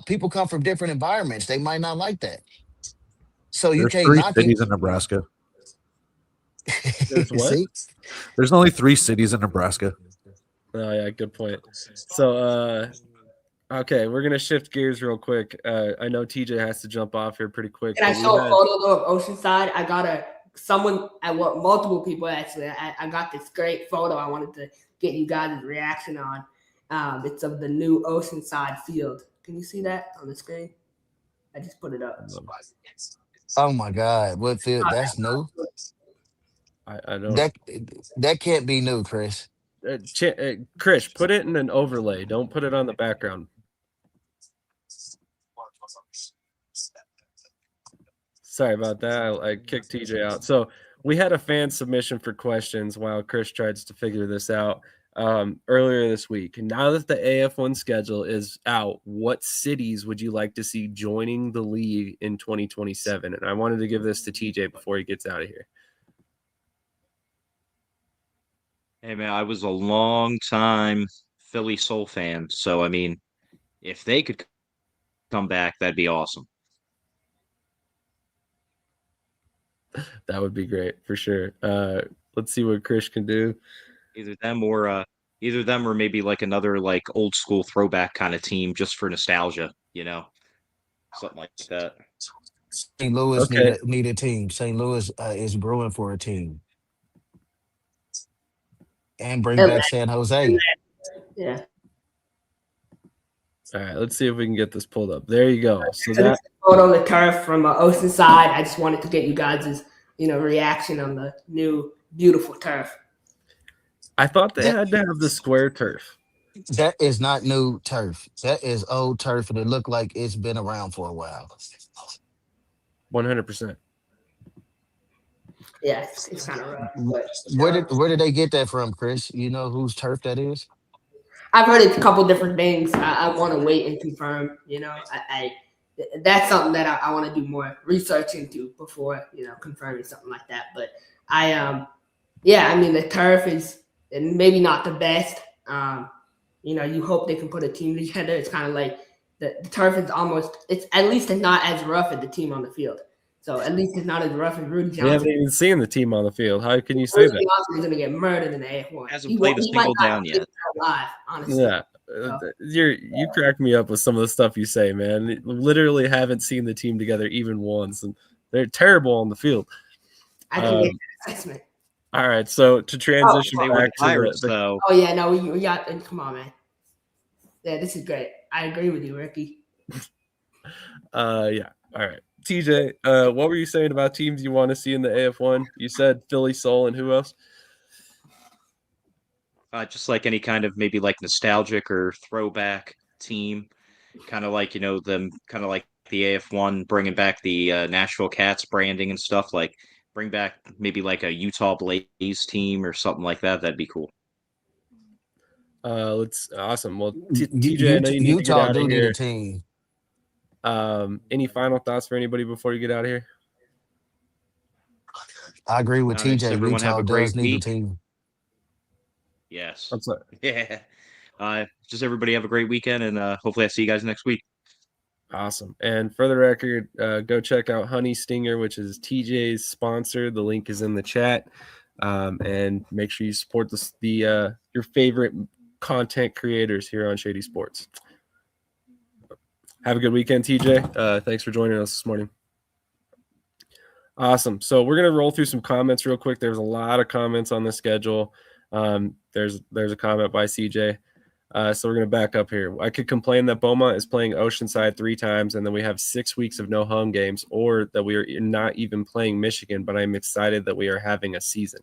People come from different environments. They might not like that. So you There's can't 3 knock it. cities in Nebraska. There's what? See? There's only 3 cities in Nebraska. Oh yeah, good point. So okay, we're gonna shift gears real quick. I know TJ has to jump off here pretty quick. Can I but we show a had- photo though of Oceanside? I got multiple people actually. I got this great photo I wanted to get you guys' reaction on. It's of the new Oceanside field. Can you see that on the screen? I just put it up. Oh my God, what field? That's new. I don't. That can't be new, Chris. Krish, put it in an overlay. Don't put it on the background. Sorry about that. I kicked TJ out. So we had a fan submission for questions while Krish tries to figure this out earlier this week. And now that the AF1 schedule is out, what cities would you like to see joining the league in 2027? And I wanted to give this to TJ before he gets out of here. Hey man, I was a long time Philly Soul fan, so I mean, if they could come back, that'd be awesome. That would be great for sure. Let's see what Krish can do. Either them or maybe like another like old school throwback kind of team just for nostalgia, something like that. St. Louis Okay. need a team. St. Louis is brewing for a team. And bring back San Jose. Yeah. All right, let's see if we can get this pulled up. There you go. So So that this is a photo on the turf from Oceanside. I just wanted to get you guys' reaction on the new beautiful turf. I thought they had to have the square turf. That is not new turf. That is old turf, and it looked like it's been around for a while. 100%. Yeah, it's kind of rough. But, Where did they get that from, Chris? You know whose turf that is? I've heard a couple different things. I want to wait and confirm. That's something that I want to do more research into before confirming something like that. But the turf is maybe not the best. You hope they can put a team together. It's kind of like the turf is it's at least it's not as rough as the team on the field. So at least it's not as rough as Rudy Johnson. We haven't even seen the team on the field. How can you say that? Rudy Johnson is going to get murdered in the AF1. Hasn't played a single down yet. Live, honestly. Yeah. You crack me up with some of the stuff you say, man. Literally haven't seen the team together even once, and they're terrible on the field. I can get that assessment. All right, so to transition back to Pirates, the though. Oh yeah, no, we got. Come on, man. Yeah, this is great. I agree with you, Ricky. Yeah. All right, TJ. What were you saying about teams you want to see in the AF1? You said Philly Soul and who else? Just like any kind of maybe like nostalgic or throwback team, kind of like them, kind of like the AF1 bringing back the Nashville Cats branding and stuff. Like bring back maybe like a Utah Blaze team or something like that. That'd be cool. Awesome. Well, TJ, I know you need Utah to get out do of need here. a team. Any final thoughts for anybody before you get out of here? I agree with Just TJ. everyone have Utah a great does need a week. team. Yes. I'm sorry. Yeah. Just everybody have a great weekend, and hopefully I see you guys next week. Awesome. And for the record, go check out HoneyStinger, which is TJ's sponsor. The link is in the chat. And make sure you support your favorite content creators here on Shady Sports. Have a good weekend, TJ. Thanks for joining us this morning. Awesome. So we're going to roll through some comments real quick. There's a lot of comments on the schedule. There's a comment by CJ. So we're going to back up here. I could complain that Beaumont is playing Oceanside 3 times, and then we have 6 weeks of no home games, or that we are not even playing Michigan, but I'm excited that we are having a season.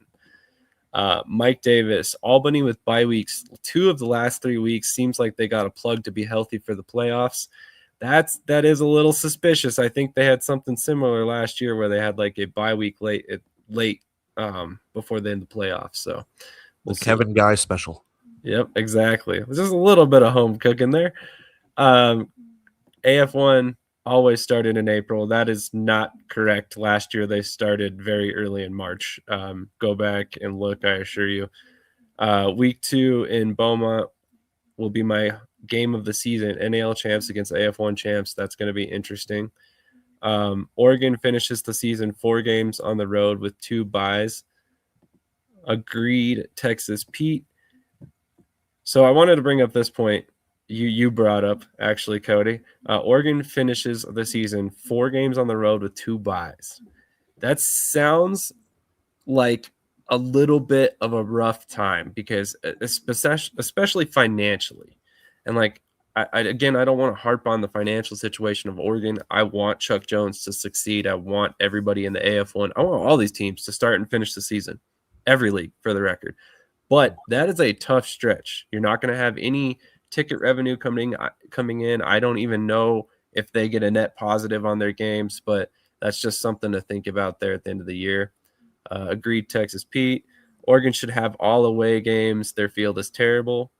Mike Davis, Albany with bye weeks. 2 of the last 3 weeks seems like they got a plug to be healthy for the playoffs. That is a little suspicious. I think they had something similar last year where they had like a bye week late before the end of the playoffs. So we'll Kevin Guy special. Yep, exactly. There's just a little bit of home cooking there. AF1 always started in April. That is not correct. Last year they started very early in March. Go back and look, I assure you. Week 2 in Beaumont will be my game of the season. NAL champs against AF1 champs. That's going to be interesting. Oregon finishes the season 4 games on the road with 2 byes. Agreed, Texas Pete. So I wanted to bring up this point you brought up, actually, Cody. Oregon finishes the season 4 games on the road with 2 byes. That sounds like a little bit of a rough time because especially financially. And like, I don't want to harp on the financial situation of Oregon. I want Chuck Jones to succeed. I want everybody in the AF1. I want all these teams to start and finish the season. Every league, for the record. But that is a tough stretch. You're not going to have any ticket revenue coming in. I don't even know if they get a net positive on their games, but that's just something to think about there at the end of the year. Agreed, Texas Pete. Oregon should have all away games. Their field is terrible.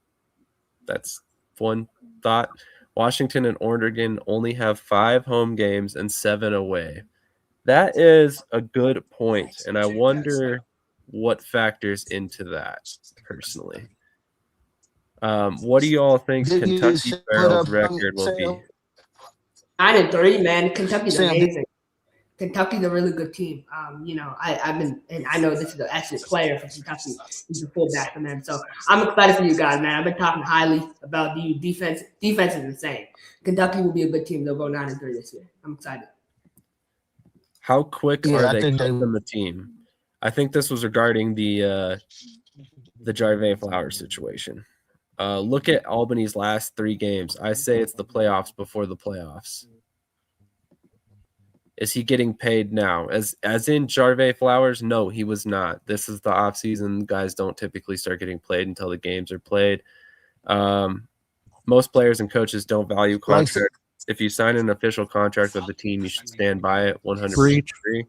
That's one thought. Washington and Oregon only have 5 home games and 7 away. That is a good point, and I wonder what factors into that personally. What do you all think Kentucky Barrel's record will be? 9-3, man. Kentucky's amazing. Kentucky's a really good team. I've been, and I know this is actually a player from Kentucky. He's a fullback for them. So I'm excited for you guys, man. I've been talking highly about the defense. Defense is insane. Kentucky will be a good team. They'll go 9-3 this year. I'm excited. How quick are they cutting the team? I think this was regarding the Jarve Flowers situation. Look at Albany's last 3 games. I say it's the playoffs before the playoffs. Is he getting paid now? As in Jarve Flowers? No, he was not. This is the offseason. Guys don't typically start getting played until the games are played. Most players and coaches don't value contracts. If you sign an official contract with the team, you should stand by it 100%.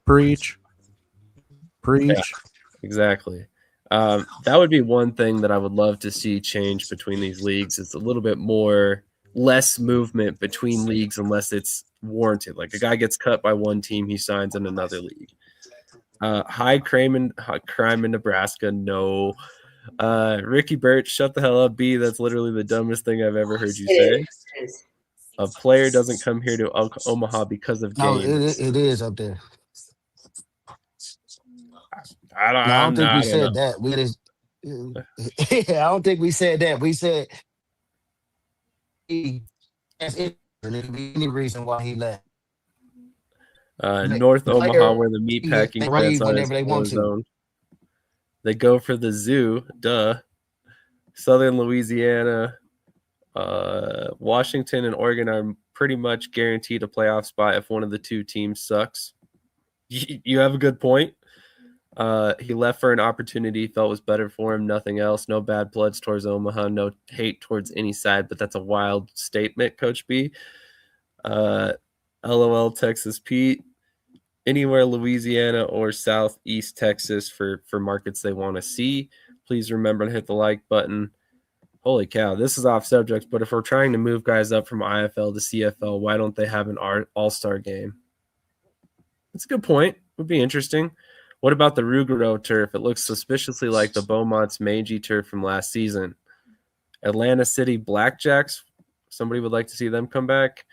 Preach. Yeah, exactly. That would be one thing that I would love to see change between these leagues. It's a little bit less movement between leagues unless it's warranted. Like a guy gets cut by one team, he signs in another league. High crime in Nebraska. No. Ricky Birch, shut the hell up, B. That's literally the dumbest thing I've ever heard you say. A player doesn't come here to Omaha because of games. No, it is up there. I don't think we said that. I don't think we said that. We said any reason why he left. North Omaha, where the meatpacking plants are, whenever they want to. They go for the zoo. Duh. Southern Louisiana, Washington, and Oregon are pretty much guaranteed a playoff spot if one of the 2 teams sucks. You have a good point. He left for an opportunity he felt was better for him, nothing else. No bad bloods towards Omaha, no hate towards any side, but that's a wild statement, Coach B. LOL, Texas Pete. Anywhere Louisiana or Southeast Texas for markets they want to see. Please remember to hit the like button. Holy cow, this is off subject, but if we're trying to move guys up from IFL to CFL, why don't they have an all-star game? That's a good point. Would be interesting. What about the Ruggiero turf? It looks suspiciously like the Beaumont's mangy turf from last season. Atlanta City Blackjacks. Somebody would like to see them come back.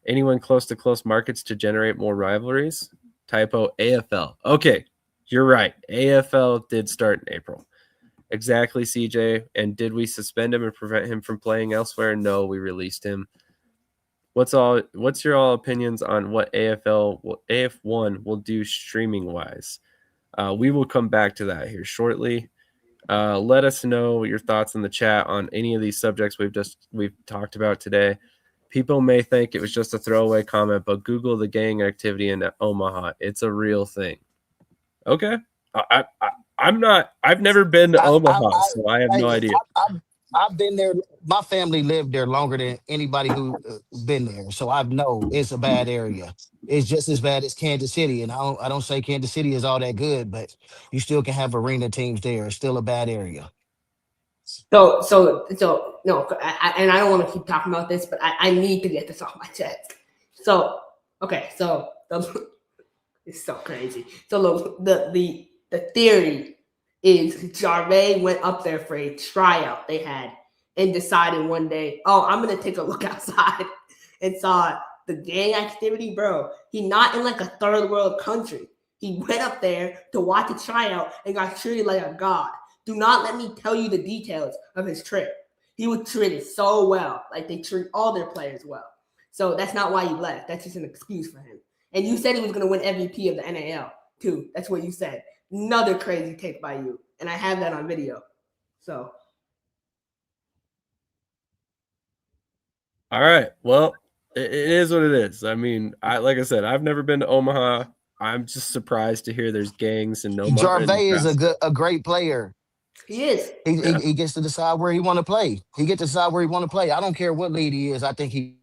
Anyone close to close markets to generate more rivalries? Typo, AFL. Okay, you're right. AFL did start in April. Exactly, CJ. And did we suspend him and prevent him from playing elsewhere? No, we released him. What's your all opinions on what AF1 will do streaming wise? We will come back to that here shortly. Let us know your thoughts in the chat on any of these subjects we've talked about today. People may think it was just a throwaway comment, but Google the gang activity in Omaha. It's a real thing. Okay. I've never been to Omaha, so I have no idea. I've been there. My family lived there longer than anybody who been there, so I know it's a bad area. It's just as bad as Kansas City, and I don't say Kansas City is all that good, but you still can have arena teams there. It's still a bad area. So no, and I don't want to keep talking about this, but I need to get this off my chest. So it's so crazy. So the theory is Jarve went up there for a tryout they had and decided one day, I'm going to take a look outside and saw the gang activity, bro. He not in like a third world country. He went up there to watch a tryout and got treated like a god. Do not let me tell you the details of his trip. He was treated so well. Like they treat all their players well. So that's not why he left. That's just an excuse for him. And you said he was going to win MVP of the NAL too. That's what you said. Another crazy take by you. And I have that on video. So. All right. Well, it is what it is. I mean, like I said, I've never been to Omaha. I'm just surprised to hear there's gangs in Omaha. Jarvey is a great player. He is. He gets to decide where he want to play. He gets to decide where he want to play. I don't care what league he is. I think he's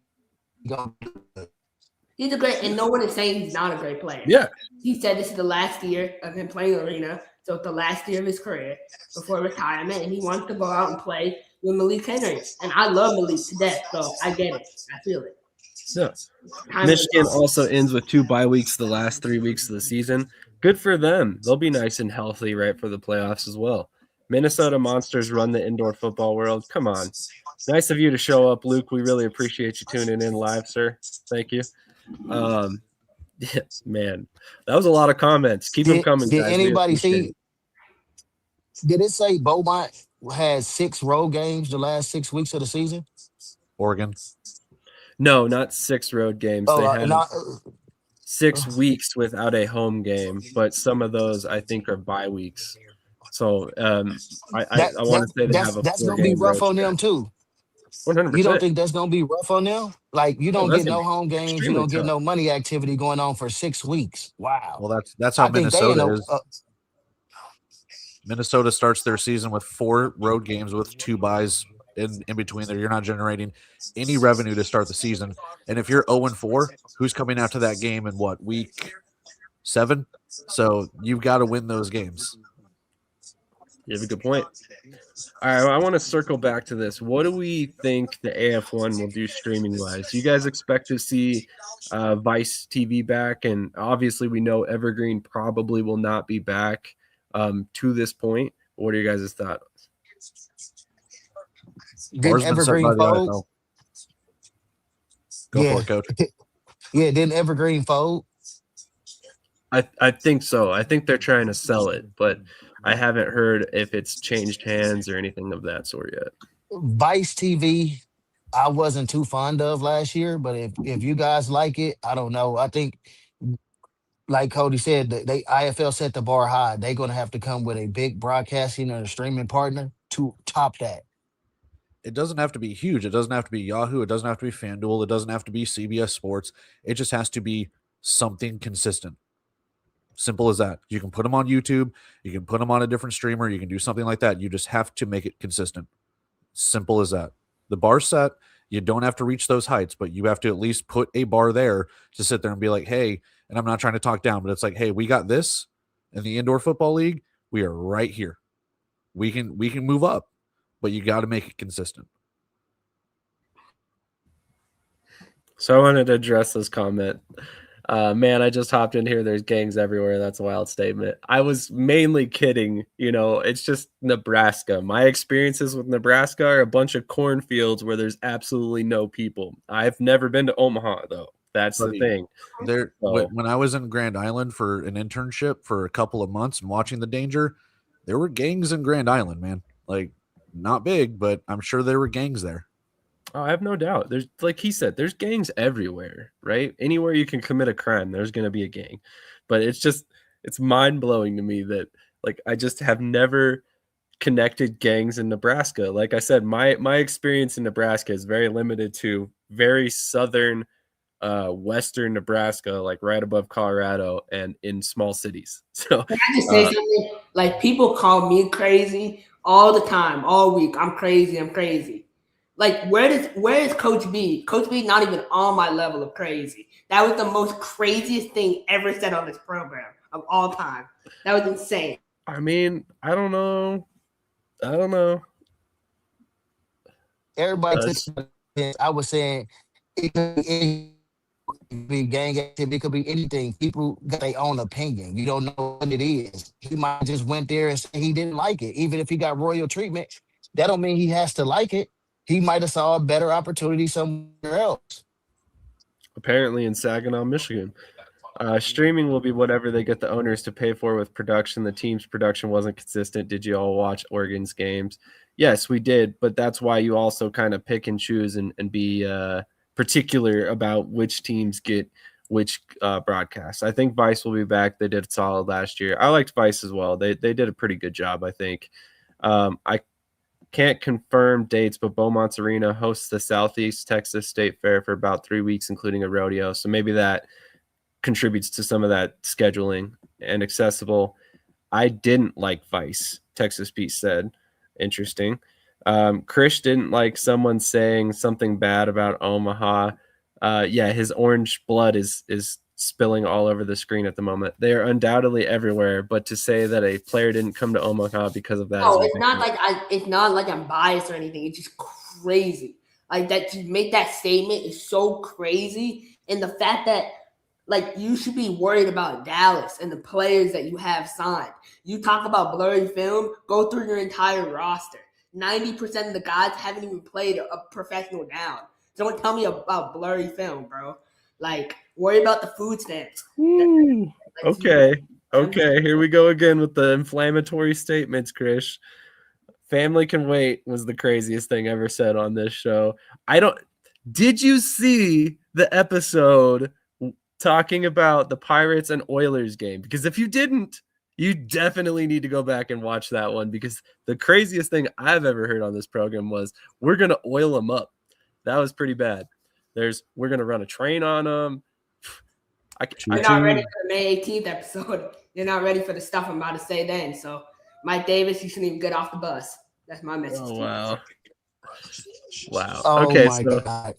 a great, and no one is saying he's not a great player. Yeah. He said this is the last year of him playing arena, so it's the last year of his career before retirement, and he wants to go out and play with Malik Henry. And I love Malik to death, so I get it. I feel it. Yeah. Michigan also ends with 2 bye weeks the last 3 weeks of the season. Good for them. They'll be nice and healthy right for the playoffs as well. Minnesota Monsters run the indoor football world. Come on. Nice of you to show up, Luke. We really appreciate you tuning in live, sir. Thank you. Yeah, man, that was a lot of comments. Keep them coming, did guys. Anybody see? Did it say Beaumont had 6 road games the last 6 weeks of the season? Oregon. No, not 6 road games. Oh, they had 6 weeks without a home game, but some of those I think are bye weeks. So I want to say they have a that's gonna be rough on them too. 100%. You don't think that's gonna be rough on them? Like you don't get no home games, you don't get no money activity going on for 6 weeks. Wow. Well, that's how Minnesota is. Minnesota starts their season with 4 road games with 2 byes in between there. You're not generating any revenue to start the season. And if you're 0-4, who's coming out to that game in what, week 7? So you've got to win those games. You have a good point. All right, well, I want to circle back to this. What do we think the AF1 will do streaming-wise? Do you guys expect to see Vice TV back? And obviously we know Evergreen probably will not be back to this point. What are you guys' thoughts? Didn't Evergreen fold? Go for it, Coach. Yeah, didn't Evergreen fold? I think so. I think they're trying to sell it, but I haven't heard if it's changed hands or anything of that sort yet. Vice TV, I wasn't too fond of last year, but if you guys like it, I don't know. I think, like Cody said, they IFL set the bar high. They're going to have to come with a big broadcasting and a streaming partner to top that. It doesn't have to be huge. It doesn't have to be Yahoo. It doesn't have to be FanDuel. It doesn't have to be CBS Sports. It just has to be something consistent. Simple as that. You can put them on YouTube. You can put them on a different streamer. You can do something like that. You just have to make it consistent. Simple as that. The bar's set. You don't have to reach those heights, but you have to at least put a bar there to sit there and be like, hey, and I'm not trying to talk down, but it's like, hey, we got this in the Indoor Football League. We are right here. We can move up, but you got to make it consistent. So I wanted to address this comment. Man, I just hopped in here. There's gangs everywhere. That's a wild statement. I was mainly kidding. It's just Nebraska. My experiences with Nebraska are a bunch of cornfields where there's absolutely no people. I've never been to Omaha, though. That's the thing. When I was in Grand Island for an internship for a couple of months and watching the danger, there were gangs in Grand Island, man. Like, not big, but I'm sure there were gangs there. Oh, I have no doubt. There's, like he said, there's gangs everywhere, right? Anywhere you can commit a crime, there's going to be a gang. But it's mind-blowing to me that, like, I just have never connected gangs in Nebraska. Like I said, my experience in Nebraska is very limited to very southern, western Nebraska, like right above Colorado and in small cities. So can I just say something? Like, people call me crazy all the time, all week. I'm crazy. Like, where is Coach B? Coach B not even on my level of crazy. That was the most craziest thing ever said on this program of all time. That was insane. I mean, I don't know. Everybody took it. I was saying it could be gang activity, it could be anything. People got their own opinion. You don't know what it is. He might have just went there and said he didn't like it. Even if he got royal treatment, that don't mean he has to like it. He might have saw a better opportunity somewhere else. apparently in Saginaw, Michigan. Streaming will be whatever they get the owners to pay for with production. The team's production wasn't consistent. Did you all watch Oregon's games? Yes, we did, but that's why you also kind of pick and choose and be particular about which teams get which broadcasts. I think Vice will be back. They did solid last year. I liked Vice as well. They did a pretty good job, I think. I can't confirm dates, but Beaumont's Arena hosts the Southeast Texas State Fair for about 3 weeks, including a rodeo. So maybe that contributes to some of that scheduling and accessible. I didn't like Vice, Texas Pete said. Interesting. Krish didn't like someone saying something bad about Omaha. Yeah, his orange blood is spilling all over the screen at the moment. They are undoubtedly everywhere, but to say that a player didn't come to Omaha because of that. No, it's not like I'm biased or anything. It's just crazy. Like that to make that statement is so crazy. And the fact that like you should be worried about Dallas and the players that you have signed. You talk about blurry film, go through your entire roster. 90% of the guys haven't even played a professional down. Don't tell me about blurry film, bro. Like, worry about the food stamps. Okay, here we go again with the inflammatory statements, Krish. Family can wait was the craziest thing ever said on this show. Did you see the episode talking about the Pirates and Oilers game? Because if you didn't, you definitely need to go back and watch that one, because the craziest thing I've ever heard on this program was we're going to oil them up. That was pretty bad. We're going to run a train on them. You're not ready for the May 18th episode. You're not ready for the stuff I'm about to say then. So, Mike Davis, you shouldn't even get off the bus. That's my message. Oh, wow. Wow. Oh okay, my so God.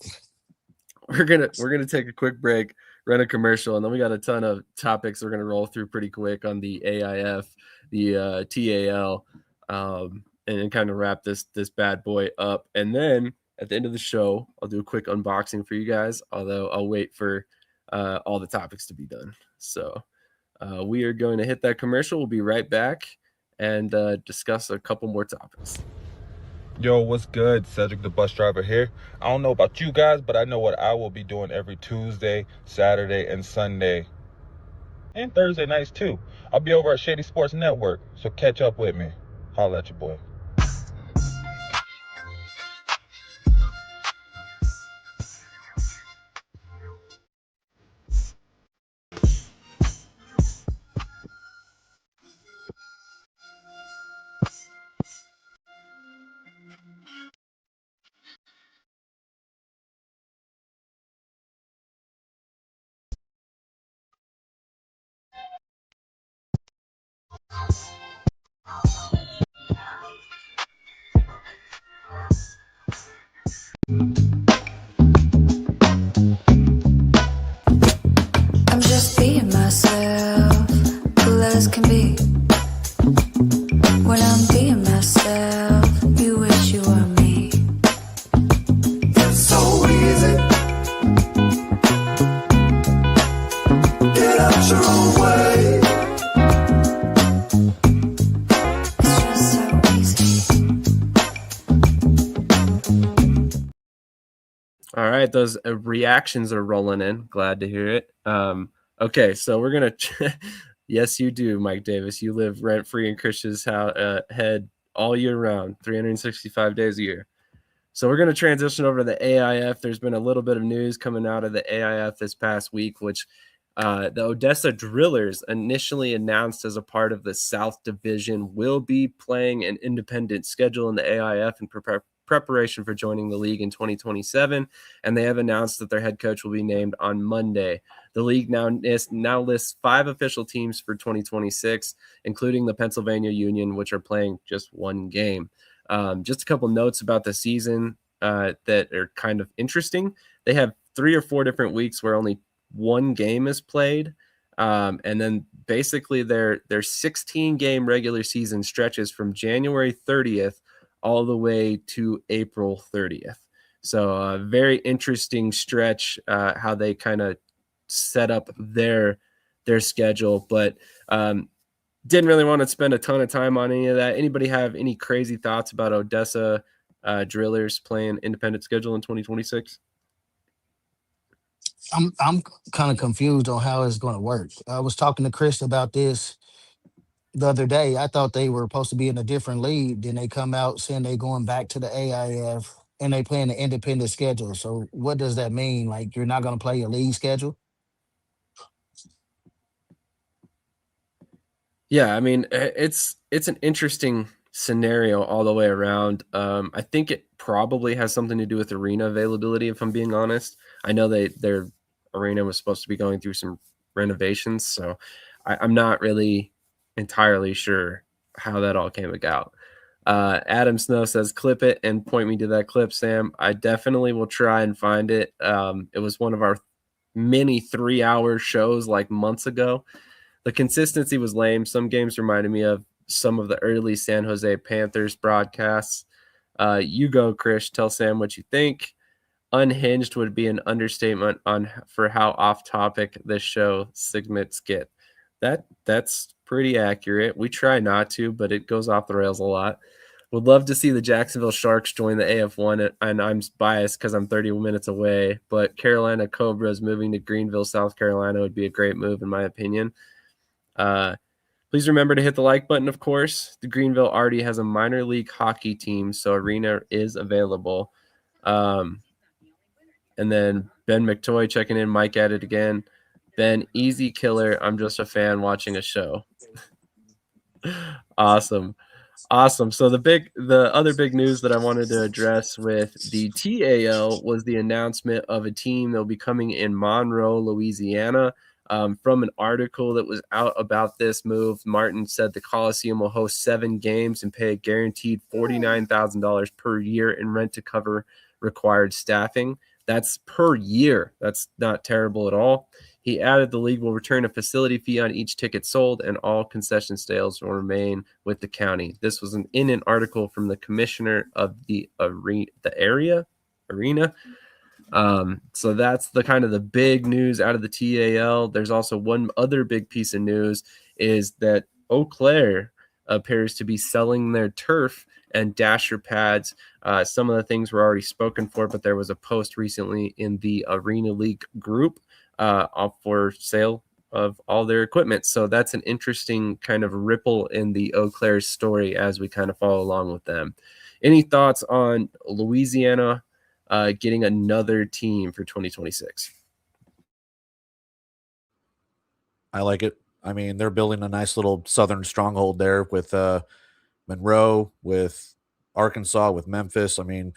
we're gonna take a quick break, run a commercial, and then we got a ton of topics we're gonna roll through pretty quick on the AIF, the TAL, and kind of wrap this bad boy up. And then at the end of the show, I'll do a quick unboxing for you guys, although I'll wait for all the topics to be done. So we are going to hit that commercial. We'll be right back and discuss a couple more topics. Yo, what's good? Cedric the bus driver here. I don't know about you guys, but I know what I will be doing every Tuesday, Saturday, and Sunday. And Thursday nights too. I'll be over at Shady Sports Network, so catch up with me. Holla at your boy. I'm just being myself, cool as can be. When I'm being myself, you wish you were me. It's so easy. Get out your own way. It's just so easy. All right, those reactions are rolling in. Glad to hear it. Okay, so we're gonna. Yes, you do, Mike Davis. You live rent free in Krish's head all year round, 365 days a year. So we're gonna transition over to the AIF. There's been a little bit of news coming out of the AIF this past week, which the Odessa Drillers, initially announced as a part of the South Division, will be playing an independent schedule in the AIF in preparation for joining the league in 2027, and they have announced that their head coach will be named on Monday. The league now lists 5 official teams for 2026, including the Pennsylvania Union, which are playing just one game. Just a couple notes about the season that are kind of interesting. They have 3 or 4 different weeks where only one game is played, and then basically their 16-game regular season stretches from January 30th all the way to April 30th. So a very interesting stretch, how they kind of set up their schedule, but didn't really want to spend a ton of time on any of that. Anybody have any crazy thoughts about Odessa Drillers playing independent schedule in 2026? I'm kind of confused on how it's going to work. I was talking to Chris about this the other day. I thought they were supposed to be in a different league. Then they come out saying they going back to the AIF and they playing the independent schedule. So what does that mean? Like you're not going to play your league schedule? Yeah, I mean, it's an interesting scenario all the way around. I think it probably has something to do with arena availability, if I'm being honest. I know their arena was supposed to be going through some renovations, so I'm not really entirely sure how that all came about. Adam Snow says, clip it and point me to that clip, Sam. I definitely will try and find it. It was one of our many 3-hour shows like months ago. The consistency was lame. Some games reminded me of some of the early San Jose Panthers broadcasts. You go, Krish. Tell Sam what you think. Unhinged would be an understatement for how off topic this show segments get. That's pretty accurate. We try not to, but it goes off the rails a lot. Would love to see the Jacksonville Sharks join the AF1, and I'm biased because I'm 30 minutes away, but Carolina Cobras moving to Greenville, South Carolina would be a great move, in my opinion. Please remember to hit the like button, of course. The Greenville already has a minor league hockey team, so arena is available. And then Ben McToy checking in. Mike at it again. Ben, easy killer. I'm just a fan watching a show. Awesome. So the other big news that I wanted to address with the TAL was the announcement of a team that will be coming in Monroe, Louisiana. From an article that was out about this move, Martin said the Coliseum will host 7 games and pay a guaranteed $49,000 per year in rent to cover required staffing. That's per year. That's not terrible at all. He added the league will return a facility fee on each ticket sold, and all concession sales will remain with the county. This was in an article from the commissioner of the arena. So that's the kind of the big news out of the TAL. There's also one other big piece of news is that Eau Claire appears to be selling their turf and dasher pads. Some of the things were already spoken for, but there was a post recently in the Arena League group for sale of all their equipment. So that's an interesting kind of ripple in the Eau Claire story as we kind of follow along with them. Any thoughts on Louisiana getting another team for 2026? I like it. I mean, they're building a nice little southern stronghold there with Monroe, with Arkansas, with Memphis. I mean,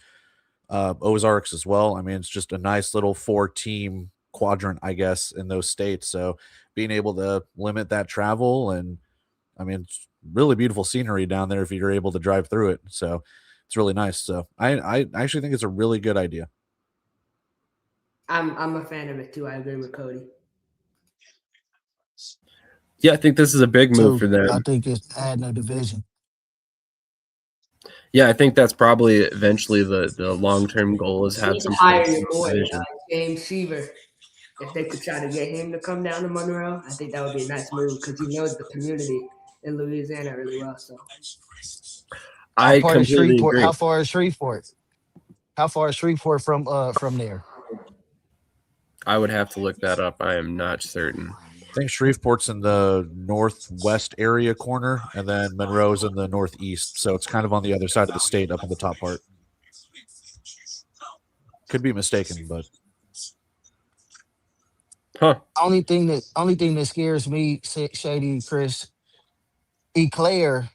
Ozarks as well. I mean, it's just a nice little 4-team quadrant, I guess, in those states. So being able to limit that travel, and I mean, it's really beautiful scenery down there if you're able to drive through it. So it's really nice. So I actually think it's a really good idea. I'm a fan of it too. I agree with Cody. Yeah, I think this is a big move for them. I think it's adding a division. Yeah, I think that's probably eventually the long-term goal is have some hire your boy, James Seaver. If they could try to get him to come down to Monroe, I think that would be a nice move because he knows the community in Louisiana really well. So I completely agree. How far is Shreveport? How far is Shreveport from there? I would have to look that up. I am not certain. I think Shreveport's in the northwest area corner, and then Monroe's in the northeast. So it's kind of on the other side of the state, up in the top part. Could be mistaken, but Only thing that scares me, Shady, Chris, Eclair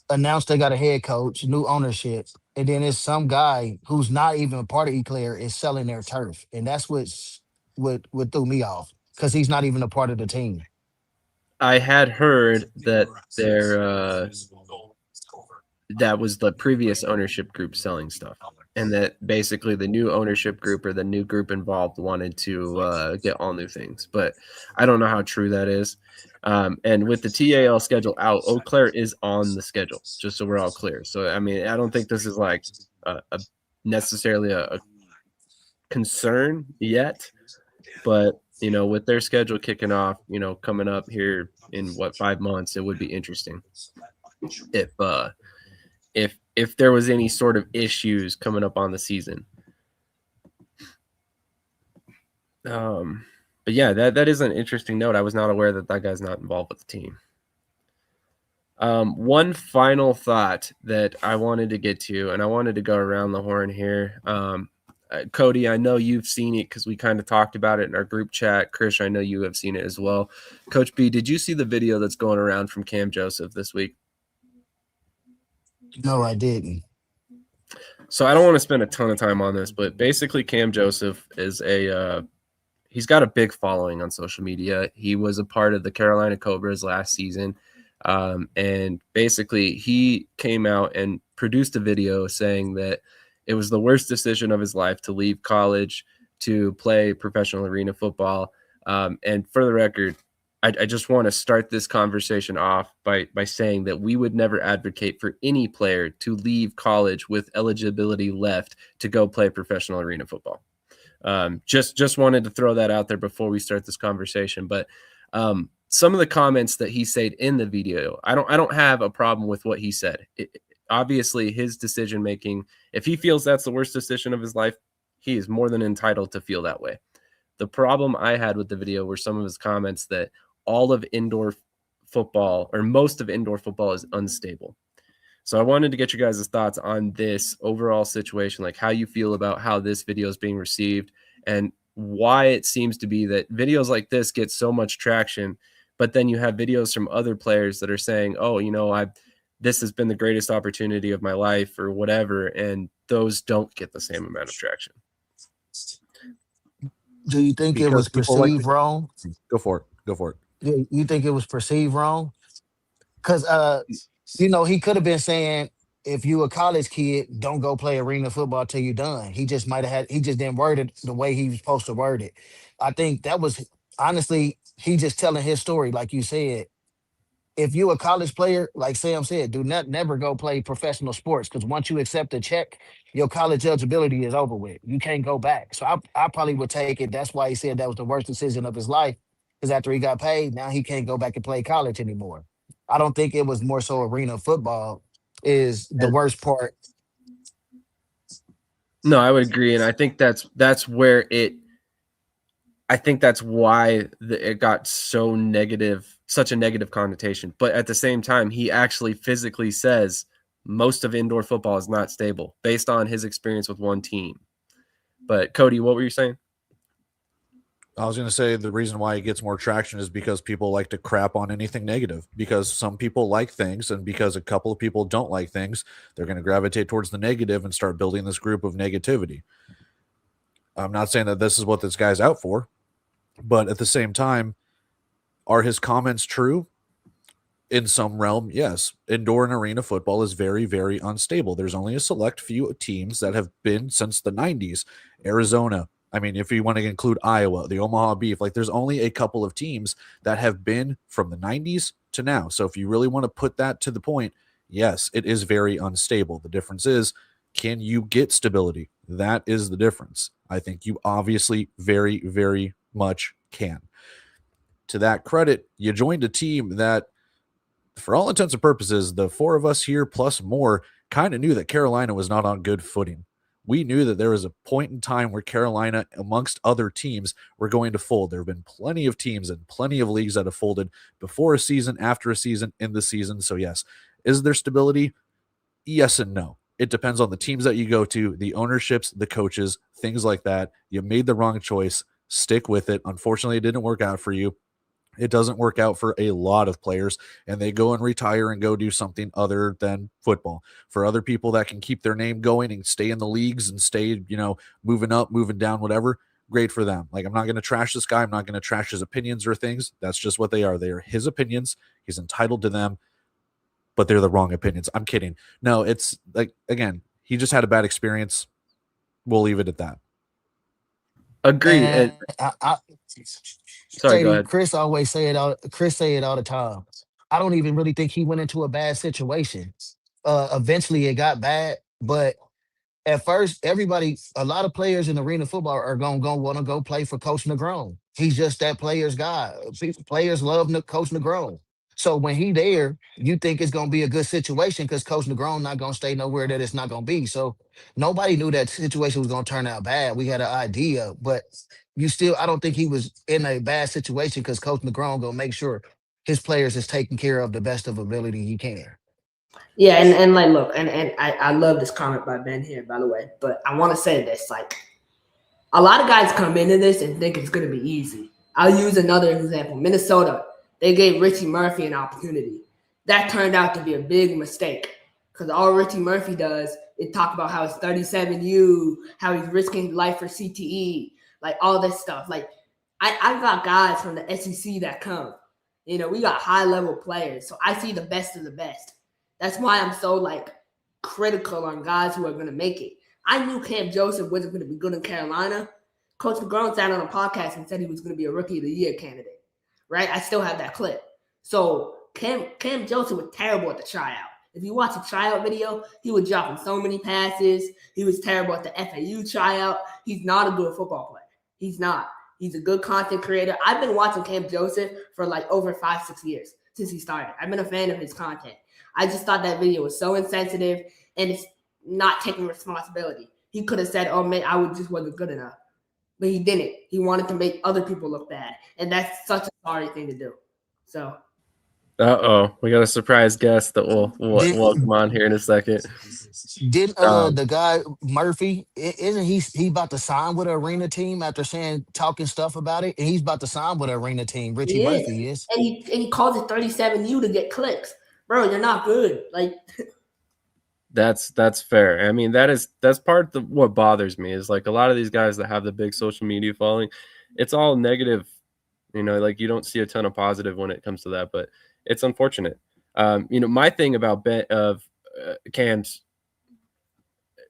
announced they got a head coach, new ownership, and then it's some guy who's not even a part of Eclair is selling their turf, and that's what threw me off because he's not even a part of the team. I had heard that that was the previous ownership group selling stuff, and that basically the new ownership group or the new group involved wanted to get all new things. But I don't know how true that is. And with the TAL schedule out, Eau Claire is on the schedule, just so we're all clear. So, I mean, I don't think this is like necessarily a concern yet, but you know, with their schedule kicking off, you know, coming up here in 5 months, it would be interesting if there was any sort of issues coming up on the season. But yeah, that is an interesting note. I was not aware that guy's not involved with the team. One final thought that I wanted to get to, and I wanted to go around the horn here. Cody, I know you've seen it because we kind of talked about it in our group chat. Krish, I know you have seen it as well. Coach B, did you see the video that's going around from Cam Joseph this week? No, I didn't. So I don't want to spend a ton of time on this, but basically Cam Joseph is he's got a big following on social media. He was a part of the Carolina Cobras last season. And basically he came out and produced a video saying that it was the worst decision of his life to leave college to play professional arena football. And for the record, I just want to start this conversation off by saying that we would never advocate for any player to leave college with eligibility left to go play professional arena football. Just wanted to throw that out there before we start this conversation. But some of the comments that he said in the video, I don't have a problem with what he said. Obviously, his decision making, if he feels that's the worst decision of his life, he is more than entitled to feel that way. The problem I had with the video were some of his comments that all of indoor football, or most of indoor football, is unstable. So I wanted to get you guys' thoughts on this overall situation, like how you feel about how this video is being received and why it seems to be that videos like this get so much traction, but then you have videos from other players that are saying, oh, this has been the greatest opportunity of my life or whatever, and those don't get the same amount of traction. Do you think it was perceived wrong? Go for it. You think it was perceived wrong? Because he could have been saying, if you a college kid, don't go play arena football till you're done. He just didn't word it the way he was supposed to word it. I think that was honestly, he just telling his story, like you said. If you a college player, like Sam said, never go play professional sports, because once you accept a check, your college eligibility is over with. You can't go back. So I probably would take it. That's why he said that was the worst decision of his life, because after he got paid, now he can't go back and play college anymore. I don't think it was more so arena football is the worst part. No, I would agree, and I think that's where I think that's why it got so negative, such a negative connotation. But at the same time, he actually physically says most of indoor football is not stable based on his experience with one team. But Cody, what were you saying? I was going to say the reason why it gets more traction is because people like to crap on anything negative, because some people like things, and because a couple of people don't like things, they're going to gravitate towards the negative and start building this group of negativity. I'm not saying that this is what this guy's out for, but at the same time, are his comments true? In some realm, yes. Indoor and arena football is very, very unstable. There's only a select few teams that have been since the 90s. Arizona, I mean, if you want to include Iowa, the Omaha Beef, like there's only a couple of teams that have been from the 90s to now. So if you really want to put that to the point, yes, it is very unstable. The difference is, can you get stability? That is the difference. I think you obviously very, very much can. To that credit, you joined a team that, for all intents and purposes, the four of us here plus more kind of knew that Carolina was not on good footing. We knew that there was a point in time where Carolina, amongst other teams, were going to fold. There have been plenty of teams and plenty of leagues that have folded before a season, after a season, in the season. So yes, is there stability? Yes and no. It depends on the teams that you go to, the ownerships, the coaches, things like that. You made the wrong choice. Stick with it. Unfortunately, it didn't work out for you. It doesn't work out for a lot of players, and they go and retire and go do something other than football. For other people that can keep their name going and stay in the leagues and stay, moving up, moving down, whatever, great for them. Like, I'm not going to trash this guy. I'm not going to trash his opinions or things. That's just what they are. They are his opinions. He's entitled to them, but they're the wrong opinions. I'm kidding. No, it's like, again, he just had a bad experience. We'll leave it at that. Agreed. And sorry, go ahead. Chris say it all the time. I don't even really think he went into a bad situation. Eventually it got bad, but at first, a lot of players in arena football are going to want to go play for Coach Negron. He's just that player's guy. Players love Coach Negron. So when he there, you think it's gonna be a good situation because Coach Negron not gonna stay nowhere that it's not gonna be. So nobody knew that situation was gonna turn out bad. We had an idea, but I don't think he was in a bad situation because Coach Negron gonna make sure his players is taken care of the best of ability he can. Yeah, and like look, and I love this comment by Ben here, by the way, but I want to say this, like a lot of guys come into this and think it's gonna be easy. I'll use another example. Minnesota, they gave Richie Murphy an opportunity. That turned out to be a big mistake because all Richie Murphy does is talk about how he's 37U, how he's risking life for CTE, like all this stuff. Like I got guys from the SEC that come. You know, we got high level players, so I see the best of the best. That's why I'm so like critical on guys who are going to make it. I knew Cam Joseph wasn't going to be good in Carolina. Coach McGrone sat on a podcast and said he was going to be a Rookie of the Year candidate, right? I still have that clip. So Cam Joseph was terrible at the tryout. If you watch the tryout video, he was dropping so many passes. He was terrible at the FAU tryout. He's not a good football player. He's not. He's a good content creator. I've been watching Cam Joseph for like over 5-6 years since he started. I've been a fan of his content. I just thought that video was so insensitive and it's not taking responsibility. He could have said, oh, man, just wasn't good enough. But he didn't. He wanted to make other people look bad. And that's such a sorry thing to do. So. We got a surprise guest that we'll welcome on here in a second. Didn't the guy Murphy, isn't he about to sign with an arena team after talking stuff about it? And he's about to sign with an arena team. Richie Murphy is. And he calls it 37U to get clicks. Bro, you're not good. Like that's fair. I mean, that's part of what bothers me is like a lot of these guys that have the big social media following, it's all negative. You know, like you don't see a ton of positive when it comes to that, but it's unfortunate. You know, my thing about Cam's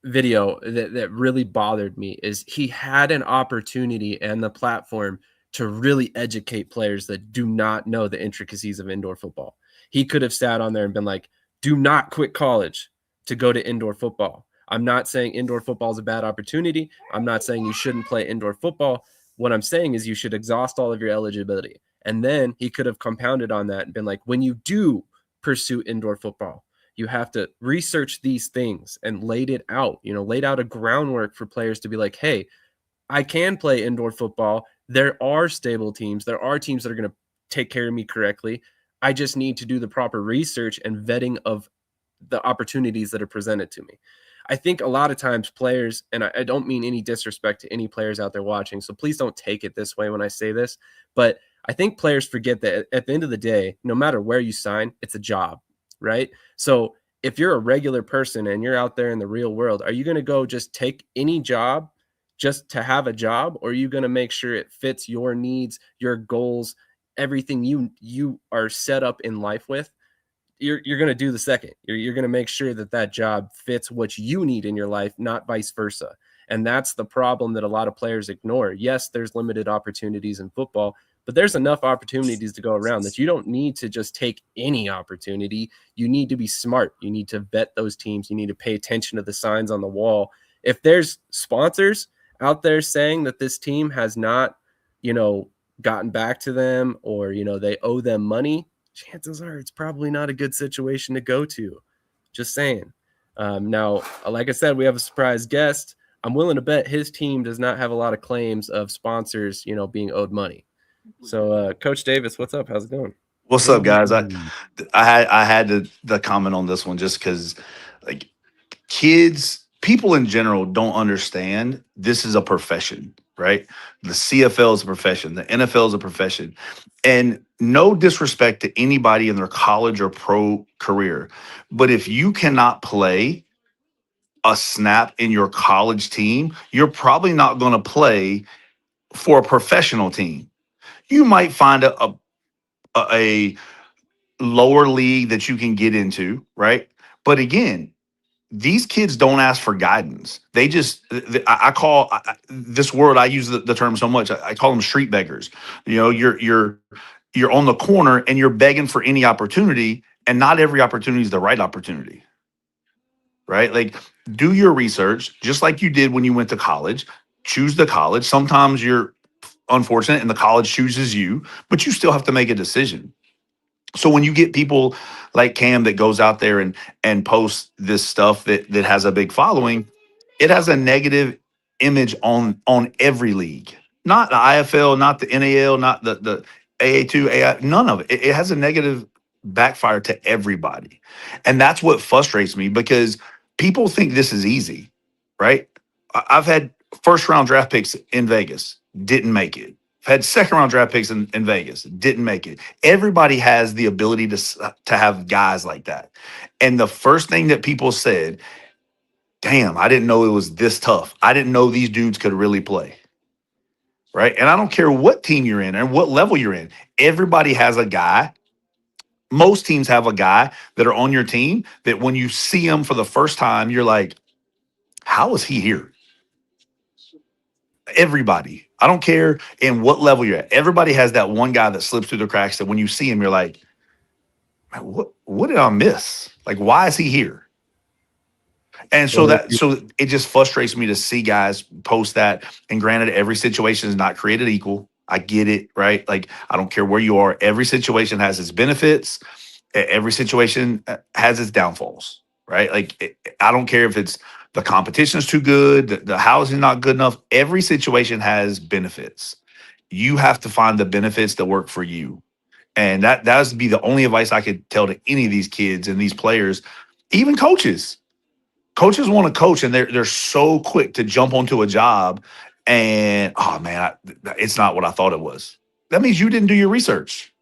video that really bothered me is he had an opportunity and the platform to really educate players that do not know the intricacies of indoor football. He could have sat on there and been like, do not quit college to go to indoor football. I'm not saying indoor football is a bad opportunity. I'm not saying you shouldn't play indoor football. What I'm saying is you should exhaust all of your eligibility. And then he could have compounded on that and been like, when you do pursue indoor football, you have to research these things and laid out a groundwork for players to be like, hey, I can play indoor football. There are stable teams. There are teams that are going to take care of me correctly. I just need to do the proper research and vetting of the opportunities that are presented to me. I think a lot of times players, and I don't mean any disrespect to any players out there watching, so please don't take it this way when I say this, but I think players forget that at the end of the day, no matter where you sign, it's a job, right? So if you're a regular person and you're out there in the real world, are you going to go just take any job just to have a job? Or are you going to make sure it fits your needs, your goals, everything you are set up in life with? You're going to do the second. You're going to make sure that job fits what you need in your life, not vice versa. And that's the problem that a lot of players ignore. Yes, there's limited opportunities in football, but there's enough opportunities to go around that you don't need to just take any opportunity. You need to be smart. You need to vet those teams. You need to pay attention to the signs on the wall. If there's sponsors out there saying that this team has not, gotten back to them or, they owe them money, chances are it's probably not a good situation to go to. Just saying. Now, like I said, we have a surprise guest. I'm willing to bet his team does not have a lot of claims of sponsors, being owed money. So, Coach Davis, what's up? How's it going? What's up, guys? I had to comment on this one just because, like, people in general don't understand this is a profession, right? The CFL is a profession. The NFL is a profession. And no disrespect to anybody in their college or pro career, but if you cannot play a snap in your college team, you're probably not going to play for a professional team. You might find a lower league that you can get into, right? But again, these kids don't ask for guidance. They just, I call this word, I use the term so much, I call them street beggars. You're on the corner and you're begging for any opportunity, and not every opportunity is the right opportunity, right? Like, do your research just like you did when you went to college. Choose the college. Sometimes you're unfortunate and the college chooses you, but you still have to make a decision. So when you get people like Cam that goes out there and posts this stuff that has a big following, it has a negative image on every league. Not the IFL, not the NAL, not the AA2, AI, none of it. It has a negative backfire to everybody. And that's what frustrates me because people think this is easy, right? I've had first round draft picks in Vegas, didn't make it. I've had second round draft picks in Vegas, didn't make it. Everybody has the ability to have guys like that. And the first thing that people said, damn, I didn't know it was this tough. I didn't know these dudes could really play. Right. And I don't care what team you're in and what level you're in. Everybody has a guy. Most teams have a guy that are on your team that when you see him for the first time, you're like, how is he here? Everybody. I don't care in what level you're at. Everybody has that one guy that slips through the cracks that when you see him, you're like, man, what did I miss? Like, why is he here? And so it just frustrates me to see guys post that. And granted, every situation is not created equal. I get it, right? Like, I don't care where you are. Every situation has its benefits. Every situation has its downfalls, right? Like, I don't care if it's the competition is too good, the housing not good enough. Every situation has benefits. You have to find the benefits that work for you. And that would be the only advice I could tell to any of these kids and these players, even coaches. Coaches want to coach, and they're so quick to jump onto a job, and oh man, it's not what I thought it was. That means you didn't do your research,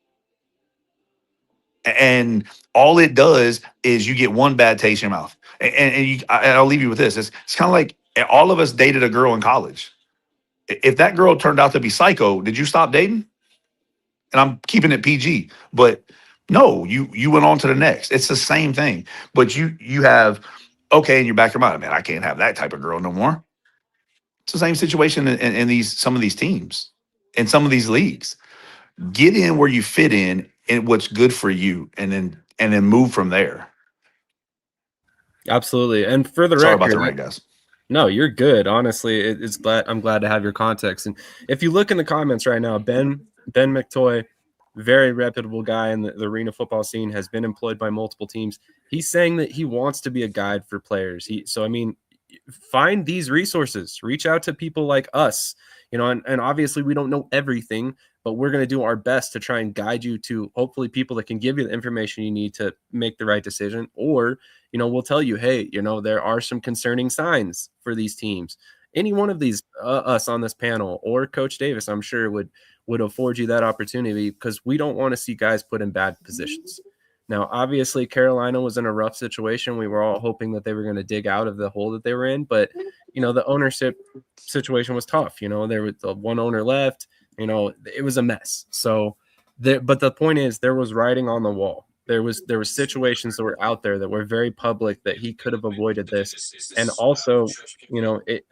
and all it does is you get one bad taste in your mouth. And I'll leave you with this: it's kind of like all of us dated a girl in college. If that girl turned out to be psycho, did you stop dating? And I'm keeping it PG, but no, you went on to the next. It's the same thing, but you have. Okay, in your back of your mind, man, I can't have that type of girl no more. It's the same situation in some of these teams, in some of these leagues. Get in where you fit in and what's good for you, and then move from there. Absolutely. And for the Sorry record, about the rant, guys. No, you're good. Honestly, I'm glad to have your context. And if you look in the comments right now, Ben McToy, very reputable guy in the arena football scene, has been employed by multiple teams. He's saying that he wants to be a guide for players. So I mean, find these resources, reach out to people like us, and obviously we don't know everything, but we're going to do our best to try and guide you to hopefully people that can give you the information you need to make the right decision. Or, we'll tell you, hey, there are some concerning signs for these teams. Any one of these, us on this panel or Coach Davis, I'm sure would afford you that opportunity, because we don't want to see guys put in bad positions. Now, obviously, Carolina was in a rough situation. We were all hoping that they were going to dig out of the hole that they were in. But, the ownership situation was tough. There was one owner left. It was a mess. So, but the point is, there was writing on the wall. There was situations that were out there that were very public that he could have avoided this. And also,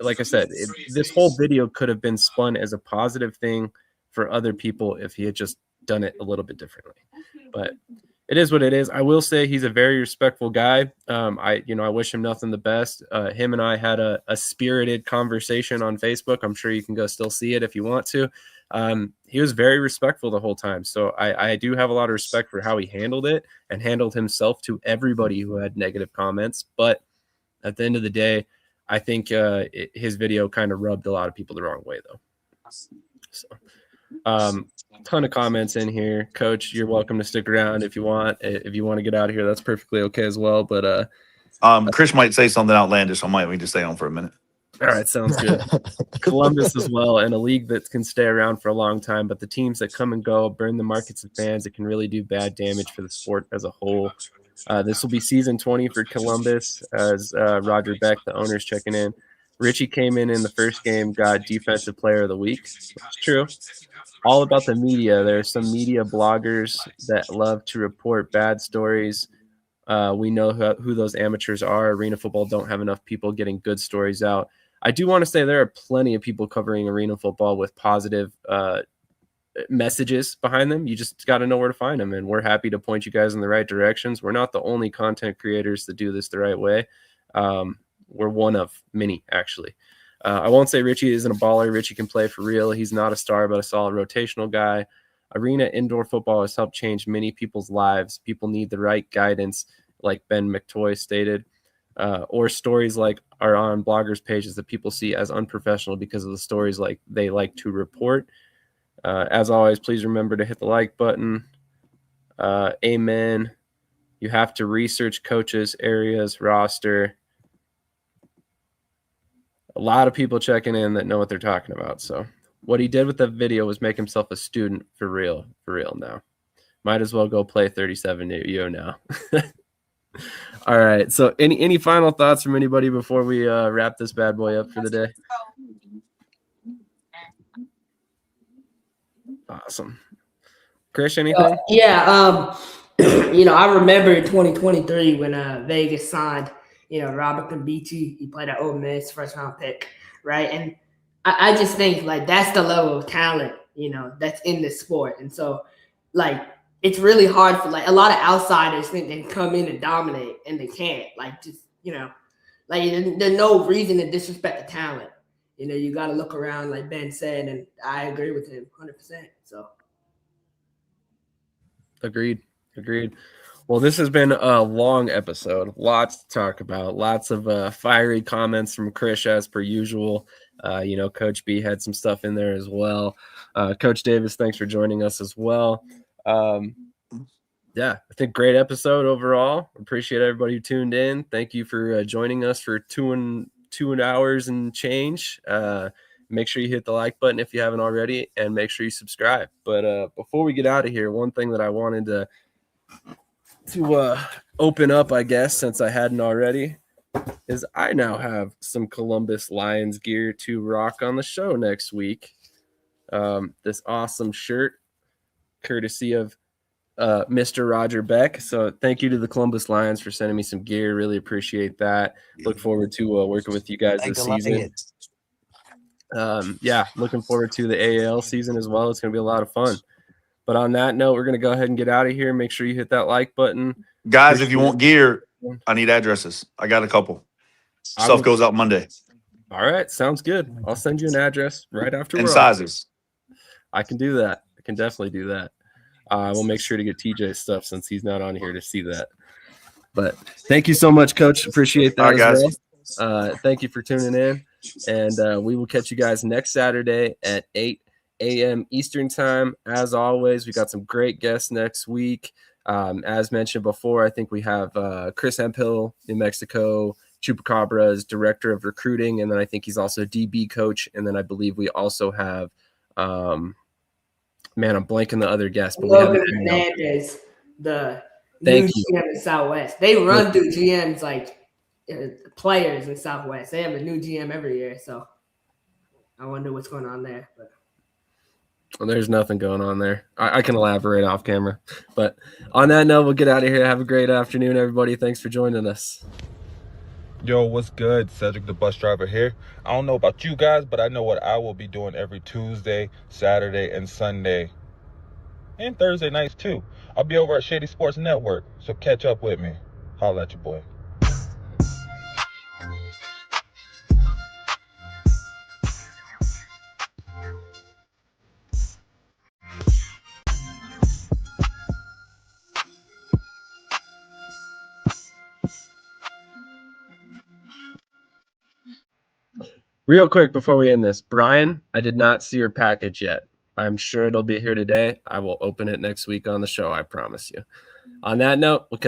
like I said, this whole video could have been spun as a positive thing for other people if he had just done it a little bit differently. But it is what it is. I will say he's a very respectful guy. I wish him nothing the best. Him and I had a spirited conversation on Facebook. I'm sure you can go still see it if you want to. He was very respectful the whole time. So I do have a lot of respect for how he handled it and handled himself to everybody who had negative comments. But at the end of the day, I think his video kind of rubbed a lot of people the wrong way, though. So, ton of comments in here. Coach, you're welcome to stick around if you want. If you want to get out of here, that's perfectly okay as well. But Krish might say something outlandish. I might need to stay on for a minute. All right, sounds good. Columbus as well, and a league that can stay around for a long time, but the teams that come and go burn the markets of fans. It can really do bad damage for the sport as a whole. This will be season 20 for Columbus, as Roger Beck, the owner's checking in. Richie came in the first game, got Defensive Player of the Week. That's true. All about the media. There are some media bloggers that love to report bad stories. We know who those amateurs are. Arena football don't have enough people getting good stories out. I do want to say there are plenty of people covering arena football with positive messages behind them. You just got to know where to find them, and we're happy to point you guys in the right directions. We're not the only content creators that do this the right way. We're one of many, actually. I won't say Richie isn't a baller. Richie can play for real. He's not a star, but a solid rotational guy. Arena indoor football has helped change many people's lives. People need the right guidance, like Ben McToy stated, or stories like are on bloggers' pages that people see as unprofessional because of the stories like they like to report. As always, please remember to hit the like button. Amen. You have to research coaches, areas, roster. A lot of people checking in that know what they're talking about. So what he did with the video was make himself a student for real now. Might as well go play 37 U now. All right. So any final thoughts from anybody before we wrap this bad boy up for the day? Awesome. Krish, anything? I remember in 2023 when Vegas signed, Robert Kimbichi. He played at Ole Miss, first round pick, right? And I just think like that's the level of talent, that's in this sport. And so, like, it's really hard for like a lot of outsiders think they can come in and dominate, and they can't. Like, just like there's no reason to disrespect the talent. You got to look around, like Ben said, and I agree with him 100%. So. Agreed. Well, this has been a long episode. Lots to talk about. Lots of fiery comments from Krish as per usual. Coach B had some stuff in there as well. Coach Davis, thanks for joining us as well. I think great episode overall. Appreciate everybody who tuned in. Thank you for joining us for 2 hours and change. Make sure you hit the like button if you haven't already, and make sure you subscribe. But before we get out of here, one thing that I wanted to open up, I guess, since I hadn't already, is I now have some Columbus Lions gear to rock on the show next week. This awesome shirt, courtesy of Mr. Roger Beck. So thank you to the Columbus Lions for sending me some gear. Really appreciate that. Look forward to working with you guys this season. Looking forward to the AAL season as well. It's going to be a lot of fun. But on that note, we're going to go ahead and get out of here. Make sure you hit that like button. Guys, if you want gear, I need addresses. I got a couple. Stuff goes out Monday. All right. Sounds good. I'll send you an address right after. And sizes. I can do that. I can definitely do that. We'll make sure to get TJ's stuff since he's not on here to see that. But thank you so much, Coach. Appreciate that. All right, guys. Well. Thank you for tuning in. And we will catch you guys next Saturday at 8 a.m. Eastern time. As always, we got some great guests next week. As mentioned before, I think we have Chris Hemphill, New Mexico, Chupacabras, Director of Recruiting, and then I think he's also a DB coach. And then I believe we also have, I'm blanking the other guest. But Logan Hernandez, the new GM in Southwest. They run through GMs like players in Southwest. They have a new GM every year, so I wonder what's going on there. But well, there's nothing going on there. I can elaborate off camera. But on that note, we'll get out of here. Have a great afternoon, everybody. Thanks for joining us. Yo, what's good? Cedric the bus driver here. I don't know about you guys, but I know what I will be doing every Tuesday, Saturday, and Sunday. And Thursday nights, too. I'll be over at Shady Sports Network, so catch up with me. Holla at your boy. Real quick before we end this, Brian, I did not see your package yet. I'm sure it'll be here today. I will open it next week on the show, I promise you. On that note, we'll catch you.